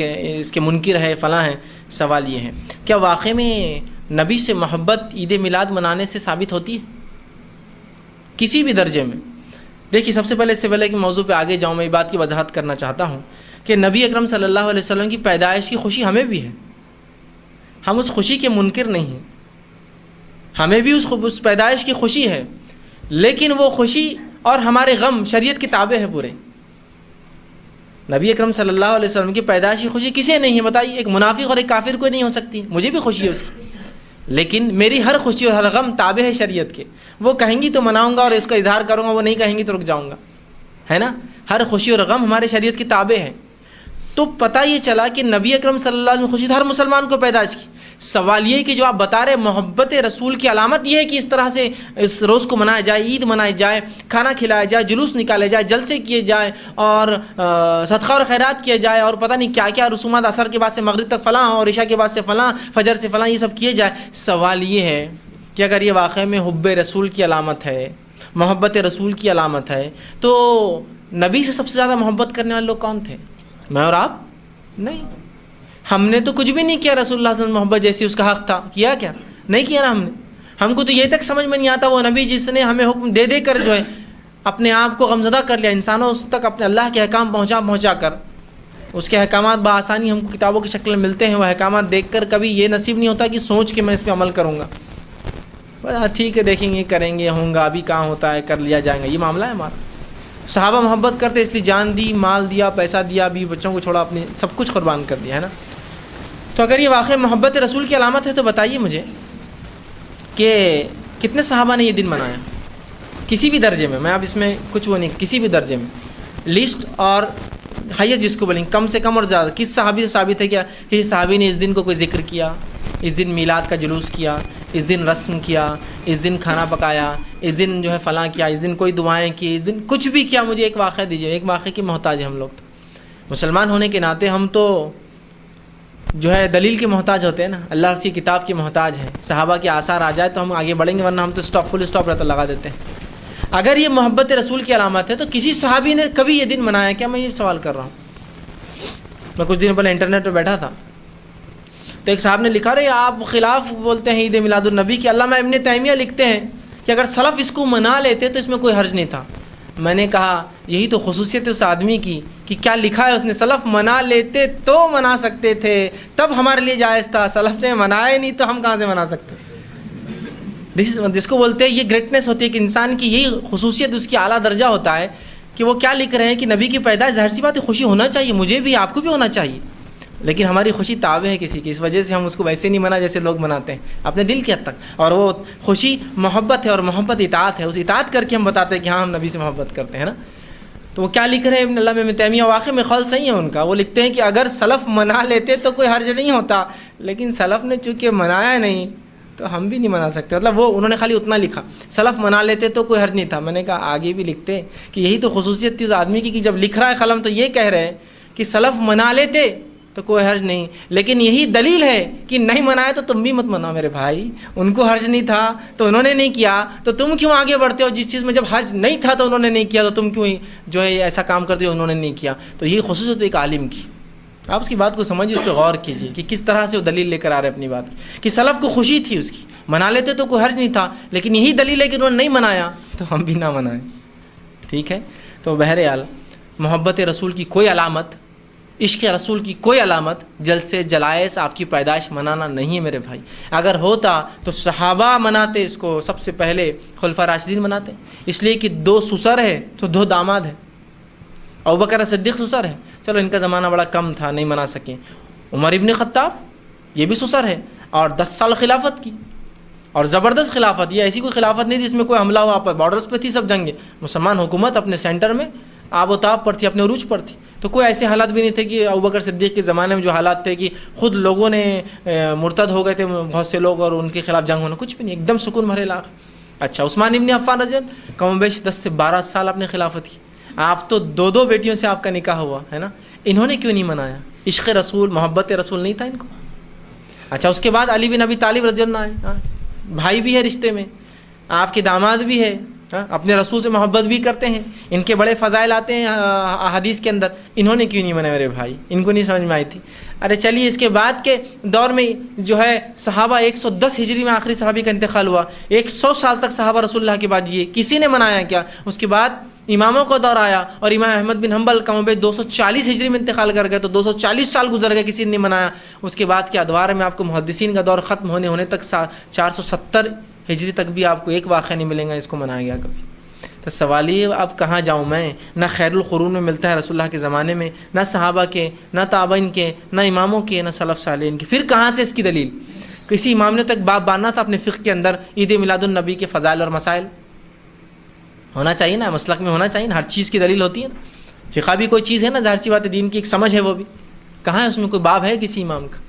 کے منکر ہے, فلاں ہیں. سوال یہ ہے, کیا واقعی میں نبی سے محبت عید میلاد منانے سے ثابت ہوتی ہے کسی بھی درجے میں؟ دیکھیے سب سے پہلے, اس سے پہلے کہ موضوع پہ آگے جاؤں, میں یہ بات کی وضاحت کرنا چاہتا ہوں کہ نبی اکرم صلی اللہ علیہ وسلم کی پیدائش کی خوشی ہمیں بھی ہے, ہم اس خوشی کے منکر نہیں ہیں, ہمیں بھی اس پیدائش کی خوشی ہے, لیکن وہ خوشی اور ہمارے غم شریعت کے تابع ہے پورے. نبی اکرم صلی اللہ علیہ وسلم کی پیدائش کی خوشی کسے نہیں ہے بتائیے؟ ایک منافق اور ایک کافر کو نہیں ہو سکتی. مجھے بھی خوشی ہے اس کی, لیکن میری ہر خوشی اور ہر غم تابع ہے شریعت کے. وہ کہیں گی تو مناؤں گا اور اس کا اظہار کروں گا, وہ نہیں کہیں گی تو رک جاؤں گا, ہے نا. ہر خوشی اور غم ہمارے شریعت کے تابع ہے. تو پتہ یہ چلا کہ نبی اکرم صلی اللہ علیہ وسلم خوشی ہر مسلمان کو پیدائش کی. سوال یہ ہے کہ جو آپ بتا رہے محبت رسول کی علامت یہ ہے کہ اس طرح سے اس روز کو منایا جائے, عید منائی جائے, کھانا کھلایا جائے, جلوس نکالے جائے, جلسے کیے جائے اور صدقہ اور خیرات کیے جائے, اور پتہ نہیں کیا کیا رسومات, عصر کے بعد سے مغرب تک فلاں اور عشاء کے بعد سے فلاں, فجر سے فلاں, یہ سب کیے جائے. سوال یہ ہے کہ اگر یہ واقعی میں حب رسول کی علامت ہے, محبت رسول کی علامت ہے, تو نبی سے سب سے زیادہ محبت کرنے والے لوگ کون تھے؟ میں اور آپ؟ نہیں. ہم نے تو کچھ بھی نہیں کیا رسول اللہ صلی اللہ علیہ وسلم محبت جیسی اس کا حق تھا, کیا کیا نہیں کیا نا ہم نے. ہم کو تو یہ تک سمجھ میں نہیں آتا وہ نبی جس نے ہمیں حکم دے دے کر جو ہے اپنے آپ کو غمزدہ کر لیا, انسانوں تک اپنے اللہ کے احکام پہنچا کر, اس کے احکامات بآسانی ہم کو کتابوں کی شکل میں ملتے ہیں, وہ احکامات دیکھ کر کبھی یہ نصیب نہیں ہوتا کہ سوچ کے میں اس پہ عمل کروں گا. ٹھیک ہے دیکھیں گے, کریں گے, ہوں گا, ابھی کہاں ہوتا ہے, کر لیا جائے گا, یہ معاملہ ہے ہمارا. صحابہ محبت کرتے اس لیے جان دی, مال دیا, پیسہ دیا, بیوی بچوں کو چھوڑا, اپنے سب کچھ قربان کر دیا, ہے نا. تو اگر یہ واقعی محبت رسول کی علامت ہے تو بتائیے مجھے کہ کتنے صحابہ نے یہ دن منایا کسی بھی درجے میں. میں اب اس میں کچھ وہ نہیں, کسی بھی درجے میں لسٹ اور ہائیسٹ جس کو بولیں, کم سے کم اور زیادہ, کس صحابی سے ثابت ہے کیا کہ اس صحابی نے اس دن کو کوئی ذکر کیا, اس دن میلاد کا جلوس کیا, اس دن رسم کیا, اس دن کھانا پکایا, اس دن جو ہے فلاں کیا, اس دن کوئی دعائیں کی, اس دن کچھ بھی کیا؟ مجھے ایک واقعہ دیجیے. ایک واقعے کی محتاج ہے ہم لوگ. تو مسلمان ہونے کے ناطے ہم تو جو ہے دلیل کے محتاج ہوتے ہیں نا, اللہ کی کتاب کے محتاج ہیں. صحابہ کے آثار آ جائے تو ہم آگے بڑھیں گے, ورنہ ہم تو فل اسٹاپ رہتا لگا دیتے ہیں. اگر یہ محبت رسول کی علامت ہے تو کسی صحابی نے کبھی یہ دن منایا کیا؟ میں یہ سوال کر رہا ہوں. میں کچھ دن پہلے انٹرنیٹ پہ بیٹھا تھا تو ایک صاحب نے لکھا رہے آپ خلاف بولتے ہیں عید میلاد النبی کی. علامہ ابن تیمیہ لکھتے ہیں کہ اگر سلف اس کو منا لیتے تو اس میں کوئی حرج نہیں تھا. میں نے کہا یہی تو خصوصیت ہے اس آدمی کی کہ کیا لکھا ہے اس نے, سلف منا لیتے تو منا سکتے تھے, تب ہمارے لیے جائز تھا, سلف نے منائے نہیں تو ہم کہاں سے منا سکتے. جس کو بولتے ہیں یہ گریٹنس ہوتی ہے کہ انسان کی یہی خصوصیت اس کی اعلیٰ درجہ ہوتا ہے کہ وہ کیا لکھ رہے ہیں کہ نبی کی پیدائش ظاہر سی بات ہے خوشی ہونا چاہیے, مجھے بھی آپ کو بھی ہونا چاہیے, لیکن ہماری خوشی تابع ہے کسی کی, اس وجہ سے ہم اس کو ویسے نہیں منا جیسے لوگ مناتے ہیں اپنے دل کی حد تک, اور وہ خوشی محبت ہے اور محبت اطاعت ہے, اس اطاعت کر کے ہم بتاتے ہیں کہ ہاں ہم نبی سے محبت کرتے ہیں نا. تو وہ کیا لکھ رہے ہیں علامہ ابن تیمیہ, واقع میں قول صحیح ہے ان کا. وہ لکھتے ہیں کہ اگر سلف منا لیتے تو کوئی حرج نہیں ہوتا, لیکن سلف نے چونکہ منایا نہیں تو ہم بھی نہیں منا سکتے. مطلب وہ انہوں نے خالی اتنا لکھا, سلف منا لیتے تو کوئی حرج نہیں تھا. میں نے کہا آگے بھی لکھتے کہ یہی تو خصوصیت تھی اس آدمی کی کہ جب لکھ رہا ہے قلم تو یہ کہہ رہے ہیں کہ سلف منا لیتے تو کوئی حرج نہیں, لیکن یہی دلیل ہے کہ نہیں منائے تو تم بھی مت مناؤ میرے بھائی. ان کو حرج نہیں تھا تو انہوں نے نہیں کیا, تو تم کیوں آگے بڑھتے ہو؟ جس چیز میں جب حرج نہیں تھا تو انہوں نے نہیں کیا تو تم کیوں جو ہے ایسا کام کرتے ہو انہوں نے نہیں کیا. تو یہ خصوصیت ایک عالم کی, آپ اس کی بات کو سمجھیے, اس پہ غور کیجیے کہ کس طرح سے وہ دلیل لے کر آ رہے اپنی بات کی کہ سلف کو خوشی تھی اس کی, منا لیتے تو کوئی حرج نہیں تھا, لیکن یہی دلیل ہے کہ انہوں نے نہیں منایا تو ہم بھی نہ منائیں. ٹھیک ہے, تو بہرحال محبت رسول کی کوئی علامت, عشق رسول کی کوئی علامت جلسے جلائس آپ کی پیدائش منانا نہیں ہے میرے بھائی. اگر ہوتا تو صحابہ مناتے اس کو, سب سے پہلے خلفاء راشدین مناتے, اس لیے کہ 2 سسر ہے تو 2 داماد ہیں. ابوبکر صدیق سسر ہے, چلو ان کا زمانہ بڑا کم تھا نہیں منا سکیں. عمر ابن خطاب یہ بھی سسر ہے اور 10 سال خلافت کی, اور زبردست خلافت, یہ ایسی کوئی خلافت نہیں جس میں کوئی حملہ ہوا, بارڈرز پہ تھی سب جنگیں, مسلمان حکومت اپنے سینٹر میں آب و تاب پر تھی, اپنے عروج پر تھی. تو کوئی ایسے حالات بھی نہیں تھے کہ ابوبکر صدیق کے زمانے میں جو حالات تھے کہ خود لوگوں نے مرتد ہو گئے تھے بہت سے لوگ اور ان کے خلاف جنگ ہونا, کچھ بھی نہیں, ایک دم سکون بھرے علاقہ. اچھا, عثمان ابن عفان رضی اللہ کم و بیش 10 سے 12 سال اپنے خلافت کی, آپ تو 2 بیٹیوں سے آپ کا نکاح ہوا ہے نا, انہوں نے کیوں نہیں منایا؟ عشق رسول محبت رسول نہیں تھا ان کو. اچھا, اس کے بعد علی بن ابی طالب رضی اللہ عنہ, بھائی بھی ہے رشتے میں, آپ کے داماد بھی ہے, اپنے رسول سے محبت بھی کرتے ہیں, ان کے بڑے فضائل آتے ہیں حدیث کے اندر, انہوں نے کیوں نہیں منایا میرے بھائی؟ ان کو نہیں سمجھ میں آئی تھی. ارے چلیے اس کے بعد کے دور میں جو ہے صحابہ 110 ہجری میں آخری صحابی کا انتقال ہوا, 100 سال تک صحابہ رسول اللہ کے بعد جیے, کسی نے منایا کیا؟ اس کے بعد اماموں کا دور آیا اور امام احمد بن حنبل کم و بیش 240 ہجری میں انتقال کر گئے, تو 240 سال گزر گئے, کسی نے نہیں منایا. اس کے بعد کے ادوار میں آپ کو محدثین کا دور ختم ہونے تک 470 ہجری تک بھی آپ کو ایک واقعہ نہیں ملے گا اس کو منایا گیا کبھی. تو سوال یہ اب کہاں جاؤں میں؟ نہ خیر القرون میں ملتا ہے رسول اللہ کے زمانے میں, نہ صحابہ کے, نہ تابعین کے, نہ اماموں کے, نہ سلف صالحین کے. پھر کہاں سے اس کی دلیل؟ کسی امام نے تک باب باندھنا تھا اپنے فقہ کے اندر عید میلاد النبی کے فضائل اور مسائل, ہونا چاہیے نا, مسلک میں ہونا چاہیے نا, ہر چیز کی دلیل ہوتی ہے نا. فقہ بھی کوئی چیز ہے نا, ظاہر سی بات ہے, دین کی ایک سمجھ ہے, وہ بھی کہاں ہے اس میں کوئی باب ہے کسی امام کا؟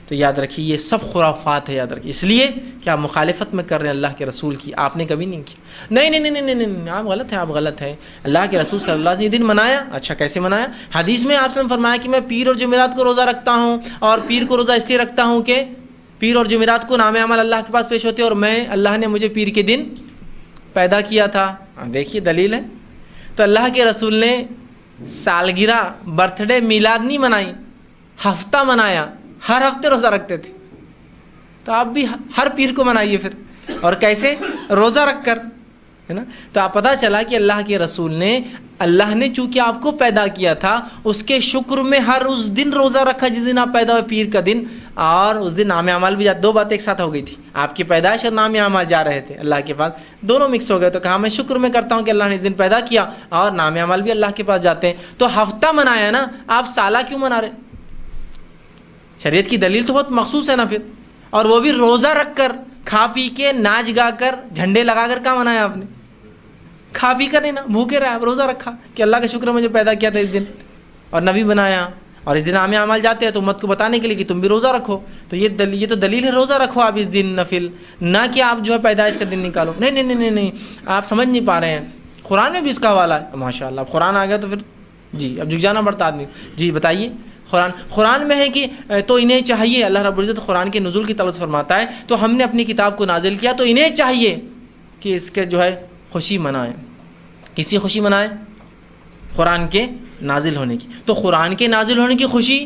تو یاد رکھیے یہ سب خرافات ہے, یاد رکھیے, اس لیے کہ آپ مخالفت میں کر رہے ہیں اللہ کے رسول کی, آپ نے کبھی نہیں کی. نہیں نہیں نہیں نہیں نہیں, آپ غلط ہیں, آپ غلط ہیں. اللہ کے رسول صلی اللہ علیہ وسلم نے یہ دن منایا. اچھا, کیسے منایا؟ حدیث میں آپ نے فرمایا کہ میں پیر اور جمعرات کو روزہ رکھتا ہوں, اور پیر کو روزہ اس لیے رکھتا ہوں کہ پیر اور جمعرات کو نام عمل اللہ کے پاس پیش ہوتے, اور میں اللہ نے مجھے پیر کے دن پیدا کیا تھا. دیکھیے دلیل ہے. تو اللہ کے رسول نے سالگرہ, برتھ ڈے, میلاد نہیں منائی, ہفتہ منایا, ہر ہفتے روزہ رکھتے تھے. تو آپ بھی ہر پیر کو منائیے پھر, اور کیسے؟ روزہ رکھ کر, ہے نا. تو آپ پتہ چلا کہ اللہ کے رسول نے, اللہ نے چونکہ آپ کو پیدا کیا تھا اس کے شکر میں ہر اس دن روزہ رکھا جس دن آپ پیدا ہوئے, پیر کا دن, اور اس دن نام اعمال بھی 2 باتیں ایک ساتھ ہو گئی تھی, آپ کی پیدائش اور نام اعمال جا رہے تھے اللہ کے پاس, دونوں مکس ہو گئے. تو کہا میں شکر میں کرتا ہوں کہ اللہ نے اس دن پیدا کیا, اور نام اعمال بھی اللہ کے پاس جاتے ہیں. تو ہفتہ منایا نا, آپ سالہ کیوں منا رہے؟ شریعت کی دلیل تو بہت مخصوص ہے نا پھر, اور وہ بھی روزہ رکھ کر, کھا پی کے, ناچ گا کر, جھنڈے لگا کر کہاں منایا آپ نے؟ کھا پی کر نہیں نا, بھوکے رہے آپ, روزہ رکھا کہ اللہ کا شکر مجھے پیدا کیا تھا اس دن, اور نبی بنایا, اور اس دن عام اعمال جاتے ہیں تو امت کو بتانے کے لیے کہ تم بھی روزہ رکھو. تو یہ تو دلیل ہے, روزہ رکھو آپ اس دن نفل, نہ کہ آپ جو ہے پیدائش کا دن نکالو. نہیں نہیں نہیں نہیں, آپ سمجھ نہیں پا رہے ہیں. قرآن میں بھی اس کا حوالہ ہے ماشاء اللہ. اب قرآن آ گیا تو پھر جی اب جھک جانا پڑتا آدمی. جی بتائیے. قرآن میں ہے کہ تو انہیں چاہیے, اللہ رب العزت قرآن کے نزول کی طلب فرماتا ہے, تو ہم نے اپنی کتاب کو نازل کیا تو انہیں چاہیے کہ اس کے جو ہے خوشی منائیں. کسی خوشی منائیں؟ قرآن کے نازل ہونے کی. تو قرآن کے نازل ہونے کی خوشی,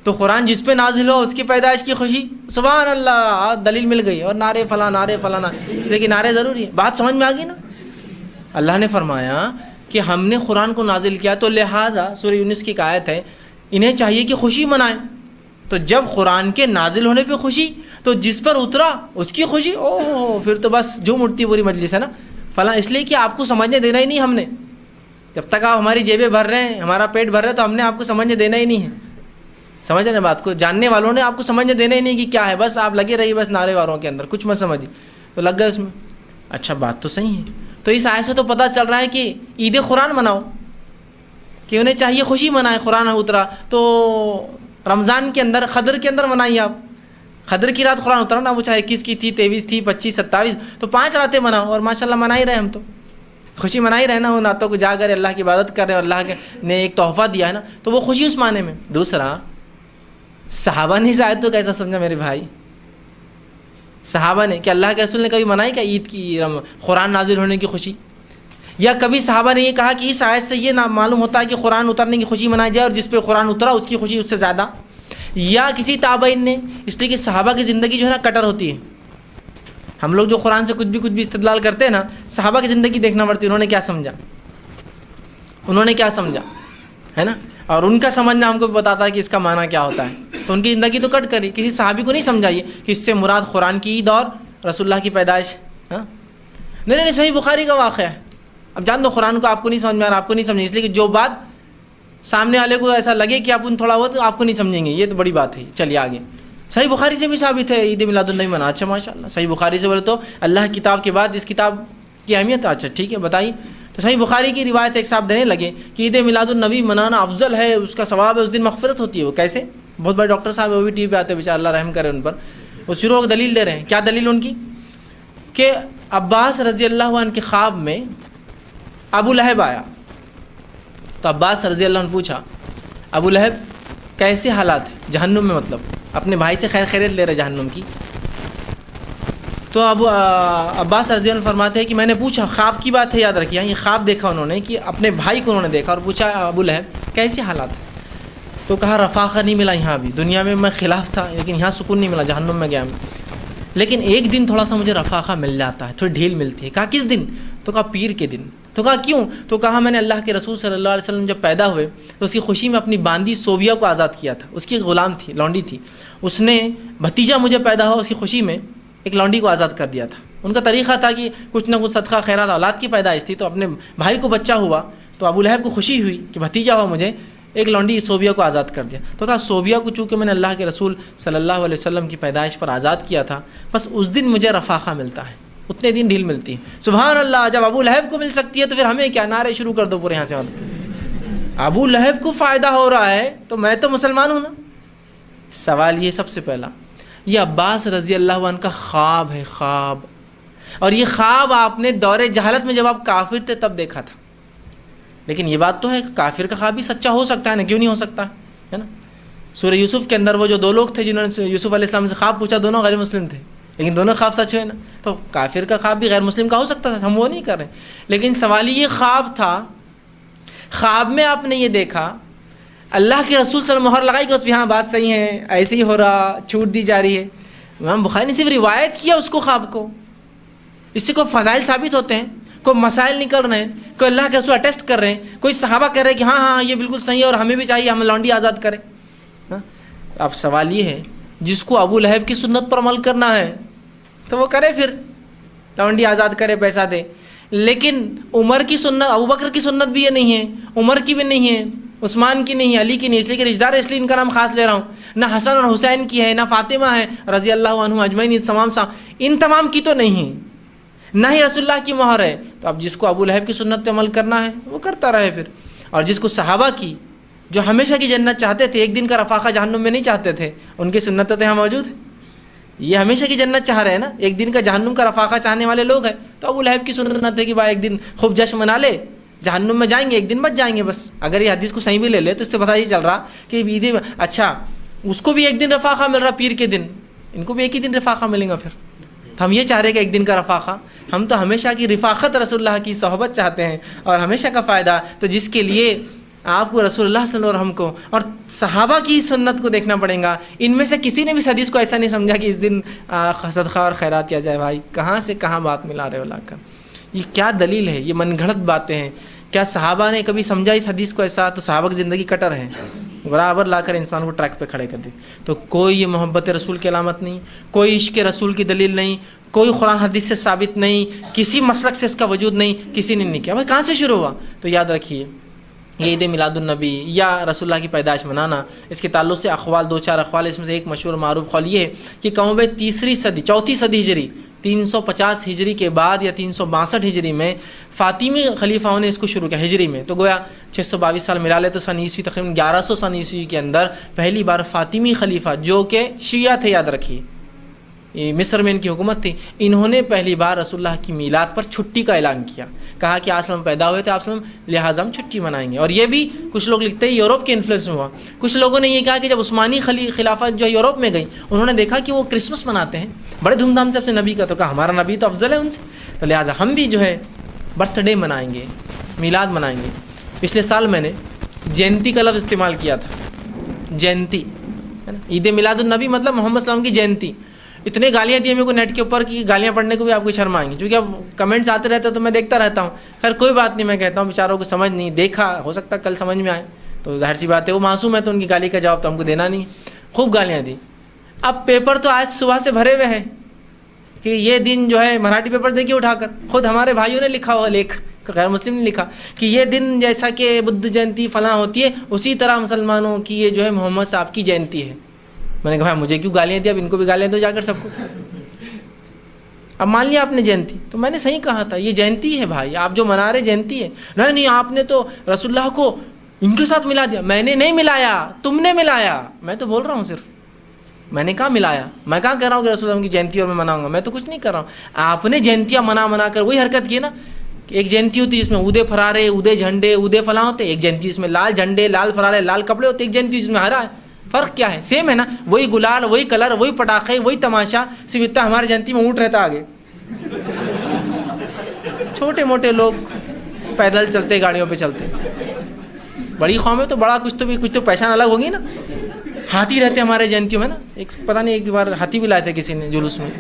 تو قرآن جس پہ نازل ہو اس کی پیدائش کی خوشی, سبحان اللہ, دلیل مل گئی. اور نعرے فلاں نعرے فلاں, لیکن نعرے ضروری ہے. بات سمجھ میں آ گئی نا. اللہ نے فرمایا کہ ہم نے قرآن کو نازل کیا تو لہٰذا سورہ یونس کی ایک آیت ہے, انہیں چاہیے کہ خوشی منائیں. تو جب قرآن کے نازل ہونے پہ خوشی, تو جس پر اترا اس کی خوشی, اوہ پھر تو بس جھوم اٹھتی پوری مجلس ہے نا. فلاں اس لیے کہ آپ کو سمجھنے دینا ہی نہیں ہم نے. جب تک آپ ہماری جیبیں بھر رہے ہیں, ہمارا پیٹ بھر رہے ہیں, تو ہم نے آپ کو سمجھنے دینا ہی نہیں ہے. سمجھ رہے ہیں بات کو, جاننے والوں نے آپ کو سمجھنے دینا ہی نہیں کہ کیا ہے, بس آپ لگے رہیے بس نعرے واروں کے اندر, کچھ مت سمجھیے. تو لگ گئے اس میں. اچھا بات تو صحیح ہے. تو اس آیت سے تو پتہ چل رہا ہے کہ عید قرآن مناؤ, کہ انہیں چاہیے خوشی منائیں. قرآن اترا تو رمضان کے اندر قدر کے اندر منائیے. آپ قدر کی رات قرآن اترا نا, وہ چاہے 21 کی تھی, 23 تھی, 25, 27, تو 5 راتیں مناؤ. اور ماشاء اللہ منا ہی رہے ہم, تو خوشی منا ہی رہے نا. ان راتوں کو جا کر اللہ کی عبادت کر رہے ہیں, اور اللہ نے ایک تحفہ دیا ہے نا, تو وہ خوشی اس معنی میں. دوسرا, صحابہ نے شاید تو کیسا سمجھا میرے بھائی, صحابہ نے, کہ اللہ کے رسول نے کبھی منائی کیا عید کی قرآن نازل ہونے کی خوشی؟ یا کبھی صحابہ نے یہ کہا کہ اس آیت سے یہ نہ معلوم ہوتا ہے کہ قرآن اترنے کی خوشی منائی جائے, اور جس پہ قرآن اترا اس کی خوشی اس سے زیادہ؟ یا کسی تابعین نے, اس لیے کہ صحابہ کی زندگی جو ہے نا کٹر ہوتی ہے. ہم لوگ جو قرآن سے کچھ بھی استدلال کرتے ہیں نا, صحابہ کی زندگی دیکھنا پڑتی ہے. انہوں نے کیا سمجھا, انہوں نے کیا سمجھا ہے نا, اور ان کا سمجھنا ہم کو بتاتا ہے کہ اس کا معنی کیا ہوتا ہے. تو ان کی زندگی تو کٹ کری. کسی صحابی کو نہیں سمجھائیے کہ اس سے مراد قرآن کی عید اور رسول اللہ کی پیدائش. ہاں نہیں, صحیح بخاری کا واقعہ ہے. اب جان دو قرآن کو آپ کو نہیں سمجھ میں آ رہا, آپ کو نہیں سمجھیں, اس لیے کہ جو بات سامنے والے کو ایسا لگے کہ آپ ان تھوڑا بہت, تو آپ کو نہیں سمجھیں گے, یہ تو بڑی بات ہے. چلیے آگے. صحیح بخاری سے بھی ثابت ہے عید میلاد النبی منا. اچھا ماشاء اللہ, صحیح بخاری سے بولے تو اللہ کی کتاب کے بعد اس کتاب کی اہمیت. اچھا ٹھیک ہے بتائیے. تو صحیح بخاری کی روایت ایک صاحب دینے لگے کہ عید میلاد النبی منانا افضل ہے, اس کا ثواب ہے, اس دن مغفرت ہوتی ہے. وہ کیسے؟ بہت بڑے ڈاکٹر صاحب وہ بھی ٹی وی پہ آتے ہیں, بیچارہ اللہ رحم کرے ان پر. وہ شروع دلیل دے رہے ہیں. کیا دلیل ان کی؟ کہ عباس رضی اللہ عنہ کے خواب میں ابو لہب آیا. تو عباس رضی اللہ عنہ پوچھا, ابو لہب کیسے حالات ہیں جہنم میں, مطلب اپنے بھائی سے خیریت لے رہے جہنم کی. تو عباس رضی اللہ عنہ فرماتے ہیں کہ میں نے پوچھا, خواب کی بات ہے یاد رکھیے, یہ خواب دیکھا انہوں نے کہ اپنے بھائی کو انہوں نے دیکھا, اور پوچھا ابو لہب کیسے حالات ہیں. تو کہا رفاقہ نہیں ملا یہاں بھی, دنیا میں میں خلاف تھا لیکن یہاں سکون نہیں ملا, جہنم میں گیا میں. لیکن ایک دن تھوڑا سا مجھے رفاقہ مل جاتا ہے, تھوڑی ڈھیل ملتی ہے. کہا کس دن؟ تو کہا پیر کے دن. تو کہا کیوں؟ تو کہا میں نے اللہ کے رسول صلی اللہ علیہ وسلم جب پیدا ہوئے تو اس کی خوشی میں اپنی باندی صوبیہ کو آزاد کیا تھا. اس کی غلام تھی, لونڈی تھی, اس نے بھتیجا مجھے پیدا ہوا, اس کی خوشی میں ایک لونڈی کو آزاد کر دیا تھا. ان کا طریقہ تھا کہ کچھ نہ کچھ صدقہ خیرات, اولاد کی پیدائش تھی, تو اپنے بھائی کو بچہ ہوا تو ابو لہب کو خوشی ہوئی کہ بھتیجا ہوا مجھے, ایک لونڈی صوبیہ کو آزاد کر دیا. تو کہا صوبیہ کو چونکہ میں نے اللہ کے رسول صلی اللہ علیہ وسلم کی پیدائش پر آزاد کیا تھا, بس اس دن مجھے رفاقہ ملتا ہے, اتنے دن ڈھیل ملتی ہے. سبحان اللہ, جب ابو لہب کو مل سکتی ہے تو پھر ہمیں کیا, نعرے شروع کر دو پورے یہاں سے. ابو لہب کو فائدہ ہو رہا ہے تو میں تو مسلمان ہوں نا. سوال یہ سب سے پہلا, یہ عباس رضی اللہ عنہ کا خواب ہے, خواب. اور یہ خواب آپ نے دور جہالت میں جب آپ کافر تھے تب دیکھا تھا. لیکن یہ بات تو ہے کہ کافر کا خواب بھی سچا ہو سکتا ہے نا, کیوں نہیں ہو سکتا ہے نا. سورہ یوسف کے اندر وہ جو دو لوگ تھے جنہوں نے یوسف علیہ السلام سے خواب پوچھا, دونوں غیر مسلم تھے, لیکن دونوں خواب سچ ہوئے نا. تو کافر کا خواب بھی غیر مسلم کا ہو سکتا تھا, ہم وہ نہیں کر رہے. لیکن سوال یہ خواب تھا, خواب میں آپ نے یہ دیکھا, اللہ کے رسول صلی اللہ علیہ وسلم مہر لگائی کہ اس بھی ہاں بات صحیح ہے, ایسے ہی ہو رہا, چھوٹ دی جا رہی ہے. امام بخاری نے صرف روایت کیا اس کو, خواب کو. اس سے کوئی فضائل ثابت ہوتے ہیں, کوئی مسائل نکل رہے ہیں, کوئی اللہ کے رسول اٹیسٹ کر رہے ہیں, کوئی صحابہ کہہ رہے ہیں کہ ہاں ہاں یہ بالکل صحیح ہے اور ہمیں بھی چاہیے ہم لونڈی آزاد کریں. اب سوال یہ ہے, جس کو ابو لہب کی سنت پر عمل کرنا ہے تو وہ کرے, پھر لونڈی آزاد کرے, پیسہ دے. لیکن عمر کی سنت, ابو بکر کی سنت بھی یہ نہیں ہے, عمر کی بھی نہیں ہے, عثمان کی نہیں ہے, علی کی نہیں, اس لیے کہ رشتہ دار, اس لیے ان کا نام خاص لے رہا ہوں. نہ حسن اور حسین کی ہے, نہ فاطمہ ہے رضی اللہ عنہ اجمعین, ان تمام کی تو نہیں ہے, نہ ہی رسول اللہ کی مہر ہے. تو اب جس کو ابو لہب کی سنت پہ عمل کرنا ہے وہ کرتا رہے پھر. اور جس کو صحابہ کی, جو ہمیشہ کی جنت چاہتے تھے, ایک دن کا رفاقہ جہنم میں نہیں چاہتے تھے, ان کی سنت تو یہاں موجود ہے. یہ ہمیشہ کی جنت چاہ رہے ہیں نا, ایک دن کا جہنم کا رفاقہ چاہنے والے لوگ ہیں. تو ابو لہب کی سنت ہے کہ بھائی ایک دن خوب جشن منا لے, جہنم میں جائیں گے, ایک دن بچ جائیں گے بس. اگر یہ حدیث کو صحیح بھی لے لے تو اس سے پتہ یہ چل رہا کہ عید, اچھا اس کو بھی ایک دن رفاقہ مل رہا پیر کے دن, ان کو بھی ایک ہی دن رفاقہ ملیں گا پھر. تو ہم یہ چاہ رہے کہ ایک دن کا رفاقہ، ہم تو ہمیشہ کی رفاقت رسول اللہ کی صحبت چاہتے ہیں اور ہمیشہ کا فائدہ، تو جس کے لیے آپ کو رسول اللہ صلی اللہ علیہ وسلم کو اور صحابہ کی سنت کو دیکھنا پڑے گا۔ ان میں سے کسی نے بھی اس حدیث کو ایسا نہیں سمجھا کہ اس دن صدقہ اور خیرات کیا جائے۔ بھائی کہاں سے کہاں بات ملا رہے ہو لا کر، یہ کیا دلیل ہے؟ یہ من گھڑت باتیں ہیں۔ کیا صحابہ نے کبھی سمجھا اس حدیث کو ایسا؟ تو صحابہ کی زندگی کٹر ہے، برابر لا کر انسان کو ٹریک پہ کھڑے کر دی۔ تو کوئی یہ محبت رسول کی علامت نہیں، کوئی عشق رسول کی دلیل نہیں، کوئی قرآن حدیث سے ثابت نہیں، کسی مسلک سے اس کا وجود نہیں، کسی نے نہیں کیا۔ بھائی کہاں سے شروع ہوا؟ تو یاد رکھیے یہ عید میلاد النبی یا رسول اللہ کی پیدائش منانا، اس کے تعلق سے اقوال، 2-4 اقوال، اس میں سے ایک مشہور معروف قول یہ ہے کہ کم و بیش تیسری صدی، چوتھی صدی ہجری، 350 ہجری کے بعد یا 362 ہجری میں فاطمی خلیفاؤں نے اس کو شروع کیا ہجری میں، تو گویا 622 سال ملا لے تو سن عیسوی تقریباً 1100 سن عیسوی کے اندر پہلی بار فاطمی خلیفہ جو کہ شیعہ تھے، یاد رکھیے یہ مصر میں ان کی حکومت تھی، انہوں نے پہلی بار رسول اللہ کی میلاد پر چھٹی کا اعلان کیا، کہا کہ آپ صلی اللہ علیہ وسلم پیدا ہوئے تھے، آپ صلی اللہ علیہ وسلم لہٰذا ہم چھٹی منائیں گے۔ اور یہ بھی کچھ لوگ لکھتے ہیں یورپ کے انفلوئنس میں ہوا۔ کچھ لوگوں نے یہ کہا کہ جب عثمانی خلافت جو ہے یورپ میں گئی، انہوں نے دیکھا کہ وہ کرسمس مناتے ہیں بڑے دھوم دھام سے اپنے نبی کا، تو کہا ہمارا نبی تو افضل ہے ان سے، تو لہٰذا ہم بھی جو ہے برتھ ڈے منائیں گے، میلاد منائیں گے۔ پچھلے سال میں نے جینتی کا لفظ استعمال کیا تھا، جینتی ہے نا، عید میلاد النبی مطلب محمد صلی اللہ علیہ وسلم کی جینتی۔ اتنے گالیاں دی میرے کو نیٹ کے اوپر کہ گالیاں پڑھنے کو بھی آپ کو شرم آئیں گی، چونکہ اب کمنٹس آتے رہتے تو میں دیکھتا رہتا ہوں۔ خیر کوئی بات نہیں، میں کہتا ہوں بیچاروں کو سمجھ نہیں، دیکھا ہو سکتا کل سمجھ میں آئے، تو ظاہر سی بات ہے وہ معصوم ہے، تو ان کی گالی کا جواب تو ہم کو دینا نہیں۔ خوب گالیاں دی۔ اب پیپر تو آج صبح سے بھرے ہوئے ہیں کہ یہ دن جو ہے، مراٹھی پیپر دیکھیے اٹھا کر، خود ہمارے بھائیوں نے لکھا ہوا لیکھ، غیر مسلم نے لکھا کہ یہ دن جیسا کہ بدھ جینتی فلاں ہوتی ہے، اسی طرح مسلمانوں کی یہ جو ہے محمد صاحب کی جینتی ہے۔ میں نے کہا مجھے کیوں گالیاں دی، اب ان کو بھی گالیاں دو جا کر سب کو۔ اب مان لیا آپ نے جینتی، تو میں نے صحیح کہا تھا یہ جینتی ہے بھائی، آپ جو منا رہے جینتی ہے۔ نہیں آپ نے تو رسول اللہ کو ان کے ساتھ ملا دیا۔ میں نے نہیں ملایا، تم نے ملایا، میں تو بول رہا ہوں صرف، میں نے کہاں ملایا، میں کہاں کہہ رہا ہوں کہ رسول اللہ کی جینتی اور میں مناؤں گا، میں تو کچھ نہیں کر رہا ہوں۔ آپ نے جینتیاں منا کر وہی حرکت کی نا، کہ ایک جینتی ہوتی ہے جس میں اودے فرارے، اودے جھنڈے، اودے فلاں ہوتے، ایک جینتی جس میں لال جھنڈے، لال فرارے، لال کپڑے ہوتے، ایک جینتی جس میں ہرا ہے۔ فرق کیا ہے؟ سیم ہے نا، وہی گلال، وہی کلر، وہی پٹاخے، وہی تماشا، صرف اتنا ہماری جینتی میں اونٹ رہتا آگے، چھوٹے موٹے لوگ پیدل چلتے، گاڑیوں پہ چلتے۔ بڑی قوم ہے تو بڑا کچھ تو پہچان الگ ہوگی نا۔ ہاتھی رہتے ہمارے جینتیوں میں نا، ایک پتہ نہیں ایک بار ہاتھی بھی لائے تھے کسی نے جلوس میں،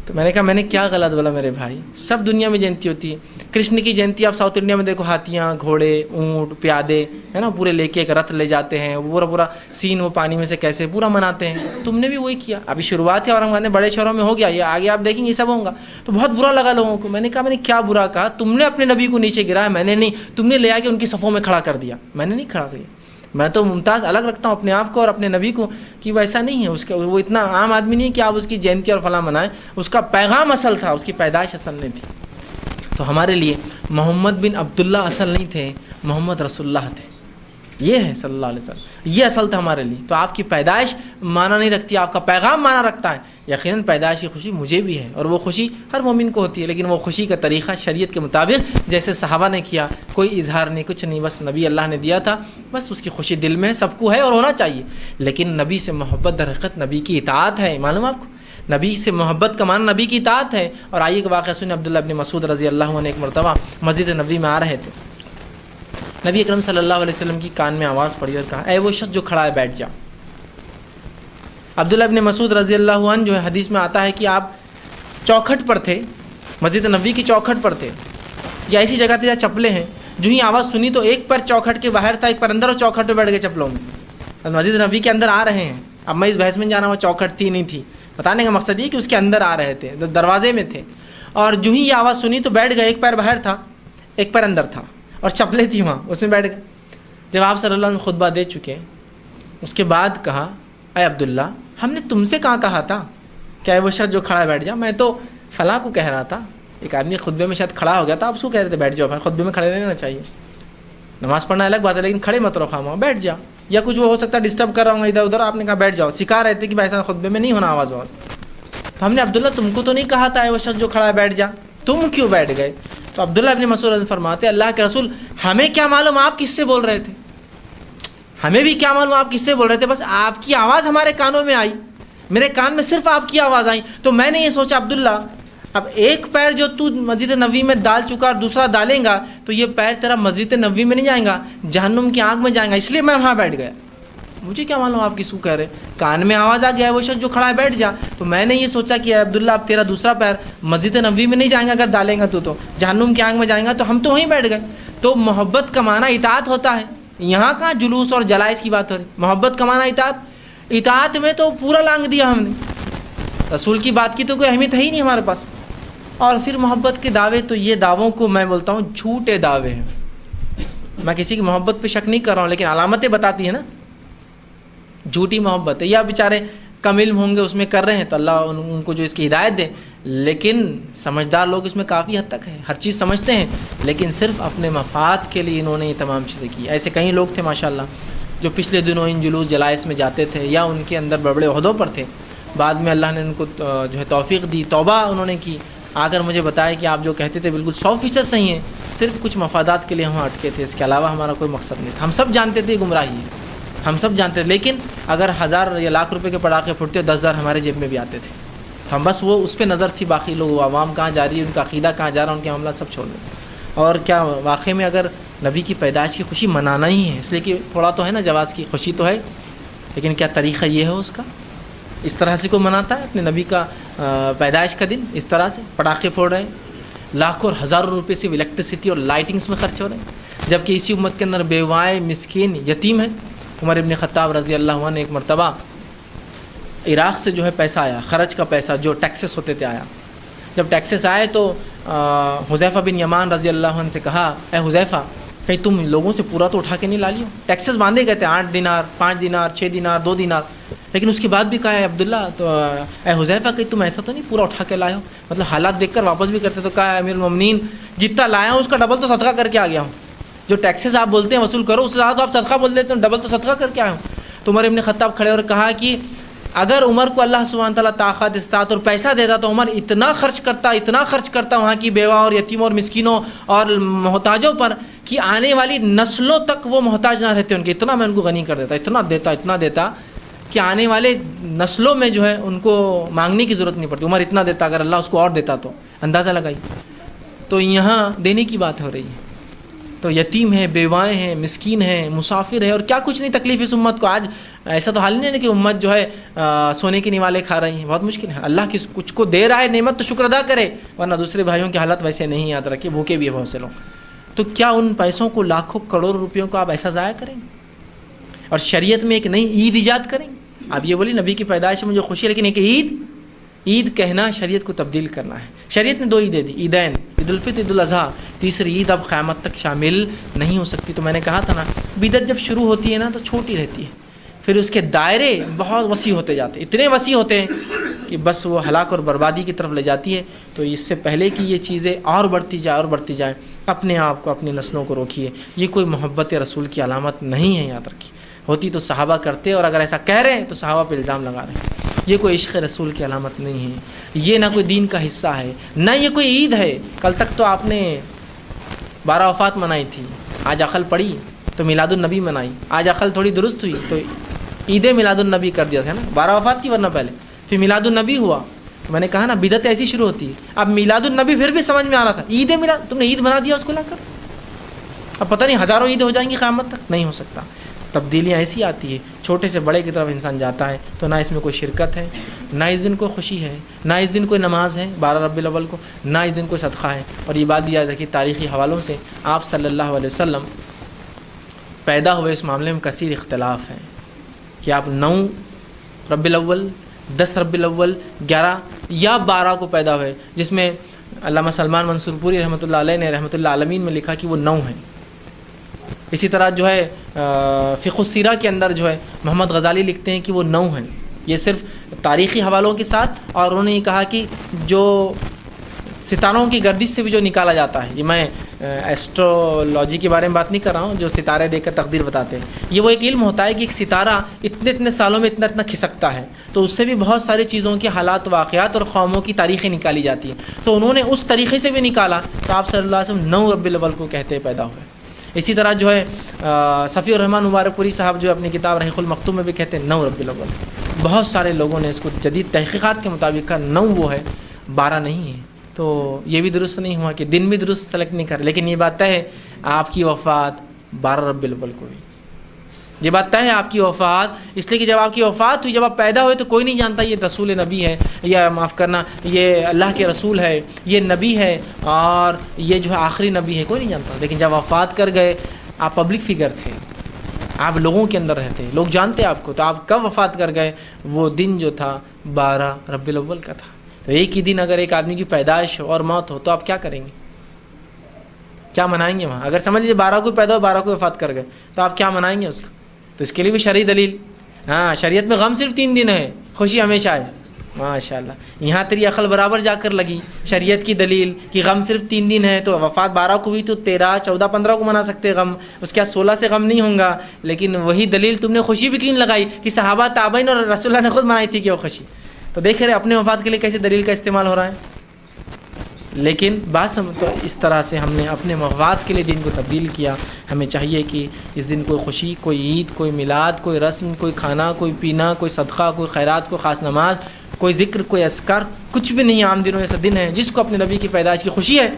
تو میں نے کہا میں نے کیا غلط بولا میرے بھائی، سب دنیا میں جینتی ہوتی ہے۔ کرشن کی جینتی آپ ساؤتھ انڈیا میں دیکھو، ہاتھیاں، گھوڑے، اونٹ، پیادے ہے نا، پورے لے کے ایک رتھ لے جاتے ہیں، پورا سین وہ پانی میں سے کیسے پورا مناتے ہیں۔ تم نے بھی وہی کیا، ابھی شروعات ہے، اور ہم بڑے شہروں میں ہو گیا، یہ آگے آپ دیکھیں گے یہ سب ہوں گا۔ تو بہت برا لگا لوگوں کو۔ میں نے کہا میں نے کیا برا کہا؟ تم نے اپنے نبی کو نیچے گرایا، میں نے نہیں، تم نے لے آ کے ان کی صفوں میں کھڑا کر دیا، میں نے نہیں کھڑا کیا۔ میں تو ممتاز الگ رکھتا ہوں اپنے آپ کو اور اپنے نبی کو، کہ وہ ایسا نہیں ہے، اس کا وہ اتنا عام آدمی نہیں کہ آپ اس کی جینتی اور فلاں منائیں، اس کا پیغام اصل تھا، اس کی پیدائش اصل نہیں تھی۔ تو ہمارے لیے محمد بن عبداللہ اصل نہیں تھے، محمد رسول اللہ تھے، یہ ہے صلی اللہ علیہ وسلم، یہ اصل تھا ہمارے لیے۔ تو آپ کی پیدائش معنی نہیں رکھتی، آپ کا پیغام معنی رکھتا ہے۔ یقیناً پیدائش کی خوشی مجھے بھی ہے، اور وہ خوشی ہر مومن کو ہوتی ہے، لیکن وہ خوشی کا طریقہ شریعت کے مطابق جیسے صحابہ نے کیا، کوئی اظہار نہیں، کچھ نہیں، بس نبی اللہ نے دیا تھا، بس اس کی خوشی دل میں سب کو ہے اور ہونا چاہیے۔ لیکن نبی سے محبت در حقیقت نبی کی اطاعت ہے، معلوم آپ کو، نبی سے محبت کا معنی نبی کی اطاعت ہے۔ اور آئیے کہ واقعہ سنیں، عبداللہ ابن مسعود رضی اللہ عنہ ایک مرتبہ مسجد نبوی میں آ رہے تھے، نبی اکرم صلی اللہ علیہ وسلم کی کان میں آواز پڑی اور کہا اے وہ شخص جو کھڑا ہے بیٹھ جا۔ عبداللہ ابن مسعود رضی اللہ عنہ جو ہے حدیث میں آتا ہے کہ آپ چوکھٹ پر تھے، مسجد نبوی کی چوکھٹ پر تھے، یا ایسی جگہ تھی جہاں چپلیں ہیں، جو ہی آواز سنی تو ایک پر چوکھٹ کے باہر تھا، ایک پر اندر، اور چوکھٹ پہ بیٹھ گئے چپلوں میں۔ مسجد نبوی کے اندر آ رہے ہیں، اب میں اس بحث میں جانا ہوا چوکھٹ تھی نہیں تھی، بتانے کا مقصد یہ کہ اس کے اندر آ رہے تھے، دروازے میں تھے، اور جو ہی یہ آواز سنی تو بیٹھ گئے، ایک پیر باہر تھا ایک پیر اندر تھا، اور چپلیں تھیں وہاں، اس میں بیٹھ گئے۔ جب آپ صلی اللہ علیہ وسلم خطبہ دے چکے، اس کے بعد کہا اے عبداللہ ہم نے تم سے کہا تھا کہ اے وہ شخص جو کھڑا بیٹھ جا، میں تو فلاں کو کہہ رہا تھا۔ ایک آدمی خطبے میں شاید کھڑا ہو گیا تھا، آپ اس کو کہہ رہے تھے بیٹھ جاؤ، بھائی خطبے میں کھڑے رہنا چاہیے، نماز پڑھنا الگ بات ہے، لیکن کھڑے مت رہو، خامہ بیٹھ جا، یا کچھ وہ ہو سکتا ہے ڈسٹرب کر رہا ہوں ادھر ادھر، آپ نے کہا بیٹھ جاؤ، سکھا رہے تھے کہ بھائی ایسا خطبے میں نہیں ہونا آواز بہت۔ تو ہم نے عبداللہ تم کو تو نہیں کہا تھا اے وہ شخص جو کھڑا ہے بیٹھ جا، تم کیوں بیٹھ گئے؟ تو عبداللہ ابن مسعود فرماتے اللہ کے رسول ہمیں کیا معلوم آپ کس سے بول رہے تھے، ہمیں بھی کیا معلوم آپ کس سے بول رہے تھے، بس آپ کی آواز ہمارے کانوں میں آئی، میرے کان میں صرف آپ کی آواز آئی. تو میں نے یہ سوچا عبداللہ اب ایک پیر جو تو مسجد نبوی میں ڈال چکا اور دوسرا ڈالیں گا تو یہ پیر تیرا مسجد نبوی میں نہیں جائیں گا, جہنم کی آگ میں جائیں گا, اس لیے میں وہاں بیٹھ گیا. مجھے کیا معلوم آپ کس کو کہہ رہے, کان میں آواز آ گیا ہے وہ شخص جو کھڑا ہے بیٹھ جا. تو میں نے یہ سوچا کہ عبداللہ اب تیرا دوسرا پیر مسجد نبوی میں نہیں جائیں گا, اگر ڈالیں گا تو جہنم کی آگ میں جائیں گا. تو ہم تو وہیں بیٹھ گئے. تو محبت کا معنی اطاعت ہوتا ہے. یہاں کہاں جلوس اور جلائس کی بات ہو رہی, محبت کا معنی اطاعت. اطاعت میں تو پورا لانگ دیا ہم نے, رسول کی بات کی تو کوئی اہمیت ہے ہی نہیں ہمارے پاس. اور پھر محبت کے دعوے, تو یہ دعووں کو میں بولتا ہوں جھوٹے دعوے ہیں. میں کسی کی محبت پہ شک نہیں کر رہا ہوں, لیکن علامتیں بتاتی ہیں نا, جھوٹی محبت ہے. یا بیچارے کم علم ہوں گے اس میں کر رہے ہیں, تو اللہ ان کو جو اس کی ہدایت دے. لیکن سمجھدار لوگ اس میں کافی حد تک ہے, ہر چیز سمجھتے ہیں, لیکن صرف اپنے مفاد کے لیے انہوں نے یہ تمام چیزیں کی. ایسے کئی لوگ تھے ماشاءاللہ جو پچھلے دنوں ان جلوس جلائس میں جاتے تھے یا ان کے اندر بڑے بڑے عہدوں پر تھے. بعد میں اللہ نے ان کو جو ہے توفیق دی, توبہ انہوں نے کی, آ کر مجھے بتایا کہ آپ جو کہتے تھے بالکل 100% صحیح ہیں, صرف کچھ مفادات کے لیے ہم اٹکے تھے, اس کے علاوہ ہمارا کوئی مقصد نہیں تھا. ہم سب جانتے تھے گمراہی ہے, ہم سب جانتے تھے, لیکن اگر 1000 یا لاکھ روپے کے پڑاخے پھٹتے 10,000 ہمارے جیب میں بھی آتے تھے. تو ہم بس وہ اس پہ نظر تھی, باقی لوگ عوام کہاں جا رہی ہے, ان کا عقیدہ کہاں جا رہا ہے, ان کے معاملات سب چھوڑ دیں. اور کیا واقعے میں اگر نبی کی پیدائش کی خوشی منانا ہی ہے, اس لیے کہ تھوڑا تو ہے نا جواز کی خوشی تو ہے, لیکن کیا طریقہ یہ ہے اس کا؟ اس طرح سے کوئی مناتا ہے اپنے نبی کا پیدائش کا دن؟ اس طرح سے پٹاخے پھوڑ رہے ہیں, لاکھوں اور ہزاروں روپے سے الیکٹریسٹی اور لائٹنگس میں خرچ ہو رہے ہیں, جبکہ اسی امت کے اندر بیوائیں, مسکین, یتیم ہیں. عمر ابن خطاب رضی اللہ عنہ ایک مرتبہ عراق سے جو ہے پیسہ آیا, خرچ کا پیسہ جو ٹیکسز ہوتے تھے آیا. جب ٹیکسز آئے تو حذیفہ بن یمان رضی اللہ عنہ سے کہا, اے حذیفہ کہیں تم لوگوں سے پورا تو اٹھا کے نہیں لا لیو؟ ٹیکسز باندھے گئے تھے 8 دینار, 5 دینار, 6 دینار, 2 دینار, لیکن اس کے بعد بھی کہا ہے عبداللہ, تو اے حذیفہ کہیں تم ایسا تو نہیں پورا اٹھا کے لائے ہو؟ مطلب حالات دیکھ کر واپس بھی کرتے. تو کہا امیر المومنین جتنا لایا ہوں اس کا ڈبل تو صدقہ کر کے آ گیا ہوں. جو ٹیکسز آپ بولتے ہیں وصول کرو, اس سے زیادہ تو آپ صدقہ بول دیتے ہیں, ڈبل تو صدقہ کر کے آئے ہوں. تو عمر ابن خطاب کھڑے اور کہا کہ اگر عمر کو اللہ سبحانہ تعالیٰ طاقت, استطاعت اور پیسہ دیتا تو عمر اتنا خرچ کرتا وہاں کی بیوہ اور یتیموں اور مسکینوں اور محتاجوں پر کہ آنے والی نسلوں تک وہ محتاج نہ رہتے ان کے. اتنا میں ان کو غنی کر دیتا, اتنا دیتا کہ آنے والے نسلوں میں جو ہے ان کو مانگنے کی ضرورت نہیں پڑتی. عمر اتنا دیتا, اگر اللہ اس کو اور دیتا تو اندازہ لگائی. تو یہاں دینے کی بات ہو رہی ہے. تو یتیم ہیں, بیوائیں ہیں, مسکین ہیں, مسافر ہے, اور کیا کچھ نہیں تکلیف اس امت کو. آج ایسا تو حال نہیں ہے کہ امت جو ہے سونے کے نیوالے کھا رہی ہیں, بہت مشکل ہے. اللہ کس کچھ کو دے رہا ہے نعمت تو شکر ادا کرے, ورنہ دوسرے بھائیوں کی حالت ویسے نہیں, یاد رکھے, بھوکے بھی ہے بہت سے لوگ. تو کیا ان پیسوں کو, لاکھوں کروڑوں روپیوں کو آپ ایسا ضائع کریں گے؟ اور شریعت میں ایک نئی عید ایجاد کریں گے. آپ یہ بولی نبی کی پیدائش میں مجھے خوشی ہے, لیکن ایک عید کہنا شریعت کو تبدیل کرنا ہے. شریعت نے 2 عیدیں دی, عیدین, عید الفطر, عید الاضحیٰ. تیسری عید اب قیامت تک شامل نہیں ہو سکتی. تو میں نے کہا تھا نا, بدعت جب شروع ہوتی ہے نا تو چھوٹی رہتی ہے, پھر اس کے دائرے بہت وسیع ہوتے جاتے ہیں, اتنے وسیع ہوتے ہیں کہ بس وہ ہلاک اور بربادی کی طرف لے جاتی ہے. تو اس سے پہلے کہ یہ چیزیں اور بڑھتی جائے اپنے آپ کو, اپنی نسلوں کو روکیے. یہ کوئی محبت رسول کی علامت نہیں ہے, یاد رکھیے. ہوتی تو صحابہ کرتے, اور اگر ایسا کہہ رہے ہیں تو صحابہ پہ الزام لگا رہے ہیں. یہ کوئی عشق رسول کی علامت نہیں ہے, یہ نہ کوئی دین کا حصہ ہے, نہ یہ کوئی عید ہے. کل تک تو آپ نے 12 وفات منائی تھی, آج عقل پڑی تو میلاد النبی منائی. آج عقل تھوڑی درست ہوئی تو عید میلاد النبی کر دیا تھا نا. 12 وفات کی ورنہ پہلے, پھر میلاد النبی ہوا. میں نے کہا نا بدعت ایسی شروع ہوتی ہے. اب میلاد النبی پھر بھی سمجھ میں آ رہا تھا, عید میلاد تم نے عید بنا دیا اس کو لا کر. اب پتہ نہیں ہزاروں عید ہو جائیں گی قیامت تک, نہیں ہو سکتا. تبدیلیاں ایسی آتی ہے, چھوٹے سے بڑے کی طرف انسان جاتا ہے, تو نہ اس میں کوئی شرکت ہے, نہ اس دن کوئی خوشی ہے, نہ اس دن کوئی نماز ہے 12 ربیع الاول کو, نہ اس دن کوئی صدقہ ہے. اور یہ بات بھی یاد رکھیے, تاریخی حوالوں سے آپ صلی اللہ علیہ وسلم پیدا ہوئے اس معاملے میں کثیر اختلاف ہے کہ آپ 9 ربیع الاول, 10 ربیع الاول, 11 یا 12 کو پیدا ہوئے, جس میں علامہ سلمان منصور پوری رحمۃ اللہ علیہ نے رحمۃ اللہ عالمین میں لکھا کہ وہ 9 ہیں. اسی طرح جو ہے فقہ السیرہ کے اندر جو ہے محمد غزالی لکھتے ہیں کہ وہ 9 ہیں. یہ صرف تاریخی حوالوں کے ساتھ, اور انہوں نے یہ کہا کہ جو ستاروں کی گردش سے بھی جو نکالا جاتا ہے, یہ میں ایسٹرولوجی کے بارے میں بات نہیں کر رہا ہوں, جو ستارے دیکھ کر تقدیر بتاتے ہیں, یہ وہ ایک علم ہوتا ہے کہ ایک ستارہ اتنے سالوں میں اتنا کھسکتا ہے, تو اس سے بھی بہت ساری چیزوں کے حالات, واقعات اور قوموں کی تاریخیں نکالی جاتی ہیں. تو انہوں نے اس طریقے سے بھی نکالا, تو آپ صلی اللہ علیہ وسلم 9 ربیع الاول کو کہتے پیدا ہوئے. اسی طرح جو ہے صفی الرحمن مبارک پوری صاحب جو اپنی کتاب رحیق المختوم میں بھی کہتے ہیں 9 ربیع الاول. بہت سارے لوگوں نے اس کو جدید تحقیقات کے مطابق کہا 9 وہ ہے 12 نہیں ہے، تو یہ بھی درست نہیں ہوا کہ دن بھی درست سلیکٹ نہیں کر، لیکن یہ بات طے ہے آپ کی وفات 12 ربیع الاول کو ہوئی، یہ بات طے ہے آپ کی وفات، اس لیے کہ جب آپ کی وفات ہوئی، جب آپ پیدا ہوئے تو کوئی نہیں جانتا یہ رسول نبی ہے، یا معاف کرنا یہ اللہ کے رسول ہے، یہ نبی ہے، اور یہ جو ہے آخری نبی ہے، کوئی نہیں جانتا، لیکن جب وفات کر گئے آپ پبلک فگر تھے، آپ لوگوں کے اندر رہتے، لوگ جانتے آپ کو، تو آپ کب وفات کر گئے؟ وہ دن جو تھا 12 ربیع الاول کا تھا۔ تو ایک ہی دن اگر ایک آدمی کی پیدائش ہو اور موت ہو تو آپ کیا کریں گے؟ کیا منائیں گے وہاں؟ اگر سمجھ لیجیے 12 کو پیدا ہو 12 کو وفات کر گئے تو آپ کیا منائیں گے اس کو؟ تو اس کے لیے بھی شرعی دلیل، ہاں شریعت میں غم صرف 3 دن ہے، خوشی ہمیشہ ہے، ماشاء اللہ، یہاں تیری عقل برابر جا کر لگی، شریعت کی دلیل کہ غم صرف 3 دن ہے، تو وفات 12 کو بھی تو 13 14 15 کو منا سکتے غم، اس کے بعد 16 سے غم نہیں ہوگا، لیکن وہی دلیل تم نے خوشی بھی کیوں لگائی کہ صحابہ تابعین اور رسول اللہ نے خود منائی تھی کہ وہ خوشی، تو دیکھ رہے اپنے وفات کے لیے کیسے دلیل کا استعمال ہو رہا ہے۔ لیکن بات تو اس طرح سے ہم نے اپنے وفات کے لیے دن کو تبدیل کیا، ہمیں چاہیے کہ اس دن کوئی خوشی، کوئی عید، کوئی میلاد، کوئی رسم، کوئی کھانا، کوئی پینا، کوئی صدقہ، کوئی خیرات، کوئی خاص نماز، کوئی ذکر، کوئی اذکار، کچھ بھی نہیں، عام دنوں ایسا دن ہے جس کو اپنے نبی کی پیدائش کی خوشی ہے،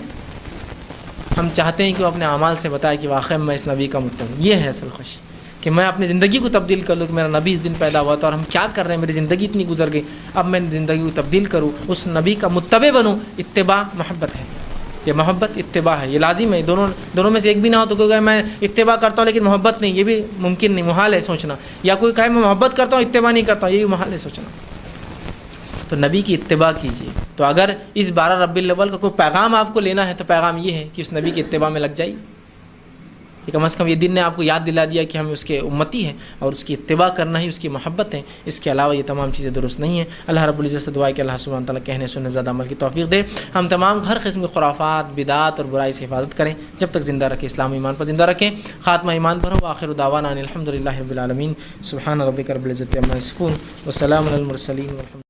ہم چاہتے ہیں کہ وہ اپنے اعمال سے بتائے کہ واقعی میں اس نبی کا متبع ہوں، یہ ہے اصل خوشی، کہ میں اپنی زندگی کو تبدیل کر لوں کہ میرا نبی اس دن پیدا ہوا تھا اور ہم کیا کر رہے ہیں، میری زندگی اتنی گزر گئی، اب میں زندگی کو تبدیل کروں، اس نبی کا متبع بنوں۔ اتباع محبت ہے، یہ محبت اتباع ہے، یہ لازم ہے، دونوں میں سے ایک بھی نہ ہو تو کوئی کہے میں اتباع کرتا ہوں لیکن محبت نہیں، یہ بھی ممکن نہیں، محال ہے سوچنا، یا کوئی کہے میں محبت کرتا ہوں اتباع نہیں کرتا ہوں، یہ بھی محال ہے سوچنا۔ تو نبی کی اتباع کیجیے۔ تو اگر اس 12 ربیع الاول کا کوئی پیغام آپ کو لینا ہے تو پیغام یہ ہے کہ اس نبی کی اتباع میں لگ جائیے، کم از کم یہ دن نے آپ کو یاد دلا دیا کہ ہم اس کے امتی ہیں اور اس کی اتباع کرنا ہی اس کی محبت ہے، اس کے علاوہ یہ تمام چیزیں درست نہیں ہیں۔ اللہ رب العزت سے دعا ہے کہ اللہ سبحانہ تعالیٰ کہنے سننے زیادہ عمل کی توفیق دے، ہم تمام ہر قسم کی خرافات، بدعات اور برائی سے حفاظت کریں، جب تک زندہ رکھے اسلام و ایمان پر زندہ رکھیں، خاتمہ ایمان پر ہو۔ آخر دعوانا ان الحمد للہ رب العالمین، سبحان ربک رب العزت عما یصفون، وسلام علی المرسلین والحمد